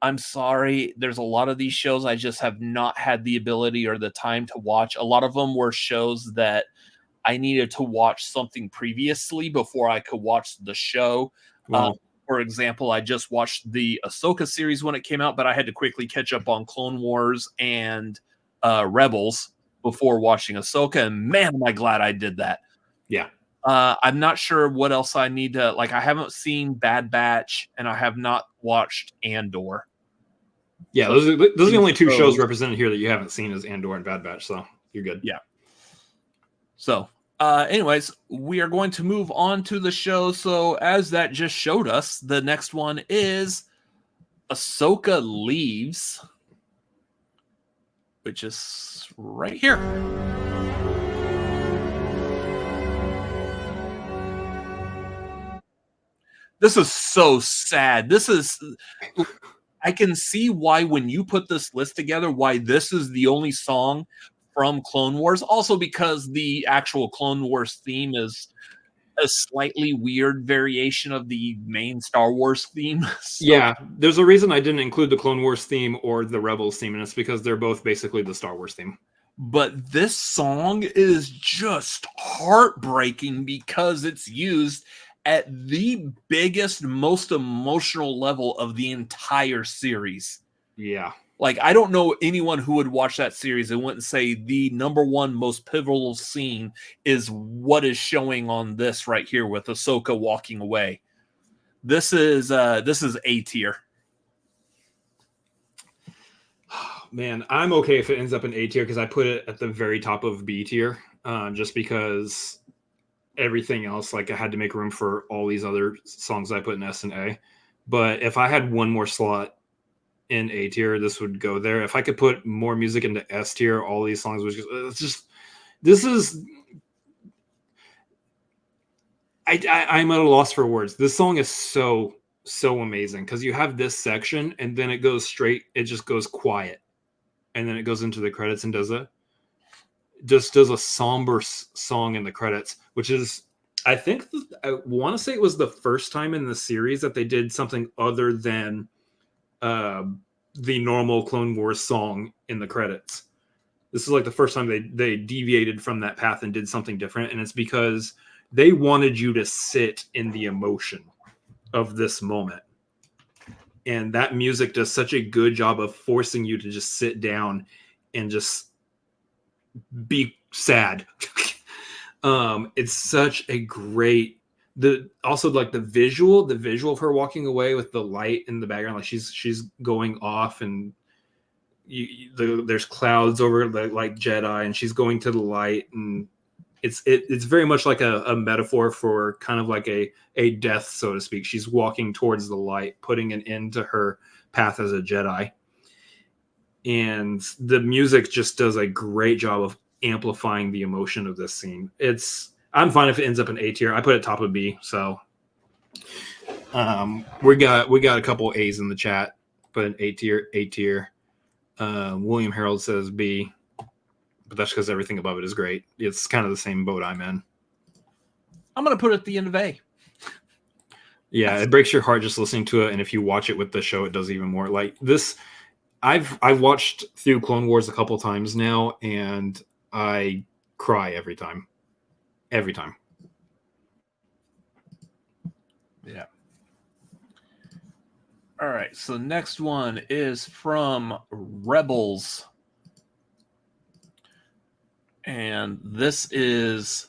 I'm sorry. There's a lot of these shows I just have not had the ability or the time to watch. A lot of them were shows that I needed to watch something previously before I could watch the show. Wow. For example, I just watched the Ahsoka series when it came out, but I had to quickly catch up on Clone Wars and Rebels before watching Ahsoka. And man, am I glad I did that. Yeah. I'm not sure what else I need to, like, I haven't seen Bad Batch and I have not watched Andor. Yeah, those are the only two shows represented here that you haven't seen is Andor and Bad Batch, so you're good. Yeah. So, anyways, we are going to move on to the show. So, as that just showed us, the next one is Ahsoka Leaves, which is right here. This is so sad. I can see why when you put this list together, why this is the only song from Clone Wars. Also because the actual Clone Wars theme is a slightly weird variation of the main Star Wars theme. So, yeah, there's a reason I didn't include the Clone Wars theme or the Rebels theme, and it's because they're both basically the Star Wars theme. But this song is just heartbreaking because it's used at the biggest, most emotional level of the entire series. Yeah. Like, I don't know anyone who would watch that series and wouldn't say the number one most pivotal scene is what is showing on this right here with Ahsoka walking away. This is A tier. Man, I'm okay if it ends up in A tier because I put it at the very top of B tier, just because everything else, like I had to make room for all these other songs I put in S and A. But if I had one more slot in A tier, this would go there. If I could put more music into S tier, all these songs would I'm at a loss for words. This song is so amazing because you have this section and then it just goes quiet, and then it goes into the credits and does a somber song in the credits, which is I think I want to say it was the first time in the series that they did something other than the normal Clone Wars song in the credits. This is like the first time they deviated from that path and did something different, and it's because they wanted you to sit in the emotion of this moment. And that music does such a good job of forcing you to just sit down and just be sad. It's such a great also like the visual of her walking away with the light in the background, like she's going off, and there's clouds over like Jedi, and she's going to the light, and it's very much like a metaphor for kind of like a death, so to speak. She's walking towards the light, putting an end to her path as a Jedi. And the music just does a great job of amplifying the emotion of this scene. I'm fine if it ends up in A tier. I put it top of B. So we got a couple A's in the chat, but an A tier. William Harold says B, but that's because everything above it is great. It's kind of the same boat I'm in. I'm gonna put it at the end of A. Yeah, it breaks your heart just listening to it, and if you watch it with the show, it does even more. Like this, I've watched through Clone Wars a couple times now, and I cry every time. Every time. Yeah. All right. So next one is from Rebels. And this is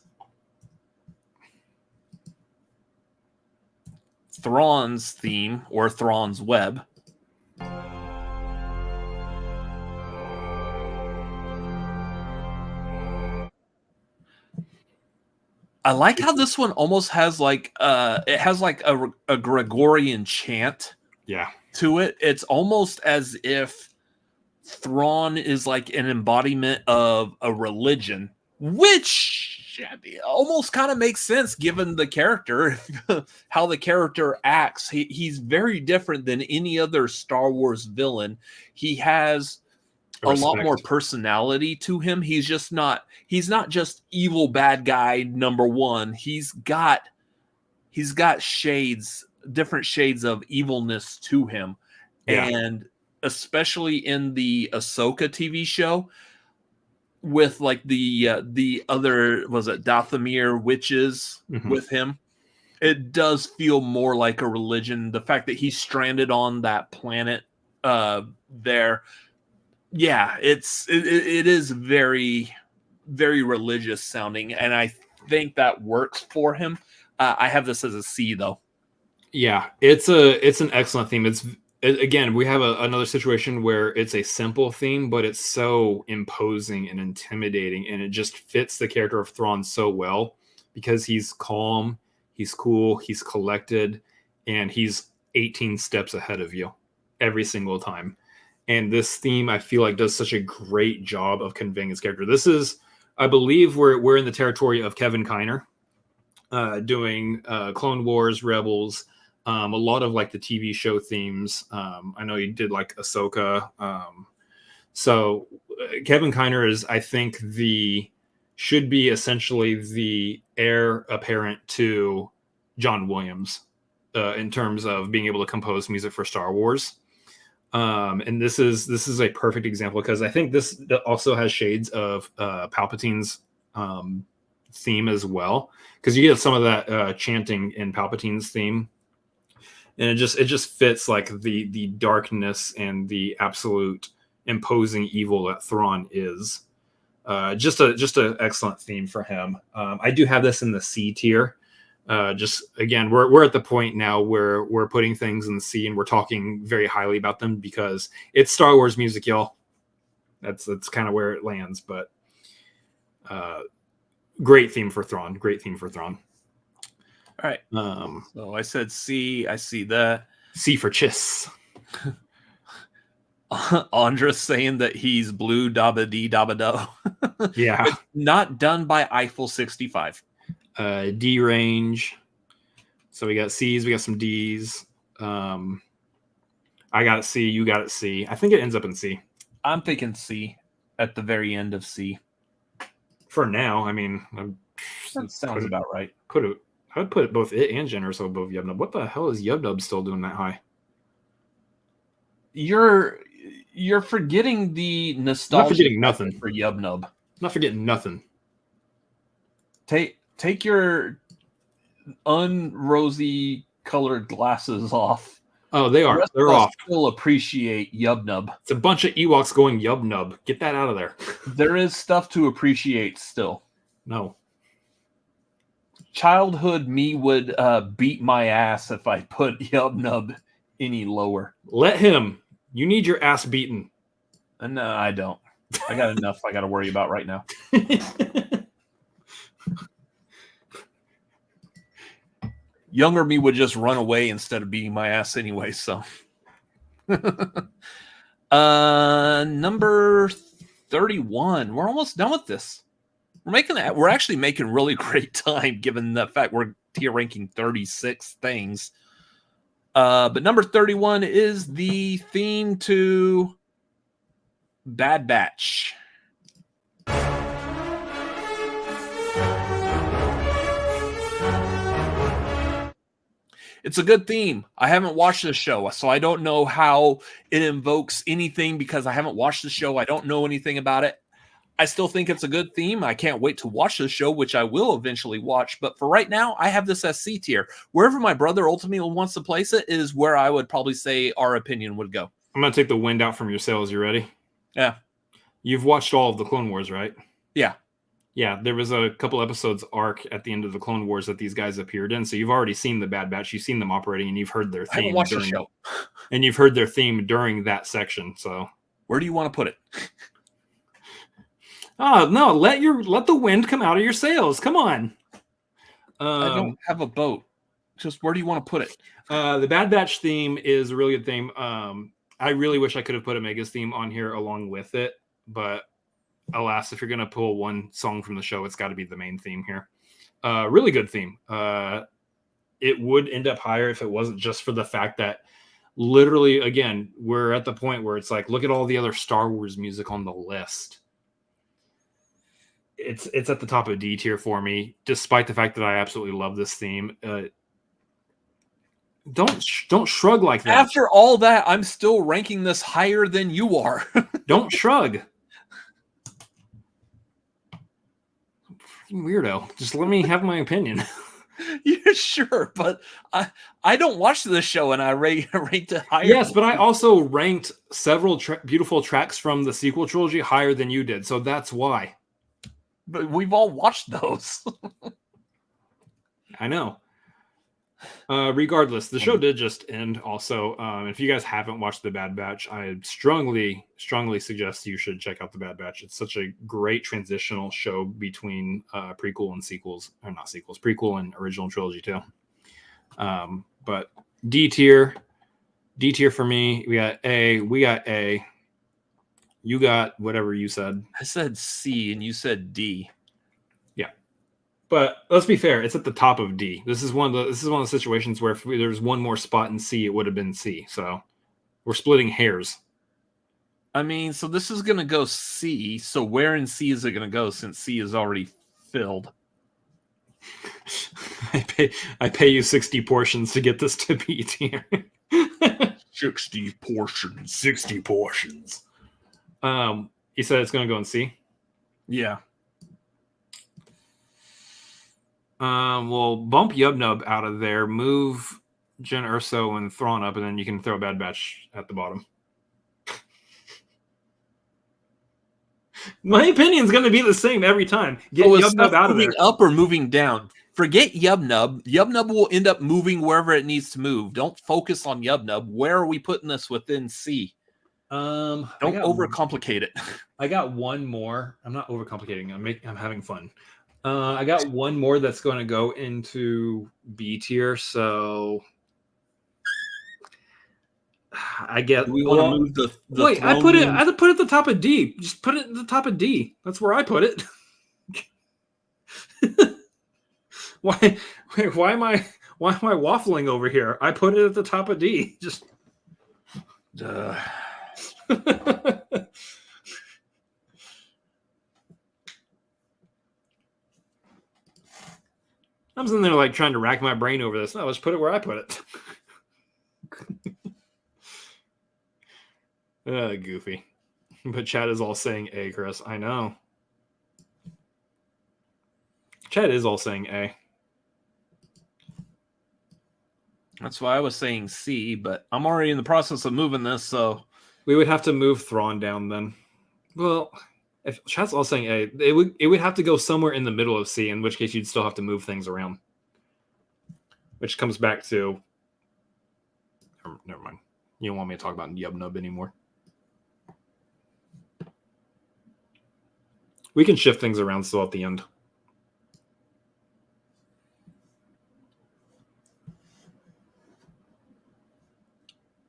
Thrawn's theme, or Thrawn's web. I like how this one almost has like it has like a Gregorian chant to it. It's almost as if Thrawn is like an embodiment of a religion, which almost kind of makes sense given the character, how the character acts. He's very different than any other Star Wars villain. He has a lot more personality to him. He's not just evil bad guy number one. He's got shades, different shades of evilness to him. Yeah. And especially in the Ahsoka TV show with like the other, was it Dathomir witches with him, it does feel more like a religion. The fact that he's stranded on that planet there, yeah, it is very, very religious sounding, and I think that works for him. I have this as a C though. Yeah, it's an excellent theme. Again, we have another situation where it's a simple theme, but it's so imposing and intimidating, and it just fits the character of Thrawn so well because he's calm, he's cool, he's collected, and he's 18 steps ahead of you every single time. And this theme, I feel like, does such a great job of conveying his character. This is, I believe, we're in the territory of Kevin Kiner, doing Clone Wars, Rebels, a lot of like the TV show themes. I know he did like Ahsoka. So Kevin Kiner is, I think, should be essentially the heir apparent to John Williams in terms of being able to compose music for Star Wars. And this is a perfect example because I think this also has shades of Palpatine's theme as well, because you get some of that chanting in Palpatine's theme, and it just fits like the darkness and the absolute imposing evil that Thrawn is. Just an excellent theme for him. I do have this in the C tier. Just again, we're at the point now where we're putting things in the C and we're talking very highly about them because it's Star Wars music, y'all. That's kind of where it lands, but great theme for Thrawn. All right. So I said C. I see that. C for Chiss. Andra saying that he's blue dabba dee dabba do. Yeah. Not done by Eiffel 65. D range. So we got C's, we got some D's. I got it C, you got it C. I think it ends up in C. I'm thinking C at the very end of C. For now, I mean, That sounds about right. I'd put both it and Generoso above Yub-Nub. What the hell is Yub-Nub still doing that high? You're forgetting the nostalgia. Not forgetting nothing for Yub-Nub. Not forgetting nothing. Take your unrosy colored glasses off. Oh, they are. They're off. Still appreciate Yub-Nub. It's a bunch of Ewoks going Yub-Nub. Get that out of there. There is stuff to appreciate still. No. Childhood me would beat my ass if I put Yub-Nub any lower. Let him. You need your ass beaten. No, I don't. I got enough I got to worry about right now. Younger me would just run away instead of beating my ass anyway, so. Number 31. We're almost done with this. We're actually making really great time given the fact we're tier ranking 36 things. But number 31 is the theme to Bad Batch. It's a good theme. I haven't watched the show, so I don't know how it invokes anything because I haven't watched the show. I don't know anything about it. I still think it's a good theme. I can't wait to watch the show, which I will eventually watch. But for right now, I have this as C tier. Wherever my brother ultimately wants to place it is where I would probably say our opinion would go. I'm going to take the wind out from your sails. You ready? Yeah. You've watched all of the Clone Wars, right? Yeah. Yeah, there was a couple episodes arc at the end of the Clone Wars that these guys appeared in. So you've already seen the Bad Batch. You've seen them operating, and you've heard their theme. I haven't watched the show. And you've heard their theme during that section. So where do you want to put it? Oh, no, let the wind come out of your sails. Come on. I don't have a boat. Just where do you want to put it? The Bad Batch theme is a really good theme. I really wish I could have put Omega's theme on here along with it, but alas, if you're going to pull one song from the show, it's got to be the main theme here. Really good theme. It would end up higher if it wasn't just for the fact that literally, again, we're at the point where it's like, look at all the other Star Wars music on the list. It's at the top of D tier for me, despite the fact that I absolutely love this theme. Don't shrug like that. After all that, I'm still ranking this higher than you are. Don't shrug. Weirdo. Just let me have my opinion. Yeah, sure, but I don't watch this show and I ranked it higher. Yes, but I also ranked several beautiful tracks from the sequel trilogy higher than you did, so that's why. But we've all watched those. I know. Regardless, the show did just end. Also, if you guys haven't watched The Bad Batch, I strongly suggest you should check out The Bad Batch. It's such a great transitional show between prequel and sequels, or not sequels, prequel and original trilogy too. But D tier for me. We got A. You got whatever you said. I said C and you said D. Yeah. But let's be fair, it's at the top of D. This is one of the situations where if there's one more spot in C, it would have been C. So we're splitting hairs. I mean, so this is gonna go C. So where in C is it gonna go since C is already filled? I pay you 60 portions to get this to B tier. 60 portions. 60 portions. You said it's going to go in C? Yeah. Well, bump Yub-Nub out of there, move Jen Urso and Thrawn up, and then you can throw Bad Batch at the bottom. My opinion's going to be the same every time. Get Yub-Nub out of there. Moving up or moving down? Forget Yub-Nub. Yub-Nub will end up moving wherever it needs to move. Don't focus on Yub-Nub. Where are we putting this within C? Don't overcomplicate it. I got one more. I'm not overcomplicating. I'm having fun. I got one more that's going to go into B tier. So I get. We want to move the wait. I put it at the top of D. Just put it at the top of D. That's where I put it. Why am I waffling over here? I put it at the top of D. Just. I'm sitting there like trying to rack my brain over this. No, let's put it where I put it. Goofy. But chat is all saying A, Chris. I know. Chat is all saying A. That's why I was saying C, but I'm already in the process of moving this, so we would have to move Thrawn down then. Well, if chat's all saying A, it would have to go somewhere in the middle of C, in which case you'd still have to move things around. Which comes back to... Never mind. You don't want me to talk about Yub Nub anymore. We can shift things around still at the end.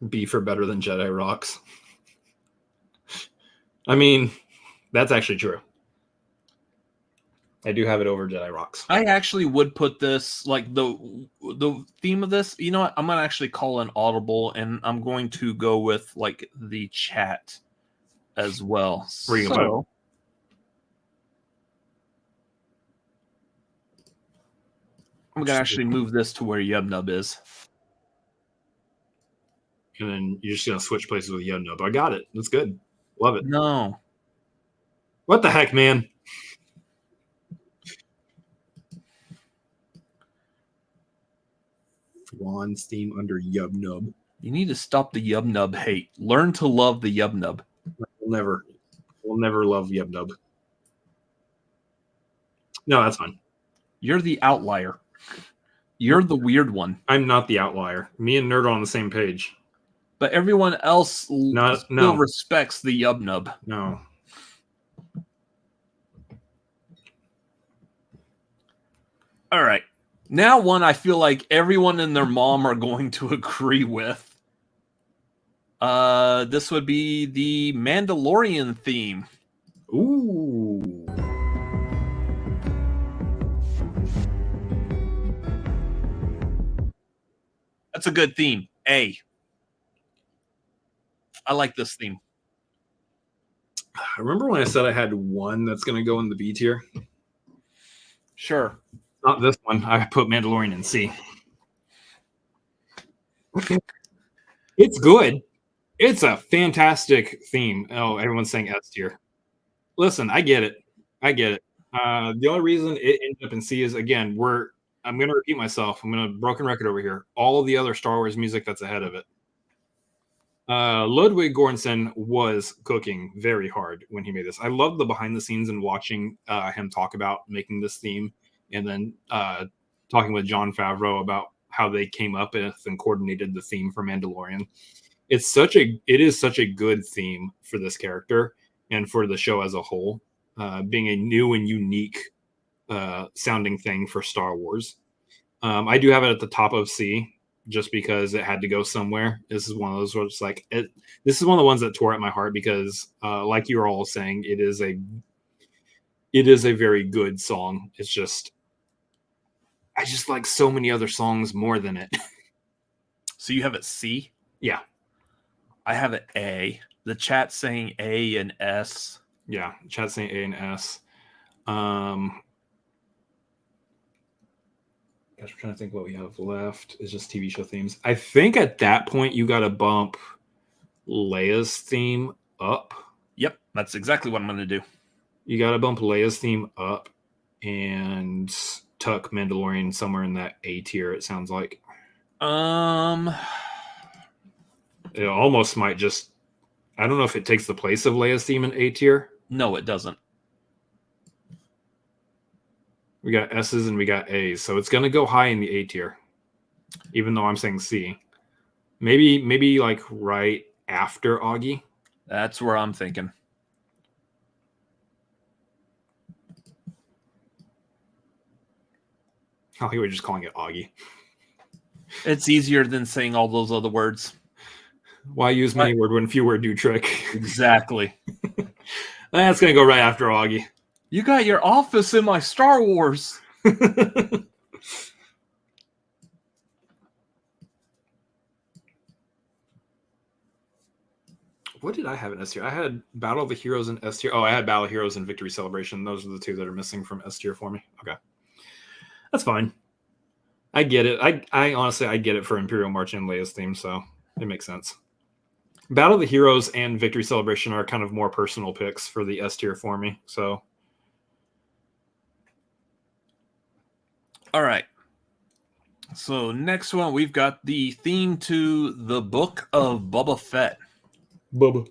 B for better than Jedi rocks. I mean, that's actually true. I do have it over Jedi rocks. I actually would put this, like, the theme of this, you know what? I'm going to actually call an audible, and I'm going to go with, like, the chat as well. So, I'm going to actually move this to where Yub Nub is. And then you're just going to switch places with Yub Nub. I got it. That's good. Love it. No. What the heck, man? Thrawn's theme under Yub Nub. You need to stop the Yub Nub hate. Learn to love the Yub Nub. We'll never love Yub Nub. No, that's fine. You're the outlier. You're the weird one. I'm not the outlier. Me and Nerd are on the same page. But everyone else still respects the Yub Nub. No. All right. Now one I feel like everyone and their mom are going to agree with. This would be the Mandalorian theme. Ooh. That's a good theme. A. I like this theme. I remember when I said I had one that's going to go in the B tier. Sure. Not this one. I put Mandalorian in C. It's good. It's a fantastic theme. Oh, everyone's saying S tier. Listen, I get it. The only reason it ended up in C is, again, I'm going to repeat myself. I'm going to broken record over here. All of the other Star Wars music that's ahead of it. Ludwig Göransson was cooking very hard when he made this. I love the behind the scenes and watching him talk about making this theme, and then talking with Jon Favreau about how they came up with and coordinated the theme for Mandalorian. It is such a good theme for this character and for the show as a whole, being a new and unique sounding thing for Star Wars. I do have it at the top of C just because it had to go somewhere. This is one of those where it's like, this is one of the ones that tore at my heart because, like you were all saying, it is a very good song. It's just, I just like so many other songs more than it. So you have it C? Yeah. I have it A. The chat saying A and S. Yeah, chat saying A and S. Gosh, I'm trying to think what we have left. It's just TV show themes. I think at that point you got to bump Leia's theme up. Yep, that's exactly what I'm going to do. You got to bump Leia's theme up and tuck Mandalorian somewhere in that A tier, it sounds like. It almost might just... I don't know if it takes the place of Leia's theme in A tier. No, it doesn't. We got S's and we got A's, so it's going to go high in the A tier, even though I'm saying C. Maybe like right after Augie. That's where I'm thinking. Oh, you were just calling it Augie. It's easier than saying all those other words. Why use many word when few word do trick? Exactly. That's going to go right after Augie. You got your office in my Star Wars. What did I have in S tier? I had Battle of the Heroes in S tier. Oh, I had Battle of Heroes and Victory Celebration. Those are the two that are missing from S tier for me. Okay. That's fine. I get it. I honestly I get it for Imperial March and Leia's theme, so it makes sense. Battle of the Heroes and Victory Celebration are kind of more personal picks for the S tier for me. So, all right. So next one, we've got the theme to the Book of Boba Fett. Bubba.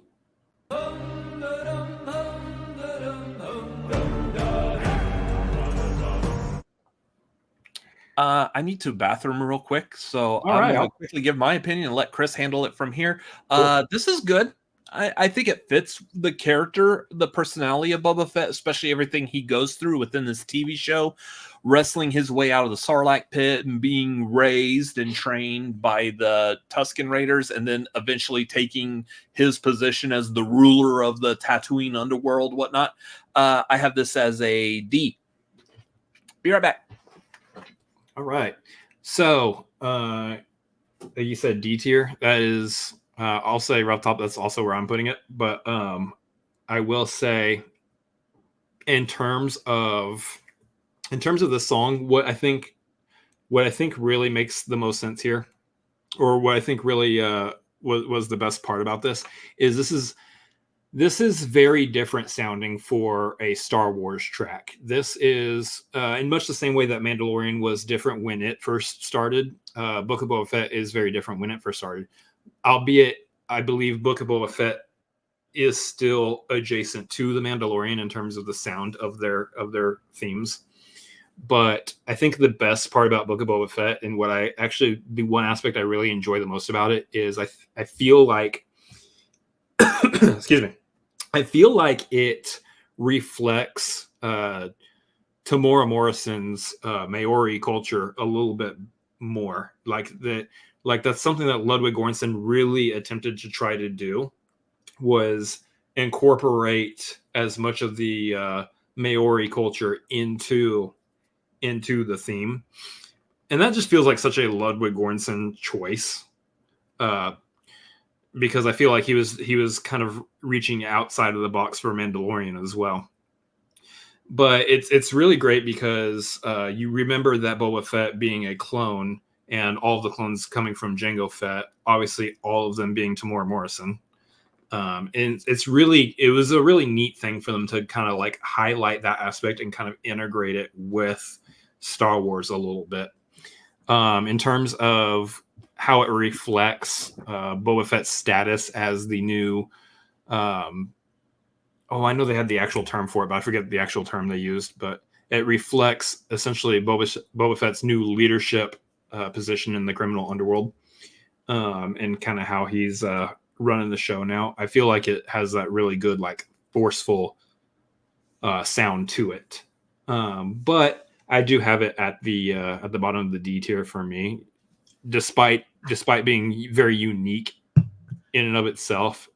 I need to bathroom real quick, so All I'm right, going I'll- to quickly give my opinion and let Chris handle it from here. Cool. This is good. I think it fits the character, the personality of Boba Fett, especially everything he goes through within this TV show, wrestling his way out of the Sarlacc pit and being raised and trained by the Tusken Raiders, and then eventually taking his position as the ruler of the Tatooine underworld, whatnot. I have this as a D. Be right back. All right. So, you said D tier. That is, I'll say right top. That's also where I'm putting it. But I will say, in terms of the song, what I think really makes the most sense here, or what I think really was the best part about this, is this is very different sounding for a Star Wars track. This is in much the same way that Mandalorian was different when it first started. Book of Boba Fett is very different when it first started. Albeit, I believe Book of Boba Fett is still adjacent to the Mandalorian in terms of the sound of their themes. But I think the best part about Book of Boba Fett, and the one aspect I really enjoy the most about it, is I feel like excuse me. I feel like it reflects Tamora Morrison's Maori culture a little bit more. Like that's something that Ludwig Göransson really attempted to try to do, was incorporate as much of the Maori culture into the theme. And that just feels like such a Ludwig Göransson choice. Because I feel like he was kind of reaching outside of the box for Mandalorian as well. But it's really great because you remember that Boba Fett being a clone, and all of the clones coming from Jango Fett, obviously all of them being Tamora Morrison. And it was a really neat thing for them to kind of like highlight that aspect and kind of integrate it with Star Wars a little bit. In terms of how it reflects Boba Fett's status as the new I know they had the actual term for it, but I forget the actual term they used. But it reflects essentially Boba Fett's new leadership position in the criminal underworld, and kind of how he's running the show now. I feel like it has that really good, like, forceful sound to it. But I do have it at the bottom of the D tier for me, despite being very unique in and of itself.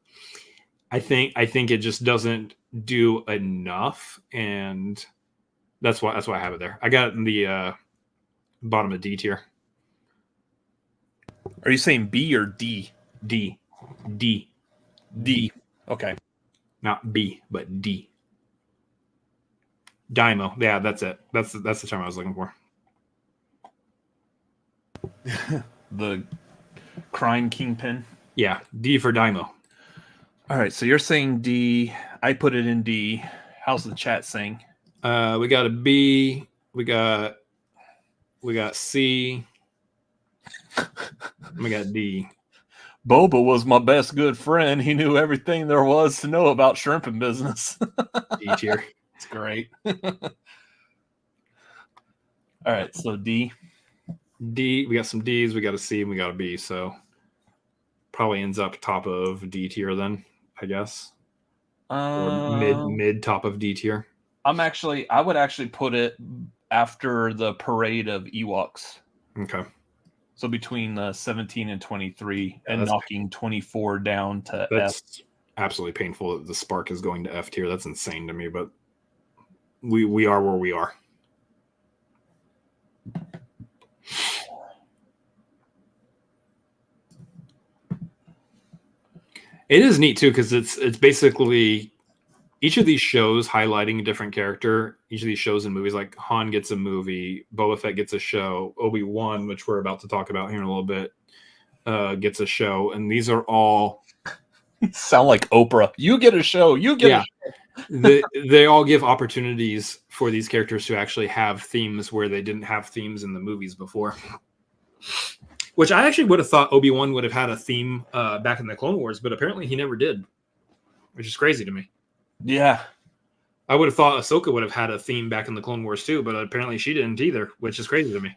I think it just doesn't do enough, and that's why I have it there. I got it in the bottom of D tier. Are you saying B or D? D. Okay. Not B, but D. Daimo. Yeah, that's it. That's the term I was looking for. The crime kingpin. Yeah, D for Daimo. All right, so you're saying D. I put it in D. How's the chat saying? We got a B. We got C. We got D. Boba was my best good friend. He knew everything there was to know about shrimping business. D tier. It's great. All right, so D. D. We got some D's. We got a C. And we got a B. So probably ends up top of D tier then, I guess. Or mid top of D tier. I would actually put it after the parade of Ewoks. Okay. So between 17 and 23, and knocking 24 down to that's F. Absolutely painful that the Spark is going to F tier. That's insane to me, but we are where we are. It is neat too, because it's basically each of these shows highlighting a different character. Each of these shows and movies, like Han gets a movie, Boba Fett gets a show, Obi-Wan, which we're about to talk about here in a little bit, gets a show, and these are all sound like Oprah. You get a show. You get a show. They all give opportunities for these characters to actually have themes where they didn't have themes in the movies before. Which I actually would have thought Obi-Wan would have had a theme back in the Clone Wars, but apparently he never did, which is crazy to me. Yeah. I would have thought Ahsoka would have had a theme back in the Clone Wars too, but apparently she didn't either, which is crazy to me.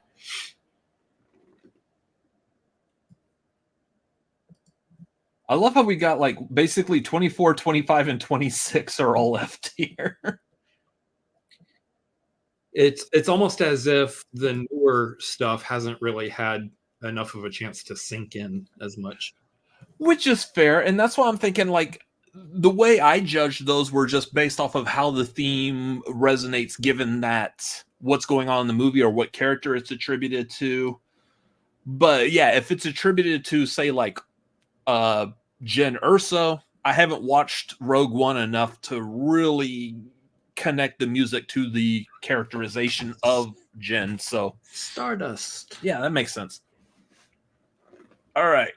I love how we got like basically 24, 25, and 26 are all F tier. It's almost as if the newer stuff hasn't really had enough of a chance to sink in as much. Which is fair, and that's why I'm thinking like the way I judged those were just based off of how the theme resonates given that what's going on in the movie or what character it's attributed to. But yeah, if it's attributed to say like Jen Erso, I haven't watched Rogue One enough to really connect the music to the characterization of Jen. So Stardust. Yeah, that makes sense. All right.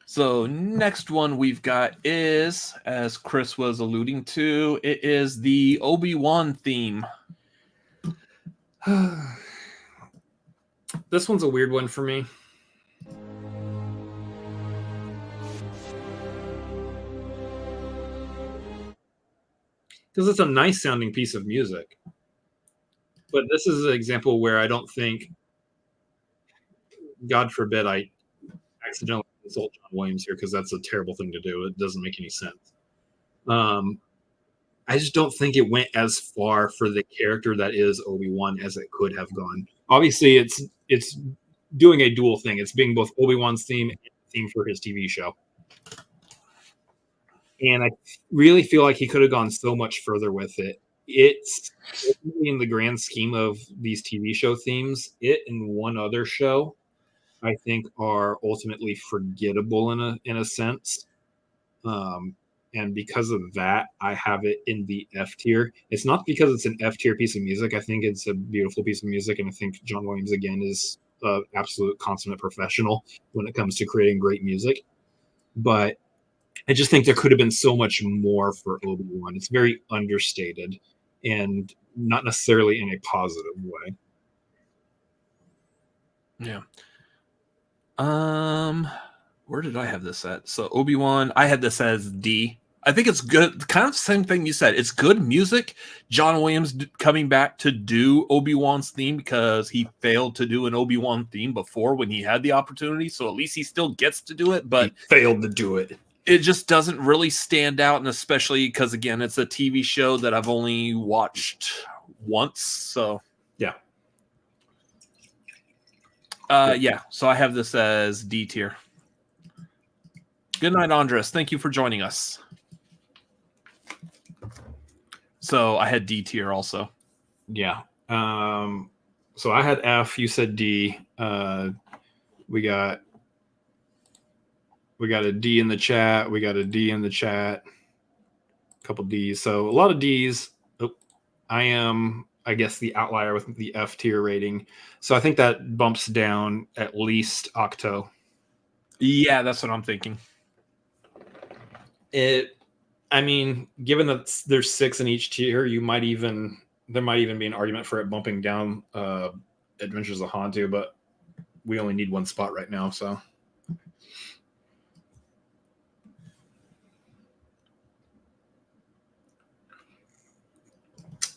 So next one we've got is, as Chris was alluding to, it is the Obi-Wan theme. This one's a weird one for me. Because it's a nice sounding piece of music. But this is an example where I don't think, God forbid, I accidentally insult John Williams here, because that's a terrible thing to do. It doesn't make any sense. I just don't think it went as far for the character that is Obi-Wan as it could have gone. Obviously, it's doing a dual thing. It's being both Obi-Wan's theme and theme for his TV show. And I really feel like he could have gone so much further with it. It's in the grand scheme of these TV show themes, it and one other show, I think, are ultimately forgettable in a sense. And because of that, I have it in the F tier. It's not because it's an F tier piece of music. I think it's a beautiful piece of music, and I think John Williams again is an absolute consummate professional when it comes to creating great music. But I just think there could have been so much more for Obi-Wan. It's very understated and not necessarily in a positive way. Yeah. Where did I have this at? So Obi-Wan, I had this as D. I think it's good. Kind of the same thing you said. It's good music. John Williams coming back to do Obi-Wan's theme because he failed to do an Obi-Wan theme before when he had the opportunity. So at least he still gets to do it, but he failed to do it. It just doesn't really stand out, and especially because, again, it's a TV show that I've only watched once, so... Yeah. Yeah, so I have this as D tier. Good night, Andres. Thank you for joining us. So I had D tier also. Yeah. So I had F. You said D. We got a D in the chat. We got a D in the chat. A couple Ds. So a lot of Ds. Oh, I am, I guess, the outlier with the F tier rating. So I think that bumps down at least Octo. Yeah, that's what I'm thinking. I mean, given that there's 6 in each tier, there might even be an argument for it bumping down Adventures of Han too, but we only need one spot right now, so.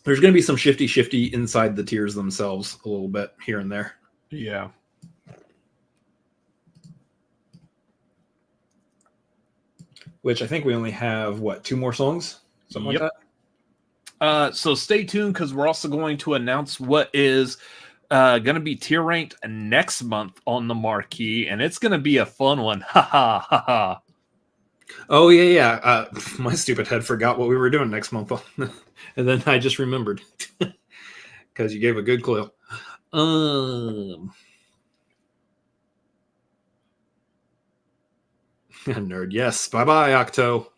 There's going to be some shifty inside the tiers themselves a little bit here and there. Yeah. Which I think we only have, 2 more songs? Something like that? So stay tuned because we're also going to announce what is going to be tier ranked next month on the Marquee, and it's going to be a fun one. Ha ha ha ha. Oh, yeah. My stupid head forgot what we were doing next month. And then I just remembered. Because you gave a good clue. Nerd, yes. Bye-bye, Octo.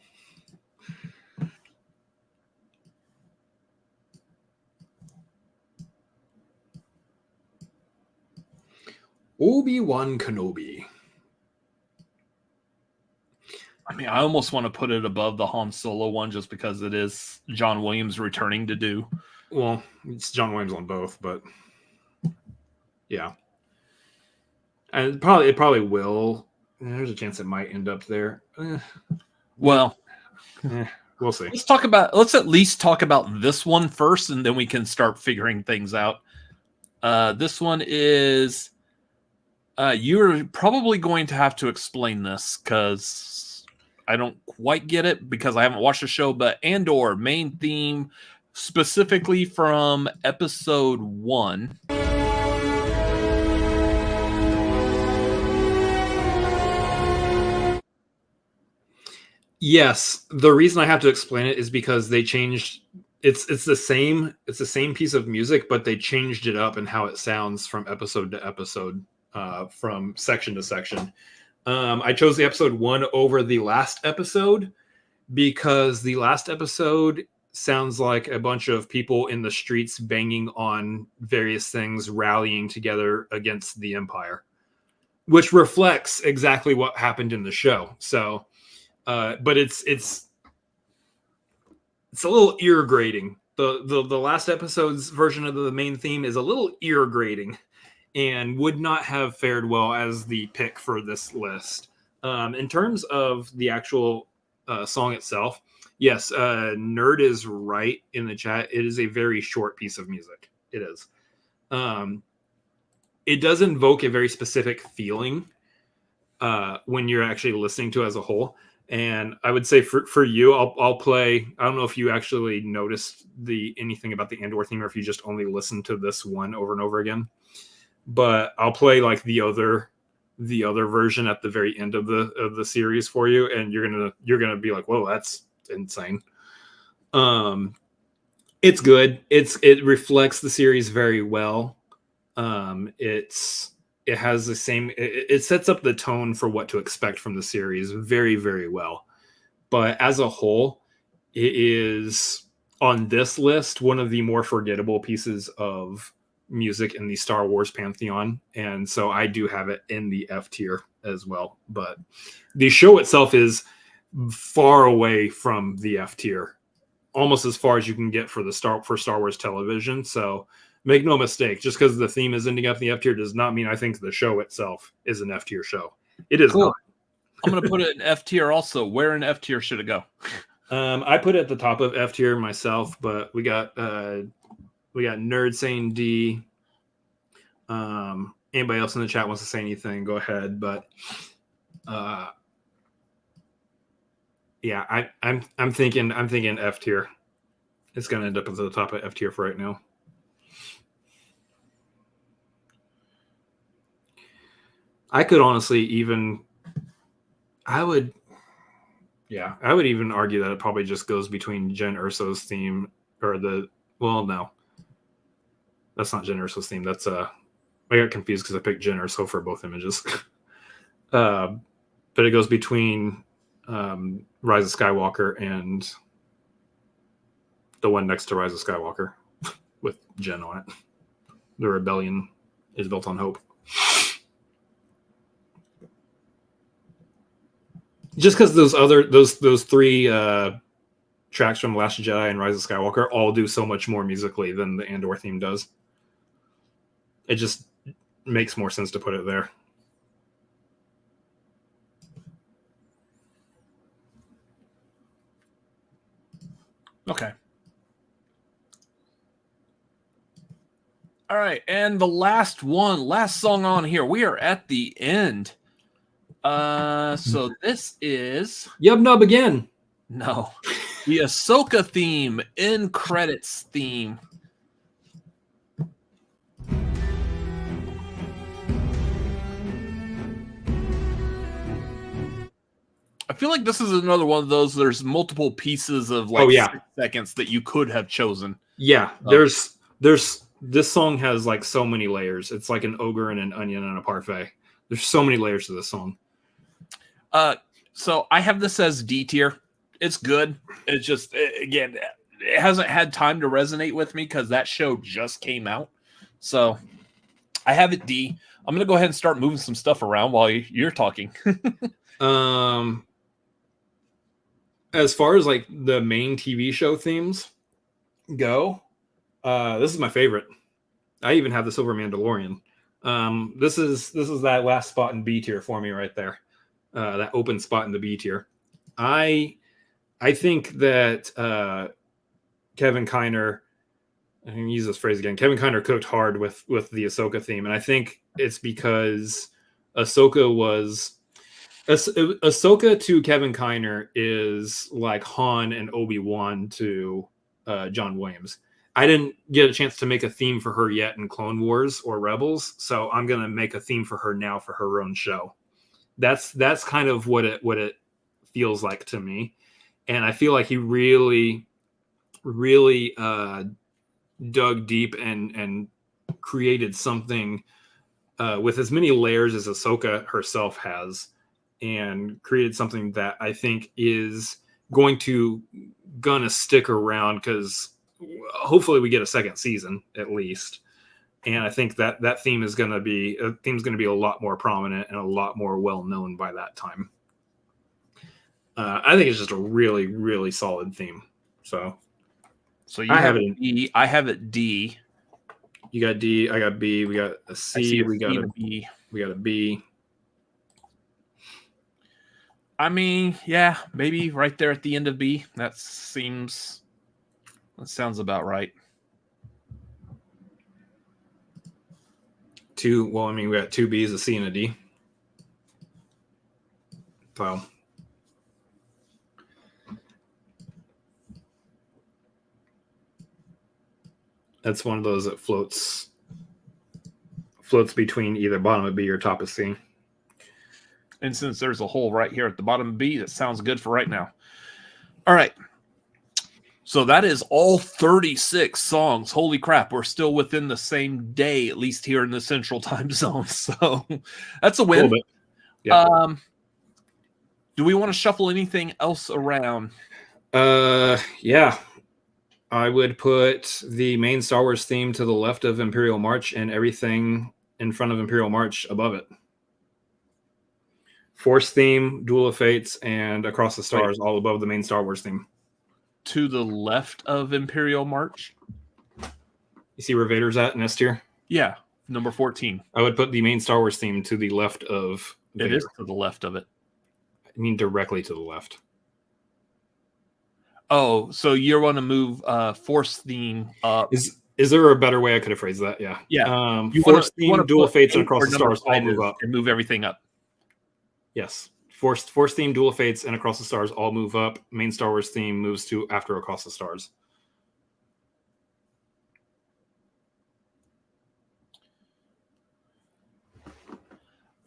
Obi-Wan Kenobi. I mean, I almost want to put it above the Han Solo one just because it is John Williams returning to do. Well, it's John Williams on both, but yeah. And it probably will. There's a chance it might end up there. Well, we'll see. Let's at least talk about this one first, and then we can start figuring things out. This one is you're probably going to have to explain this because I don't quite get it because I haven't watched the show, but Andor main theme specifically from episode 1. Yes, the reason I have to explain it is because they changed. It's the same piece of music, but they changed it up and how it sounds from episode to episode, from section to section. I chose the episode 1 over the last episode because the last episode sounds like a bunch of people in the streets banging on various things, rallying together against the Empire, which reflects exactly what happened in the show. So. But it's a little ear grating. The last episode's version of the main theme is a little ear grating and would not have fared well as the pick for this list. In terms of the actual song itself, yes, Nerd is right in the chat. It is a very short piece of music. It is. It does invoke a very specific feeling when you're actually listening to it as a whole. And I would say for you, I'll play. I don't know if you actually noticed anything about the Andor theme, or if you just only listen to this one over and over again. But I'll play like the other version at the very end of the series for you, and you're gonna be like, whoa, that's insane. It's good. It reflects the series very well. It has the same. It sets up the tone for what to expect from the series very, very well. But as a whole, it is on this list one of the more forgettable pieces of music in the Star Wars pantheon, and so I do have it in the F tier as well. But the show itself is far away from the F tier, almost as far as you can get for Star Wars television. So. Make no mistake, just because the theme is ending up in the F tier does not mean I think the show itself is an F tier show. It is cool. not. I'm going to put it in F tier also. Where in F tier should it go? I put it at the top of F tier myself, but we got Nerd saying D. Anybody else in the chat wants to say anything, go ahead. But yeah, I'm thinking F tier. It's going to end up at the top of F tier for right now. I could honestly I would even argue that it probably just goes between Jen Urso's theme no. That's not Jen Urso's theme. That's I got confused because I picked Jen Urso for both images. But it goes between Rise of Skywalker and the one next to Rise of Skywalker with Jen on it. The rebellion is built on hope. Just because those three tracks from Last Jedi and Rise of Skywalker all do so much more musically than the Andor theme does. It just makes more sense to put it there. Okay. All right, and the last song on here. We are at the end. So this is Yub Nub again. No, the Ahsoka theme, end credits theme. I feel like this is another one of those. There's multiple pieces of 6 seconds that you could have chosen. Yeah, there's this song has like so many layers. It's like an ogre and an onion and a parfait. There's so many layers to this song. So I have this as D tier. It's good. It's just, again, it hasn't had time to resonate with me because that show just came out. So I have it D. I'm going to go ahead and start moving some stuff around while you're talking. As far as like the main TV show themes go, this is my favorite. I even have the Silver Mandalorian. This is that last spot in B tier for me right there. That open spot in the B tier. I think that Kevin Kiner, I'm going to use this phrase again. Kevin Kiner cooked hard with the Ahsoka theme, and I think it's because Ahsoka to Kevin Kiner is like Han and Obi-Wan to John Williams. I didn't get a chance to make a theme for her yet in Clone Wars or Rebels, so I'm going to make a theme for her now for her own show. That's kind of what it feels like to me. And I feel like he really, really dug deep and created something with as many layers as Ahsoka herself has, and created something that I think is gonna stick around, because hopefully we get a second season at least. And I think that theme is going to be a lot more prominent and a lot more well known by that time. I think it's just a really, really solid theme. So you have it D. I have it D. You got D. I got B. We got a C. We got a B. We got a B. I mean, yeah, maybe right there at the end of B. That sounds about right. We got two B's, a C, and a D. So that's one of those that floats between either bottom of B or top of C. And since there's a hole right here at the bottom of B, that sounds good for right now. All right. So that is all 36 songs. Holy crap, we're still within the same day, at least here in the Central Time Zone. So that's a win. Yeah. Do we want to shuffle anything else around? Yeah. I would put the main Star Wars theme to the left of Imperial March and everything in front of Imperial March above it. Force theme, Duel of Fates, and Across the Stars all above the main Star Wars theme. To the left of Imperial March? You see where Vader's at in S tier? Yeah, number 14. I would put the main Star Wars theme to the left of Vader. It is to the left of it. I mean directly to the left. Oh, so you want to move Force theme up. Is there a better way I could have phrased that? Yeah. Yeah. Force theme, Duel of Fates, and Across the Stars all move up. And move everything up. Yes. Force theme, Duel of Fates, and Across the Stars all move up. Main Star Wars theme moves to after Across the Stars.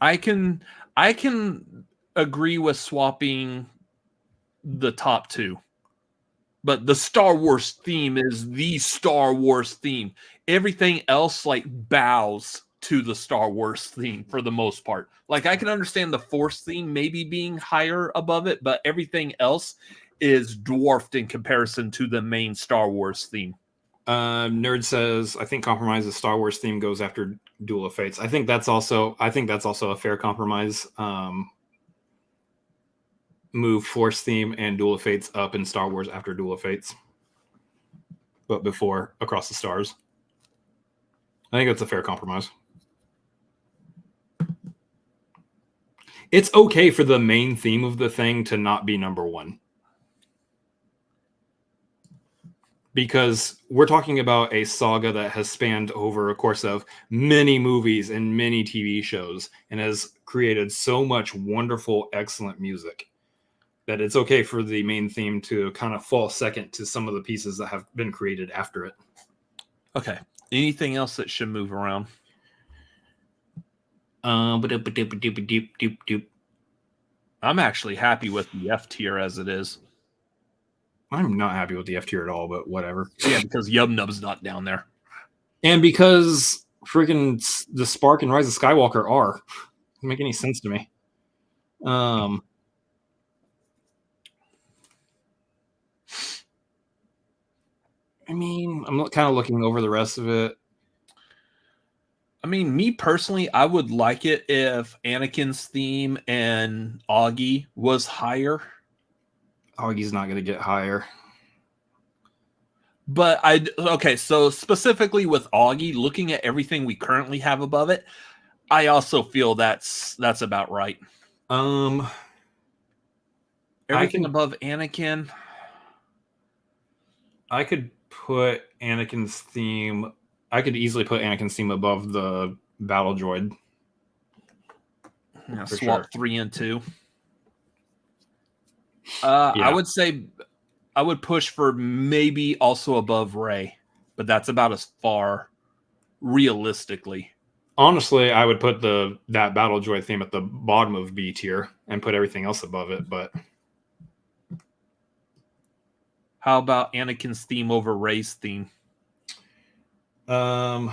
I can agree with swapping the top two. But the Star Wars theme is the Star Wars theme. Everything else like bows to the Star Wars theme for the most part. Like I can understand the Force theme maybe being higher above it, but everything else is dwarfed in comparison to the main Star Wars theme. Nerd says, I think compromise the Star Wars theme goes after Duel of Fates. I think that's also a fair compromise. Move Force theme and Duel of Fates up in Star Wars after Duel of Fates, but before Across the Stars. I think that's a fair compromise. It's okay for the main theme of the thing to not be number one, because we're talking about a saga that has spanned over a course of many movies and many TV shows and has created so much wonderful, excellent music that it's okay for the main theme to kind of fall second to some of the pieces that have been created after it. Okay. Anything else that should move around? I'm actually happy with the F tier as it is. I'm not happy with the F tier at all, but whatever. Yeah, because Yub Nub's not down there. And because freaking the Spark and Rise of Skywalker are. Doesn't make any sense to me. I mean, I'm kind of looking over the rest of it. I mean, me personally, I would like it if Anakin's theme and Augie was higher. Augie's not going to get higher. But okay, so specifically with Augie, looking at everything we currently have above it, I also feel that's about right. Everything above Anakin, I could put Anakin's theme. I could easily put Anakin's theme above the Battle Droid. Yeah, swap 3 and 2. I would say I would push for maybe also above Rey, but that's about as far realistically. Honestly, I would put that Battle Droid theme at the bottom of B tier and put everything else above it. But how about Anakin's theme over Rey's theme? I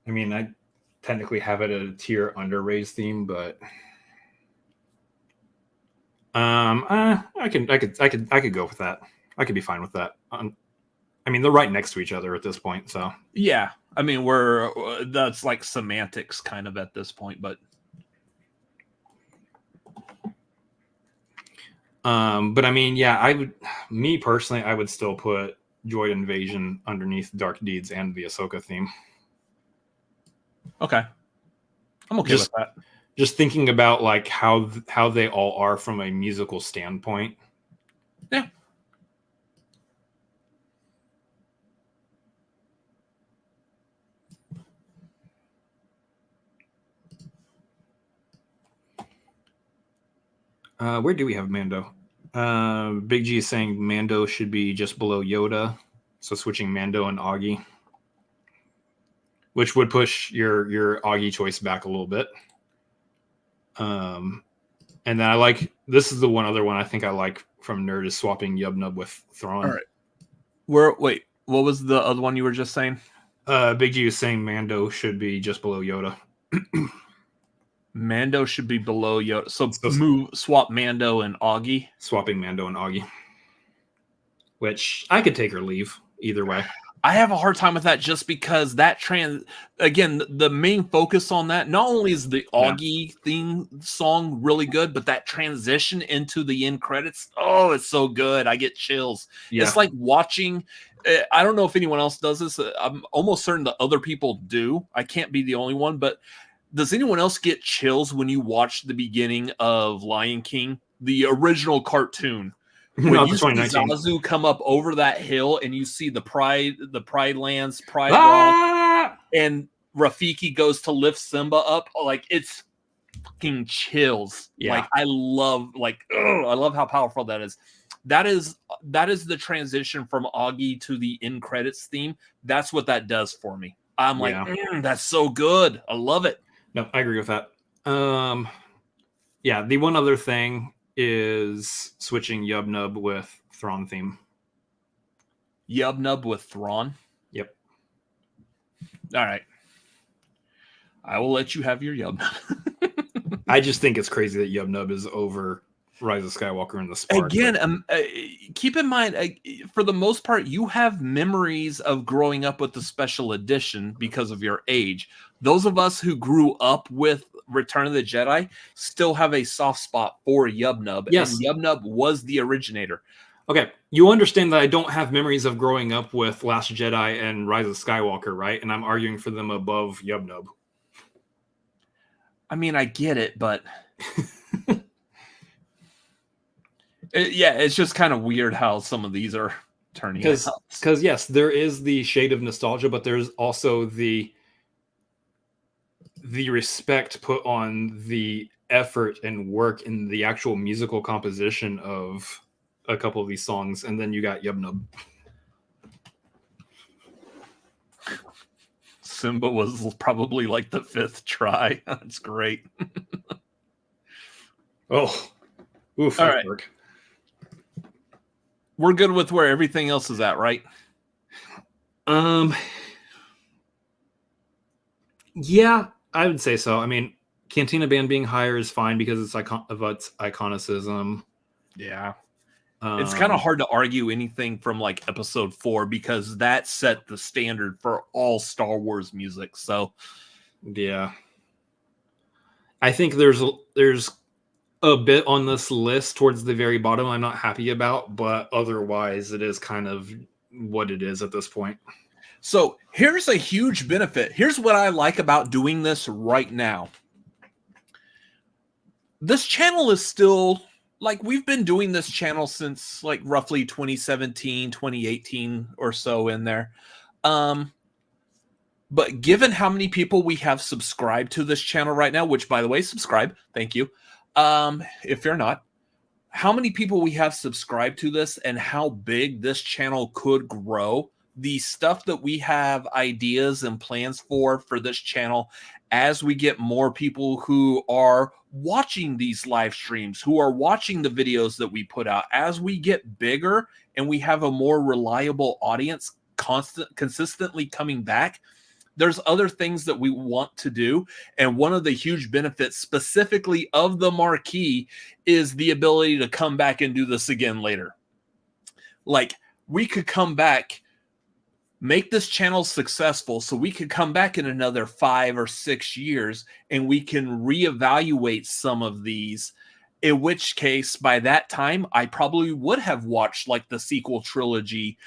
mean, I technically have it at a tier under Rey's theme, but I could go with that. I could be fine with that. I mean, they're right next to each other at this point, so yeah. I mean, that's like semantics kind of at this point, but I mean, yeah, me personally, I would still put Droid Invasion underneath Dark Deeds and the Ahsoka theme. Okay. I'm okay with that. Just thinking about like how they all are from a musical standpoint. Yeah. Where do we have Mando? Big G is saying Mando should be just below Yoda, so switching Mando and Augie, which would push your Augie choice back a little bit. And then this is the one other one I think I like from Nerd is swapping Yub Nub with Thrawn. All right. Wait, what was the other one you were just saying? Big G is saying Mando should be just below Yoda. Mando should be below Yoda. So swap Mando and Augie. Swapping Mando and Augie. Which I could take or leave either way. I have a hard time with that just because that again, the main focus on that, not only is the Augie theme song really good, but that transition into the end credits, oh, it's so good. I get chills. Yeah. It's like watching, I don't know if anyone else does this. I'm almost certain that other people do. I can't be the only one, but does anyone else get chills when you watch the beginning of Lion King, the original cartoon? When you see Zazu come up over that hill and you see the Pride Lands, Rock, and Rafiki goes to lift Simba up, like it's fucking chills. Yeah. Like I love how powerful that is. That is the transition from Augie to the end credits theme. That's what that does for me. I'm like, that's so good. I love it. No, I agree with that. Yeah, the one other thing is switching Yub Nub with Thrawn theme. Yub Nub with Thrawn? Yep. All right. I will let you have your Yub Nub. I just think it's crazy that Yub Nub is over Rise of Skywalker and the Spark. Again, keep in mind, for the most part, you have memories of growing up with the special edition because of your age. Those of us who grew up with Return of the Jedi still have a soft spot for Yub Nub. Yes. And Yub Nub was the originator. Okay, you understand that I don't have memories of growing up with Last Jedi and Rise of Skywalker, right? And I'm arguing for them above Yub Nub. I mean, I get it, but... it's just kind of weird how some of these are turning out. Because, yes, there is the shade of nostalgia, but there's also the respect put on the effort and work in the actual musical composition of a couple of these songs, and then you got Yub Nub. Simba was probably like the 5th try. That's great. Oh, oof! All right. We're good with where everything else is at, right? Yeah, I would say so. I mean, Cantina Band being higher is fine because it's of its iconicism. Yeah. It's kind of hard to argue anything from like episode 4 because that set the standard for all Star Wars music. So, yeah, I think there's a bit on this list towards the very bottom I'm not happy about, but otherwise it is kind of what it is at this point. So here's a huge benefit. Here's what I like about doing this right now. This channel is still, like, we've been doing this channel since like roughly 2017, 2018 or so in there. But given how many people we have subscribed to this channel right now, which by the way, subscribe, thank you. If you're not, how many people we have subscribed to this and how big this channel could grow, the stuff that we have ideas and plans for this channel as we get more people who are watching these live streams, who are watching the videos that we put out, as we get bigger and we have a more reliable audience consistently coming back, there's other things that we want to do. And one of the huge benefits specifically of the Marquee is the ability to come back and do this again later. Like, we could come back, make this channel successful, so we could come back in another 5 or 6 years and we can reevaluate some of these, in which case by that time I probably would have watched like the sequel trilogy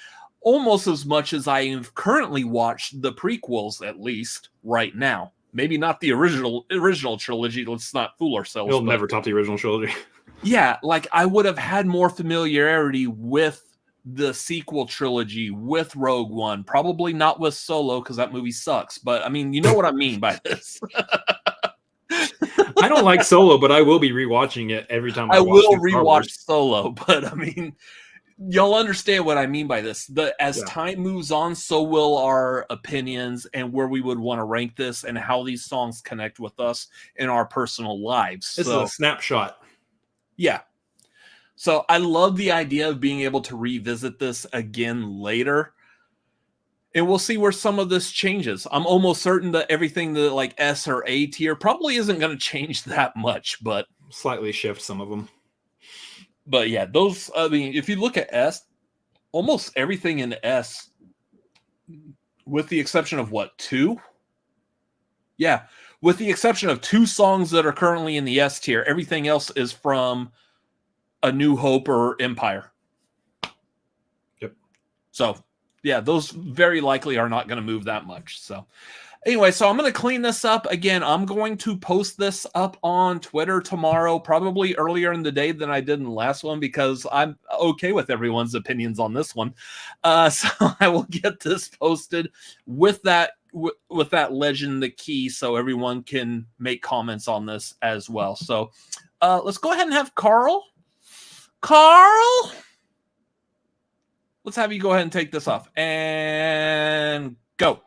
almost as much as I have currently watched the prequels, at least right now. Maybe not the original trilogy. Let's not fool ourselves. It'll never top the original trilogy. Yeah, like I would have had more familiarity with the sequel trilogy, with Rogue One, probably not with Solo because that movie sucks. But I mean, you know what I mean by this. I don't like Solo, but I will be rewatching it every time I will rewatch Solo, but I mean, y'all understand what I mean by this. As time moves on, so will our opinions and where we would want to rank this and how these songs connect with us in our personal lives. This is a snapshot. Yeah. So I love the idea of being able to revisit this again later. And we'll see where some of this changes. I'm almost certain that everything that like S or A tier probably isn't going to change that much, but slightly shift some of them. But yeah, those, I mean, if you look at S, almost everything in S, with the exception of what, 2? Yeah, with the exception of 2 songs that are currently in the S tier, everything else is from A New Hope or Empire. Yep. So, yeah, those very likely are not going to move that much. So, anyway, so I'm going to clean this up. Again, I'm going to post this up on Twitter tomorrow, probably earlier in the day than I did in the last one, because I'm okay with everyone's opinions on this one. So I will get this posted with that legend, the key, so everyone can make comments on this as well. So let's go ahead and have Carl. Carl, let's have you go ahead and take this off and go.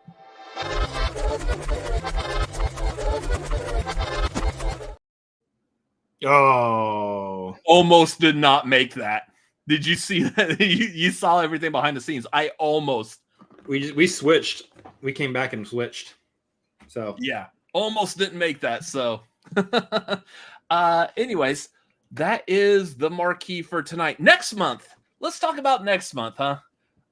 Oh, almost did not make that. Did you see that? You saw everything behind the scenes. I almost. We switched. We came back and switched. So yeah, almost didn't make that. So, anyways, that is the Marquee for tonight. Next month, let's talk about next month, huh?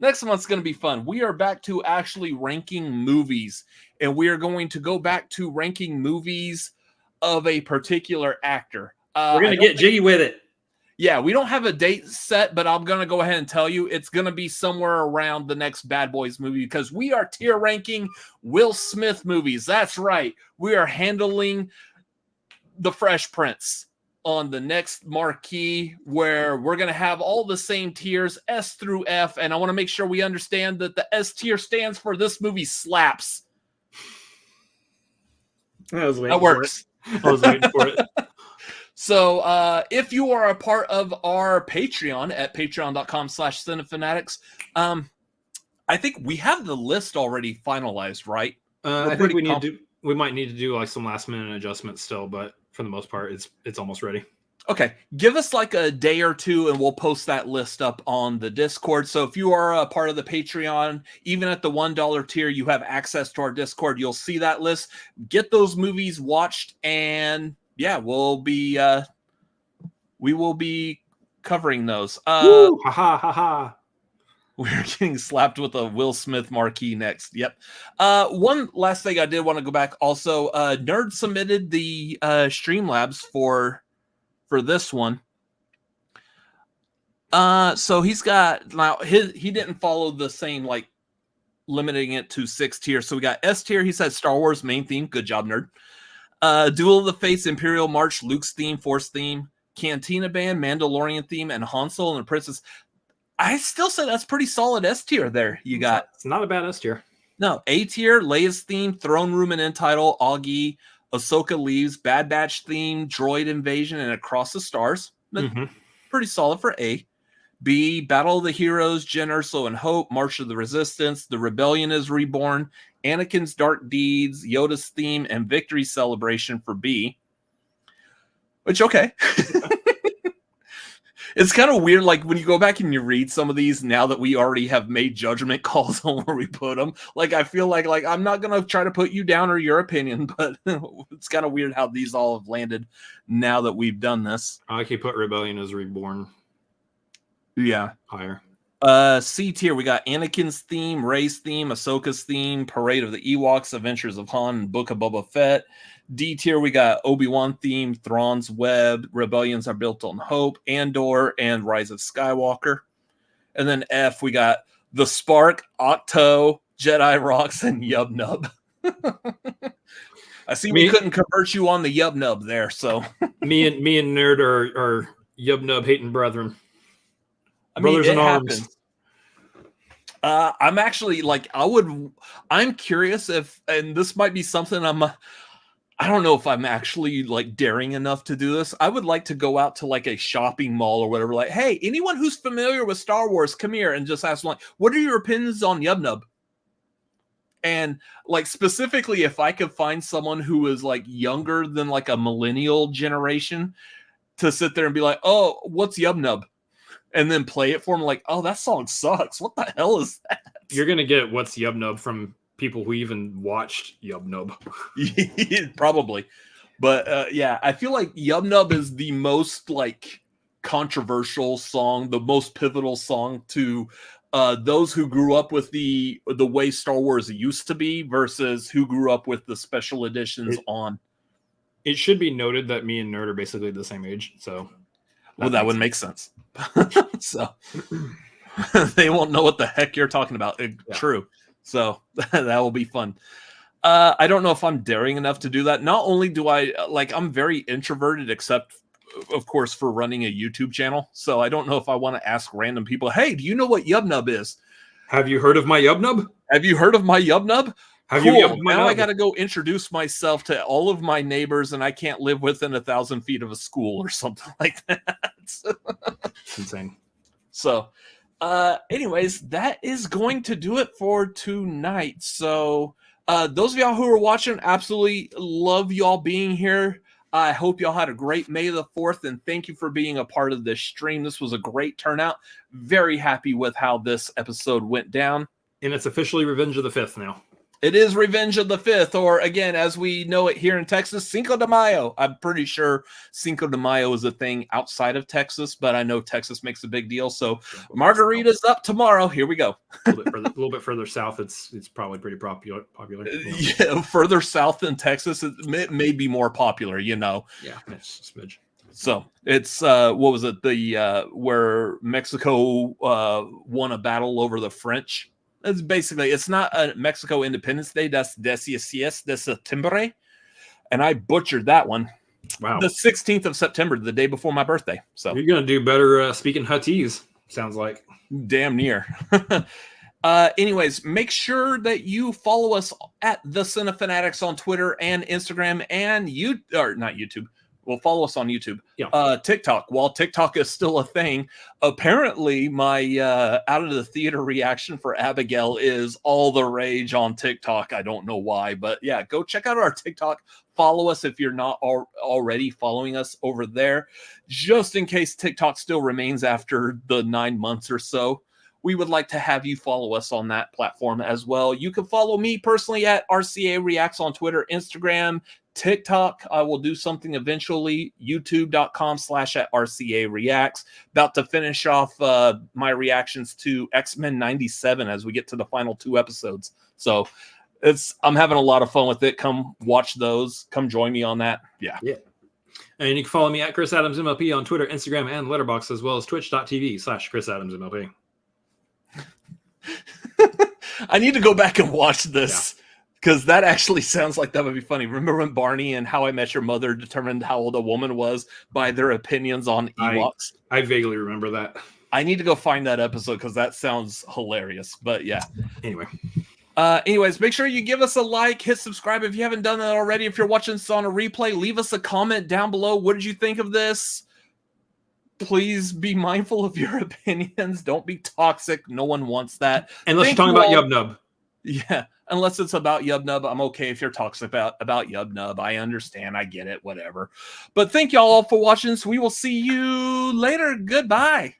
Next month's going to be fun. We are back to actually ranking movies, and we are going to go back to ranking movies of a particular actor. We're going to get jiggy with it. Yeah, we don't have a date set, but I'm going to go ahead and tell you it's going to be somewhere around the next Bad Boys movie because we are tier ranking Will Smith movies. That's right. We are handling The Fresh Prince on the next Marquee, where we're going to have all the same tiers, S through F, and I want to make sure we understand that the S tier stands for this movie slaps. That works. I was waiting for it. So if you are a part of our Patreon at patreon.com/cinefanatics, I think we have the list already finalized, right? I think we might need to do like some last minute adjustments still, but for the most part, it's almost ready. Okay, give us like a day or two and we'll post that list up on the Discord. So if you are a part of the Patreon, even at the $1 tier, you have access to our Discord. You'll see that list. Get those movies watched, and yeah, we will be covering those. Woo! Ha ha ha ha. We're getting slapped with a Will Smith marquee next. Yep. One last thing I did want to go back. Also, Nerd submitted the Streamlabs for this one. So he's got now he didn't follow the same like limiting it to 6 tiers. So we got S tier. He said Star Wars main theme. Good job, Nerd. Duel of the Fates, Imperial March, Luke's theme, Force theme, Cantina Band, Mandalorian theme, and Han Solo and the Princess. I still say that's pretty solid S tier there. It's not a bad S tier. No, A tier, Leia's theme, Throne Room and End Title, Augie, Ahsoka Leaves, Bad Batch theme, Droid Invasion, and Across the Stars. Pretty solid for A. B, Battle of the Heroes, Jyn Erso and Hope, March of the Resistance, The Rebellion is Reborn, Anakin's Dark Deeds, Yoda's theme, and Victory Celebration for B. Which, okay. It's kind of weird, like, when you go back and you read some of these, now that we already have made judgment calls on where we put them, like, I feel like I'm not going to try to put you down or your opinion, but it's kind of weird how these all have landed now that we've done this. I like you put Rebellion is Reborn. Yeah. Higher. C tier, we got Anakin's theme, Rey's theme, Ahsoka's theme, Parade of the Ewoks, Adventures of Han, and Book of Boba Fett. D tier, we got Obi-Wan theme, Thrawn's Web, Rebellions Are Built on Hope, Andor, and Rise of Skywalker. And then F, we got The Spark, Octo, Jedi Rocks, and Yub Nub. I see we couldn't convert you on the Yub Nub there, so. me and Nerd are Yub Nub hating brethren. Brothers in arms. I'm actually like, I'm curious if, and this might be something I don't know if I'm actually like daring enough to do this. I would like to go out to like a shopping mall or whatever. Like, hey, anyone who's familiar with Star Wars, come here and just ask them, like, what are your opinions on Yub Nub? And like specifically, if I could find someone who is like younger than like a millennial generation to sit there and be like, oh, what's Yub Nub? And then play it for them like, oh, that song sucks. What the hell is that? You're going to get what's Yub Nub from people who even watched Yub Nub. Probably. But yeah, I feel like Yub Nub is the most like controversial song, the most pivotal song to those who grew up with the way Star Wars used to be versus who grew up with the special editions on. It should be noted that me and Nerd are basically the same age, so... Well, that would make sense. So they won't know what the heck you're talking about. True. So that will be fun. I don't know if I'm daring enough to do that. Not only do I'm very introverted, except of course for running a YouTube channel. So I don't know if I want to ask random people, hey, do you know what Yub Nub is? Have you heard of my Yub Nub? Have you heard of my Yub Nub? Cool. Now I got to go introduce myself to all of my neighbors, and I can't live within 1,000 feet of a school or something like that. Insane. So, anyways, that is going to do it for tonight. So, those of y'all who are watching, absolutely love y'all being here. I hope y'all had a great May the 4th, and thank you for being a part of this stream. This was a great turnout. Very happy with how this episode went down. And it's officially Revenge of the 5th now. It is Revenge of the 5th, or again, as we know it here in Texas, Cinco de Mayo. I'm pretty sure Cinco de Mayo is a thing outside of Texas, but I know Texas makes a big deal. So margarita's up tomorrow. Here we go. A little bit further south, it's probably pretty popular. Yeah, further south than Texas, it may be more popular, you know. Yeah, it's a smidge. So it's what was it? The where Mexico won a battle over the French. It's basically, it's not a Mexico Independence Day. That's 16 de Septiembre. And I butchered that one. Wow. The 16th of September, the day before my birthday. So you're going to do better speaking Huttese, sounds like. Damn near. Anyways, make sure that you follow us at The Cinefanatics on Twitter and Instagram and not YouTube. Well, follow us on YouTube. Yeah. TikTok. While TikTok is still a thing, apparently my out of the theater reaction for Abigail is all the rage on TikTok. I don't know why, but yeah, go check out our TikTok. Follow us if you're not already following us over there, just in case TikTok still remains after the 9 months or so. We would like to have you follow us on that platform as well. You can follow me personally at RCA Reacts on Twitter, Instagram, TikTok, I will do something eventually. YouTube.com/@RCA Reacts. About to finish off my reactions to X-Men 97 as we get to the final 2 episodes. So I'm having a lot of fun with it. Come watch those. Come join me on that. Yeah. And you can follow me at Chris Adams MLP on Twitter, Instagram, and Letterboxd, as well as twitch.tv/Chris Adams MLP. I need to go back and watch this because that actually sounds like that would be funny. Remember when Barney and How I Met Your Mother determined how old a woman was by their opinions on Ewoks? I vaguely remember that. I need to go find that episode because that sounds hilarious. But yeah. Anyways, Make sure you give us a like, hit subscribe if you haven't done that already. If you're watching this on a replay, leave us a comment down below. What did you think of this? Please be mindful of your opinions. Don't be toxic. No one wants that. Unless you're talking about Yubnub. Yeah, unless it's about Yubnub. I'm okay if you're toxic about Yubnub. I understand. I get it. Whatever. But thank y'all all for watching. So we will see you later. Goodbye.